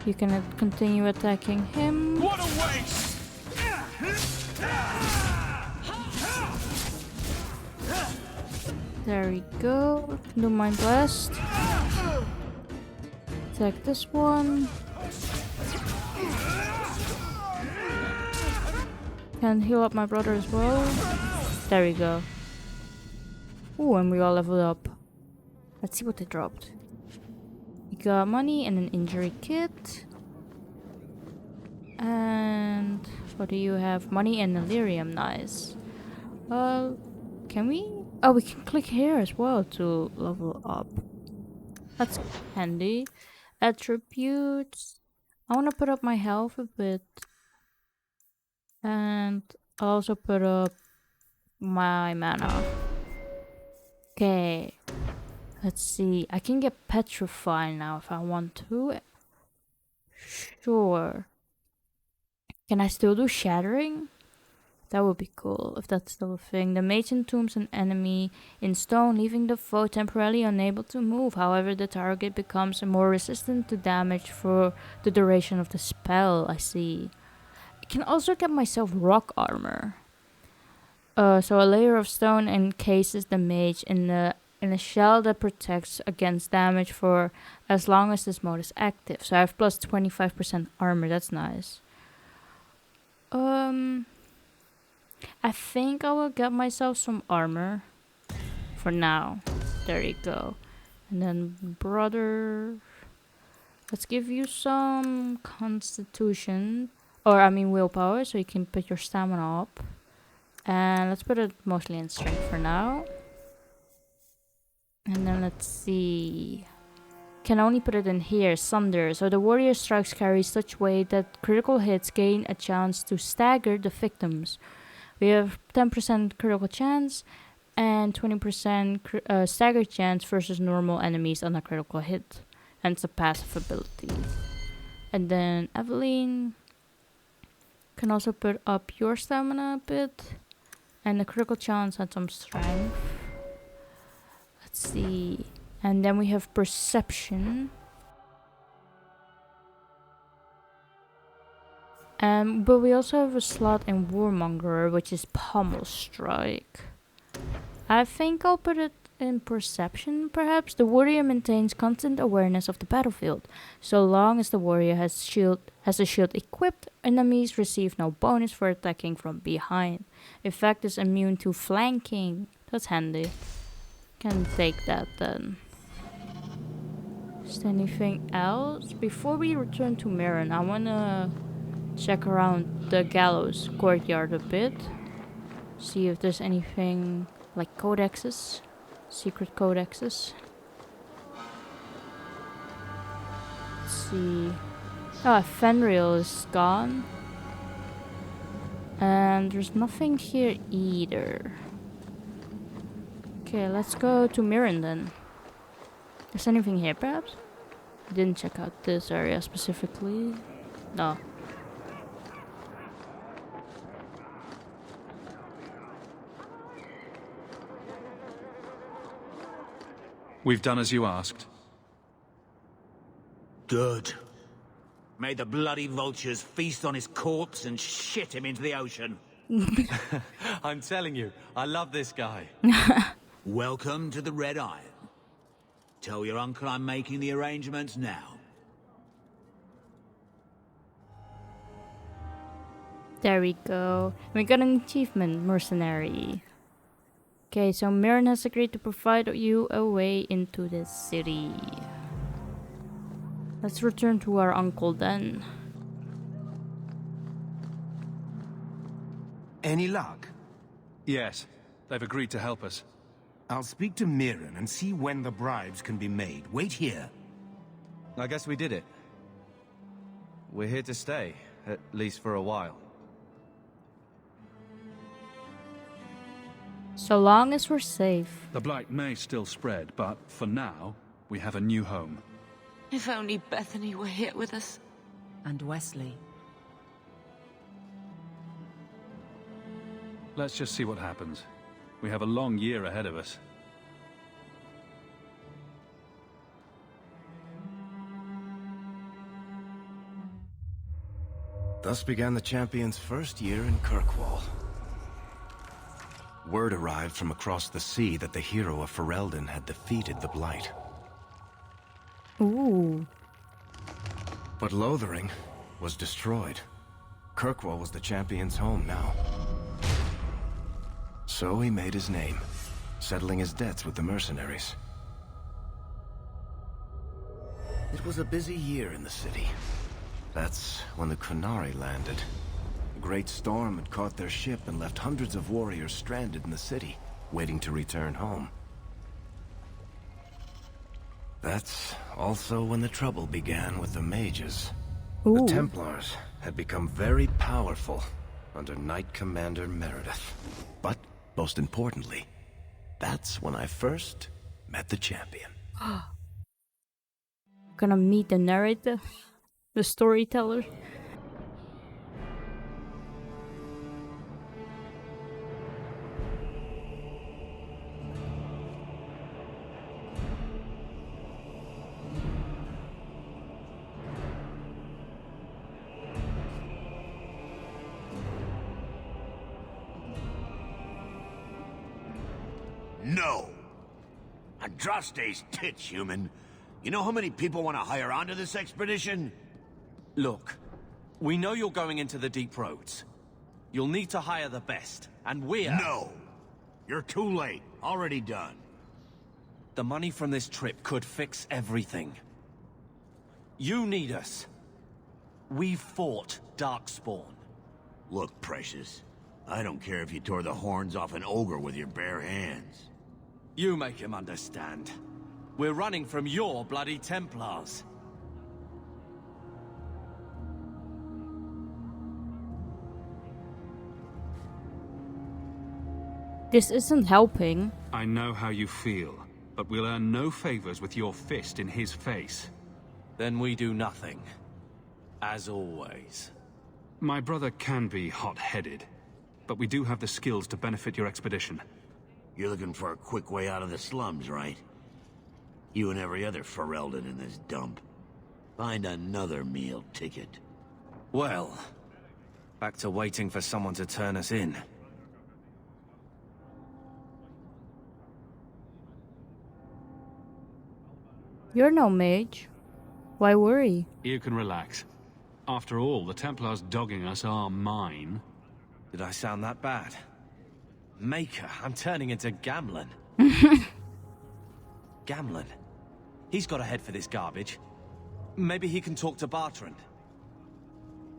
You can continue attacking him. What a waste! There we go. Do Mind Blast. Attack this one. Can heal up my brother as well. There we go. Ooh, and we all leveled up. Let's see what they dropped. We got money and an injury kit. And what do you have? Money and Delirium, nice. Can we? Oh, we can click here as well to level up. That's handy. Attributes. I want to put up my health a bit. And I'll also put up my mana. Okay. Let's see. I can get petrified now if I want to. Sure. Can I still do shattering? That would be cool if that's still a thing. The mage entombs an enemy in stone, leaving the foe temporarily unable to move. However, the target becomes more resistant to damage for the duration of the spell. I see. I can also get myself rock armor. So a layer of stone encases the mage in the and a shell that protects against damage for as long as this mode is active. So I have plus 25% armor. That's nice. I think I will get myself some armor for now. There you go. And then, brother, let's give you some constitution, or I mean willpower, so you can put your stamina up. And let's put it mostly in strength for now. And then let's see. Can only put it in here, Sunder. So the warrior strikes carry such weight that critical hits gain a chance to stagger the victims. We have 10% critical chance and 20% stagger chance versus normal enemies on a critical hit. And it's a passive ability. And then Aveline can also put up your stamina a bit. And the critical chance and some strength. Let's see. And then we have perception. But we also have a slot in Warmonger, which is Pommel Strike. I think I'll put it in perception, perhaps. The warrior maintains constant awareness of the battlefield. So long as the warrior has a shield equipped, enemies receive no bonus for attacking from behind. Effect is immune to flanking. That's handy. Can take that then. Is there anything else? Before we return to Mirren, I wanna check around the gallows courtyard a bit. See if there's anything like codexes. Secret codexes. Let's see. Oh, Fenrir is gone. And there's nothing here either. Okay, let's go to Mirren then. Is anything here perhaps? Didn't check out this area specifically. No. We've done as you asked. Good. May the bloody vultures feast on his corpse and shit him into the ocean. I'm telling you, I love this guy. Welcome to the Red Iron. Tell your uncle I'm making the arrangements now. There we go. We got an achievement, mercenary. Okay, so Mirren has agreed to provide you a way into the city. Let's return to our uncle then. Any luck? Yes, they've agreed to help us. I'll speak to Mirren and see when the bribes can be made. Wait here. I guess we did it. We're here to stay, at least for a while. So long as we're safe. The blight may still spread, but for now, we have a new home. If only Bethany were here with us. And Wesley. Let's just see what happens. We have a long year ahead of us. Thus began the champion's first year in Kirkwall. Word arrived from across the sea that the hero of Ferelden had defeated the Blight. Ooh. But Lothering was destroyed. Kirkwall was the champion's home now. So he made his name, settling his debts with the mercenaries. It was a busy year in the city. That's when the Qunari landed. A great storm had caught their ship and left hundreds of warriors stranded in the city, waiting to return home. That's also when the trouble began with the mages. Ooh. The Templars had become very powerful under Knight Commander Meredith. But, most importantly, that's when I first met the champion. Gonna meet the narrator, the storyteller. No! Andraste's tits, human. You know how many people want to hire onto this expedition? Look, we know you're going into the deep roads. You'll need to hire the best, and we're... No! You're too late. Already done. The money from this trip could fix everything. You need us. We fought Darkspawn. Look, Precious. I don't care if you tore the horns off an ogre with your bare hands. You make him understand. We're running from your bloody Templars. This isn't helping. I know how you feel, but we'll earn no favors with your fist in his face. Then we do nothing. As always. My brother can be hot-headed, but we do have the skills to benefit your expedition. You're looking for a quick way out of the slums, right? You and every other Ferelden in this dump. Find another meal ticket. Well, back to waiting for someone to turn us in. You're no mage. Why worry? You can relax. After all, the Templars dogging us are mine. Did I sound that bad? Maker, I'm turning into Gamlen. Gamlen? He's got a head for this garbage. Maybe he can talk to Bertrand.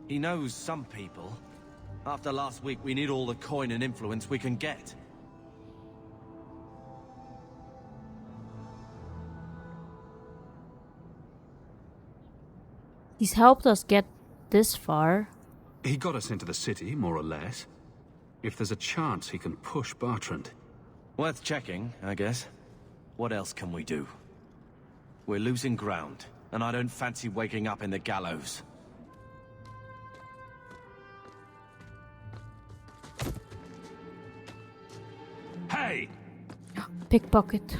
He knows some people. After last week, we need all the coin and influence we can get. He's helped us get this far. He got us into the city, more or less. If there's a chance he can push Bertrand. Worth checking, I guess. What else can we do? We're losing ground, and I don't fancy waking up in the gallows. Hey! Pickpocket.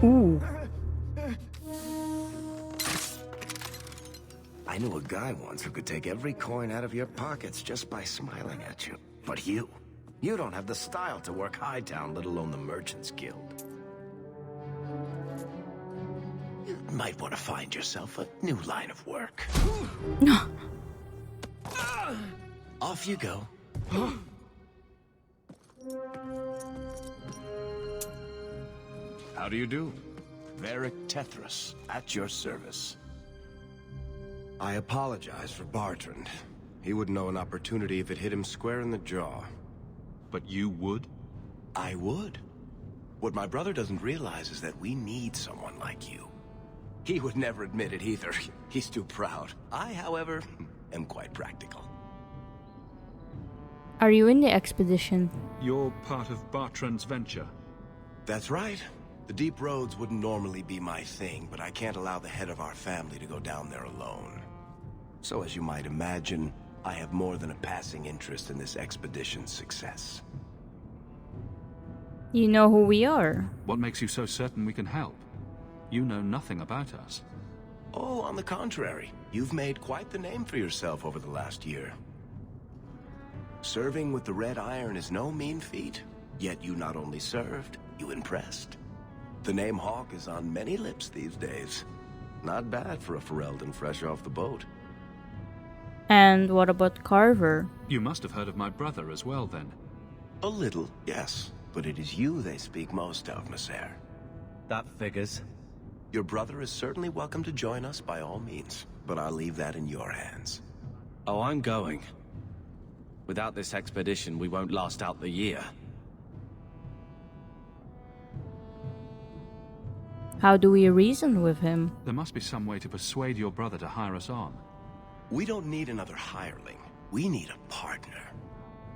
Ooh. I knew a guy once who could take every coin out of your pockets just by smiling at you. But you don't have the style to work Hightown, let alone the Merchants Guild. You might want to find yourself a new line of work. Off you go. How do you do? Varric Tethras, at your service. I apologize for Bertrand. He wouldn't know an opportunity if it hit him square in the jaw. But you would? I would. What my brother doesn't realize is that we need someone like you. He would never admit it either. He's too proud. I, however, am quite practical. Are you in the expedition? You're part of Bertrand's venture. That's right. The deep roads wouldn't normally be my thing, but I can't allow the head of our family to go down there alone. So as you might imagine, I have more than a passing interest in this expedition's success. You know who we are. What makes you so certain we can help? You know nothing about us. Oh, on the contrary. You've made quite the name for yourself over the last year. Serving with the Red Iron is no mean feat. Yet you not only served, you impressed. The name Hawke is on many lips these days. Not bad for a Ferelden fresh off the boat. And what about Carver? You must have heard of my brother as well, then. A little, yes. But it is you they speak most of, Messer. That figures. Your brother is certainly welcome to join us by all means, but I'll leave that in your hands. Oh, I'm going. Without this expedition, we won't last out the year. How do we reason with him? There must be some way to persuade your brother to hire us on. We don't need another hireling. We need a partner.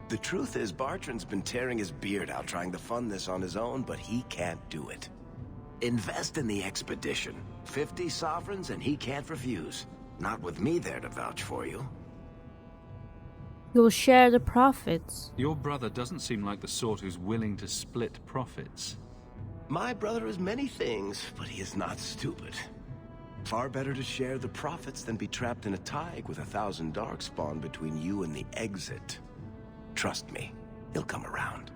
The truth is, Bertrand's been tearing his beard out trying to fund this on his own, but he can't do it. Invest in the expedition. 50 sovereigns and he can't refuse. Not with me there to vouch for you. You'll share the profits. Your brother doesn't seem like the sort who's willing to split profits. My brother is many things, but he is not stupid. Far better to share the profits than be trapped in a tide with 1,000 Darkspawn between you and the exit. Trust me, he'll come around.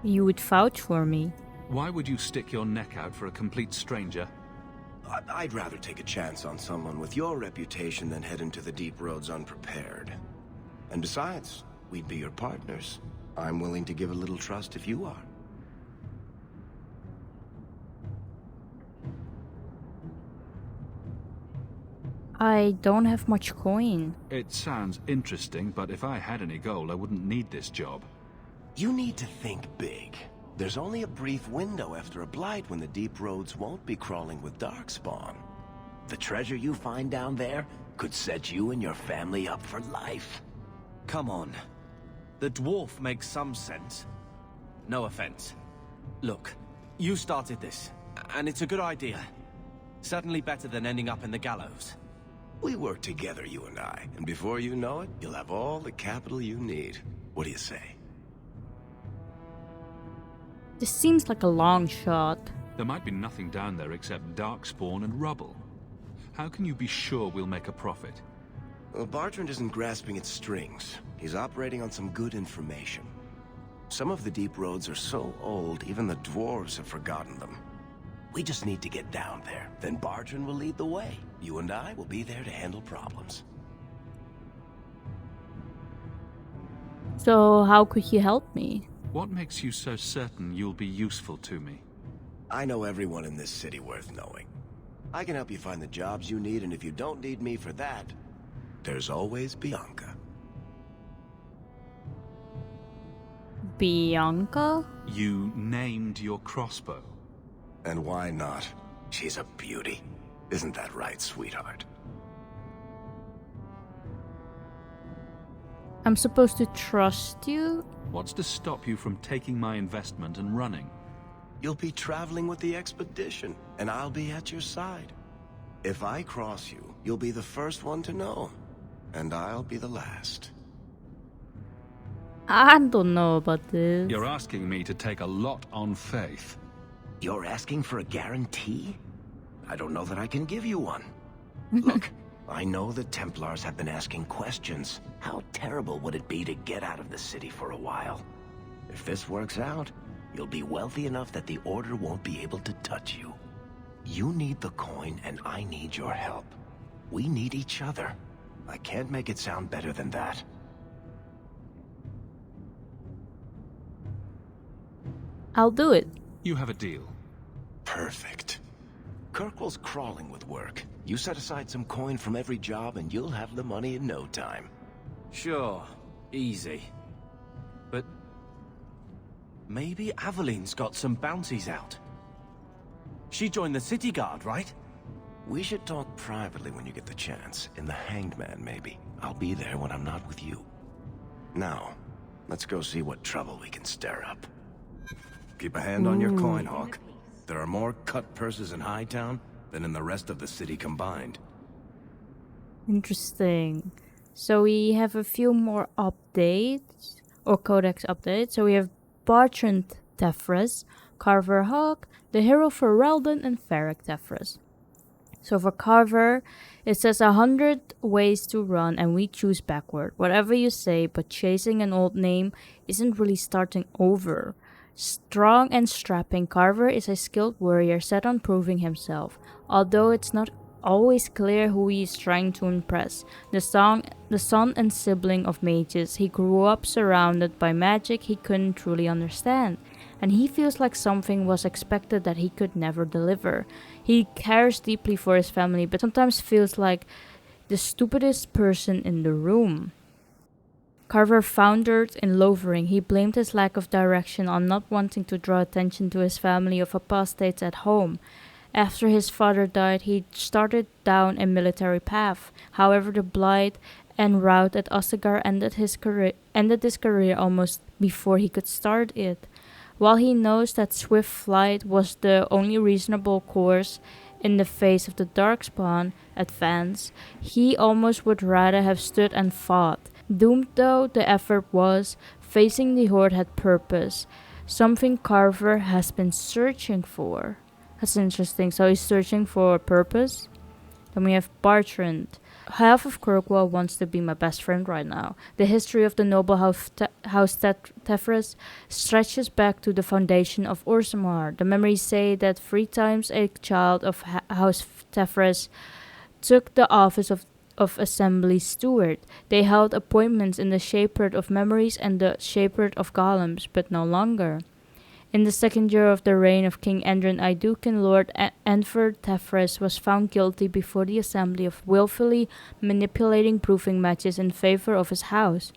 You would vouch for me. Why would you stick your neck out for a complete stranger? I'd rather take a chance on someone with your reputation than head into the deep roads unprepared. And besides, we'd be your partners. I'm willing to give a little trust if you are. I don't have much coin. It sounds interesting, but if I had any gold, I wouldn't need this job. You need to think big. There's only a brief window after a blight when the deep roads won't be crawling with Darkspawn. The treasure you find down there could set you and your family up for life. Come on. The dwarf makes some sense. No offense. Look, you started this, and it's a good idea. Certainly better than ending up in the gallows. We work together, you and I, and before you know it, you'll have all the capital you need. What do you say? This seems like a long shot. There might be nothing down there except Darkspawn and rubble. How can you be sure we'll make a profit? Well, Bartrand isn't grasping at strings. He's operating on some good information. Some of the deep roads are so old, even the dwarves have forgotten them. We just need to get down there. Then Bartrand will lead the way. You and I will be there to handle problems. So how could you help me? What makes you so certain you'll be useful to me? I know everyone in this city worth knowing. I can help you find the jobs you need, and if you don't need me for that, there's always Bianca. Bianca? You named your crossbow. And why not? She's a beauty. Isn't that right, sweetheart? I'm supposed to trust you? What's to stop you from taking my investment and running? You'll be traveling with the expedition, and I'll be at your side. If I cross you, you'll be the first one to know, and I'll be the last. I don't know about this. You're asking me to take a lot on faith. You're asking for a guarantee? I don't know that I can give you one. Look, I know the Templars have been asking questions. How terrible would it be to get out of the city for a while? If this works out, you'll be wealthy enough that the Order won't be able to touch you. You need the coin, and I need your help. We need each other. I can't make it sound better than that. I'll do it. You have a deal. Perfect. Kirkwall's crawling with work. You set aside some coin from every job and you'll have the money in no time. Sure. Easy. But maybe Aveline's got some bounties out. She joined the city guard, right? We should talk privately when you get the chance. In the Hanged Man, maybe. I'll be there when I'm not with you. Now, let's go see what trouble we can stir up. Keep a hand on your coin, Hawke. There are more cut purses in Hightown than in the rest of the city combined. Interesting. So we have a few more updates, or codex updates. So we have Bartrand Tefres, Carver Hawke, the hero for Relden, and Ferric Tefres. So for Carver, it says 100 ways to run and we choose backward. Whatever you say, but chasing an old name isn't really starting over. Strong and strapping, Carver is a skilled warrior set on proving himself, although it's not always clear who he is trying to impress. The son and sibling of mages, he grew up surrounded by magic he couldn't truly understand, and he feels like something was expected that he could never deliver. He cares deeply for his family, but sometimes feels like the stupidest person in the room. Carver foundered in Lothering. He blamed his lack of direction on not wanting to draw attention to his family of apostates at home. After his father died, he started down a military path. However, the blight and rout at Ostagar ended his career almost before he could start it. While he knows that swift flight was the only reasonable course in the face of the Darkspawn advance, he almost would rather have stood and fought. Doomed though the effort was, facing the Horde had purpose, something Carver has been searching for. That's interesting. So he's searching for a purpose. Then we have Bartrand. half of Kirkwall wants to be my best friend right now. The history of the noble house Tefres stretches back to the foundation of Orzammar. The memories say that 3 times a child of House Tefres took the office of Assembly Steward. They held appointments in the Shepherd of Memories and the Shepherd of Golems, but no longer. In the second year of the reign of King Endren Iduken, Lord Enfer Tefres was found guilty before the assembly of willfully manipulating proving matches in favor of his house.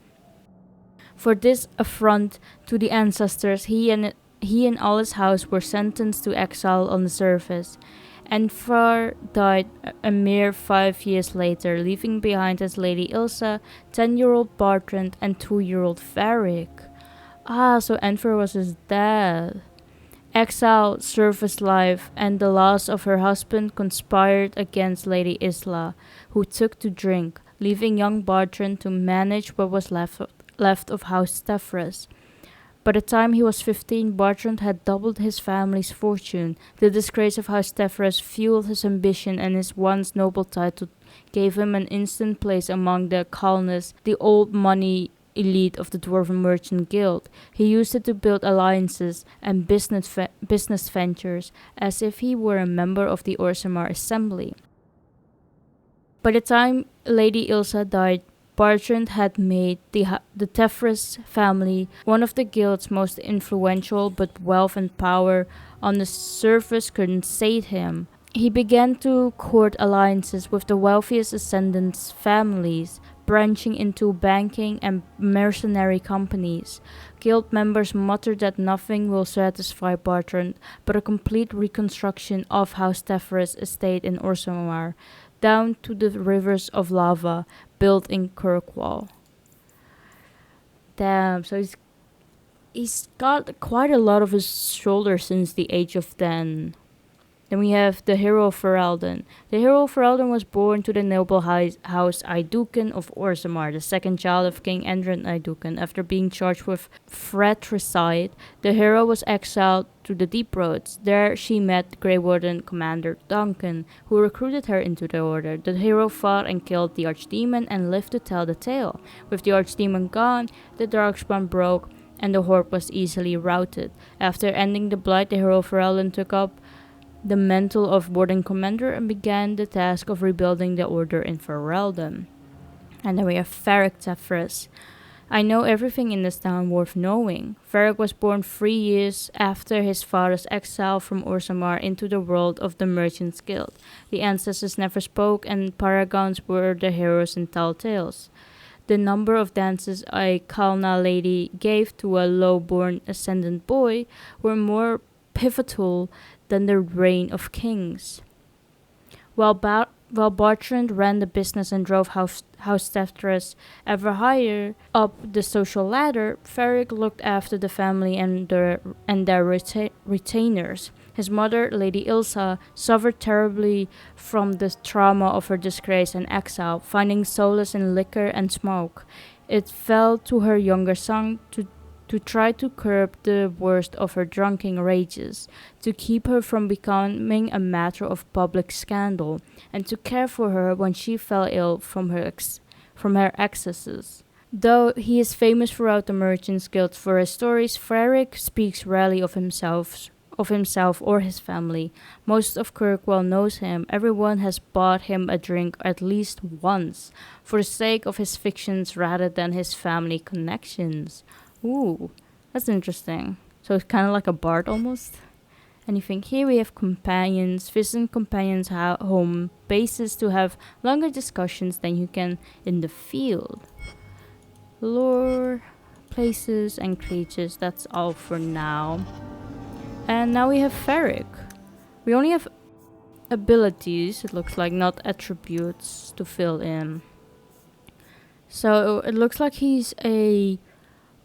For this affront to the ancestors, he and all his house were sentenced to exile on the surface. Enfer died a mere 5 years later, leaving behind his lady Ilsa, 10-year-old Bartrand, and 2-year-old Varric. So Enfer was his dad. Exile, service life, and the loss of her husband conspired against Lady Isla, who took to drink, leaving young Bartrand to manage what was left of House Tefres. By the time he was 15, Bartrand had doubled his family's fortune. The disgrace of House Tefres fueled his ambition, and his once noble title gave him an instant place among the Kalnas, the old money elite of the Dwarven Merchant Guild. He used it to build alliances and business ventures as if he were a member of the Orzammar Assembly. By the time Lady Ilsa died, Bartrand had made the Tefres family one of the guild's most influential, but wealth and power on the surface couldn't sate him. He began to court alliances with the wealthiest ascendants' families, branching into banking and mercenary companies. Guild members muttered that nothing will satisfy Bartrand but a complete reconstruction of House Tefres' estate in Orzammar, down to the rivers of lava built in Kirkwall. Damn, so he's got quite a lot of his shoulders since the age of 10. Then we have the hero of Ferelden. The hero of Ferelden was born to the noble house Iduken of Orzammar, the second child of King Endren Iduken. After being charged with fratricide, the hero was exiled to the Deep Roads. There she met Grey Warden Commander Duncan, who recruited her into the order. The hero fought and killed the Archdemon and lived to tell the tale. With the Archdemon gone, the Darkspawn broke and the horde was easily routed. After ending the Blight, the hero of Ferelden took up the mantle of Warden Commander and began the task of rebuilding the order in Ferelden. And then we have Varric Tefres. I know everything in this town worth knowing. Varric was born 3 years after his father's exile from Orzammar into the world of the Merchants Guild. The ancestors never spoke, and paragons were the heroes in tall tales. The number of dances a Kalna lady gave to a low-born ascendant boy were more pivotal than the reign of kings. While Bartrand ran the business and drove House Tefres ever higher up the social ladder, Varric looked after the family and their retainers. His mother, Lady Ilsa, suffered terribly from the trauma of her disgrace and exile, finding solace in liquor and smoke. It fell to her younger son to try to curb the worst of her drunken rages, to keep her from becoming a matter of public scandal, and to care for her when she fell ill from her excesses. Though he is famous throughout the Merchants Guild for his stories, Varric speaks rarely of himself or his family. Most of Kirkwall knows him. Everyone has bought him a drink at least once, for the sake of his fictions rather than his family connections. Ooh, that's interesting. So it's kind of like a bard almost. And you think here we have companions, visiting companions' home bases to have longer discussions than you can in the field. Lore, places, and creatures, that's all for now. And now we have Varric. We only have abilities, it looks like, not attributes to fill in. So it looks like he's a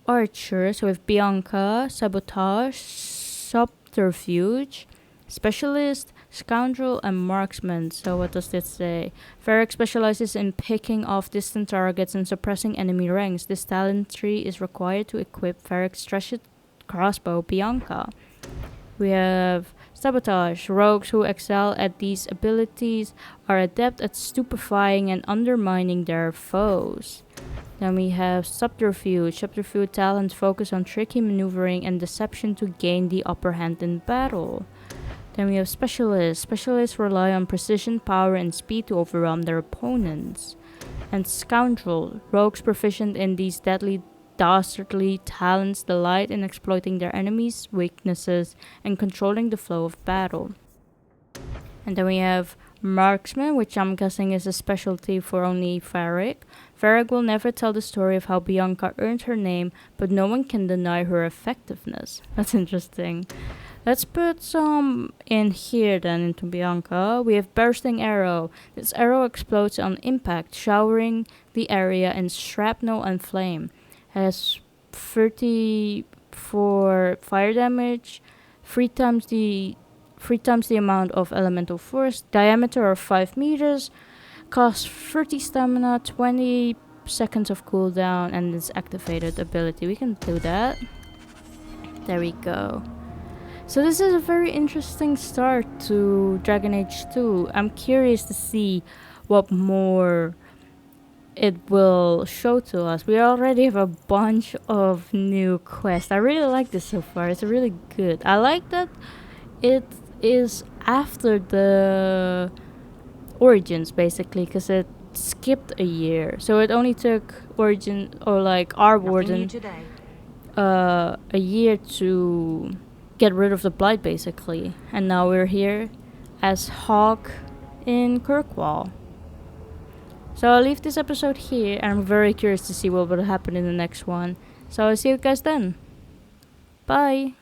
archer, so with Bianca, sabotage, subterfuge, specialist, scoundrel, and marksman. So what does this say? Varric specializes in picking off distant targets and suppressing enemy ranks. This talent tree is required to equip Varric's treasured crossbow, Bianca. We have Sabotage. Rogues who excel at these abilities are adept at stupefying and undermining their foes. Then we have Subterfuge. Subterfuge talents focus on tricky maneuvering and deception to gain the upper hand in battle. Then we have Specialists. Specialists rely on precision, power, and speed to overwhelm their opponents. And Scoundrel. Rogues proficient in these deadly, dastardly talents delight in exploiting their enemies' weaknesses and controlling the flow of battle. And then we have Marksman, which I'm guessing is a specialty for only Varric. Varric will never tell the story of how Bianca earned her name, but no one can deny her effectiveness. That's interesting. Let's put some in here then into Bianca. We have Bursting Arrow. This arrow explodes on impact, showering the area in shrapnel and flame. Has 34 fire damage, 3 times the amount of elemental force, diameter of 5 meters, costs 30 stamina, 20 seconds of cooldown, and its activated ability. We can do that. There we go. So this is a very interesting start to Dragon Age 2. I'm curious to see what more it will show to us. We already have a bunch of new quests. I really like this so far. It's really good. I like that it is after the Origins, basically, because it skipped a year. So it only took Origin, or like our Warden, a year to get rid of the Blight, basically. And now we're here as Hawke in Kirkwall. So I'll leave this episode here, and I'm very curious to see what will happen in the next one. So I'll see you guys then. Bye!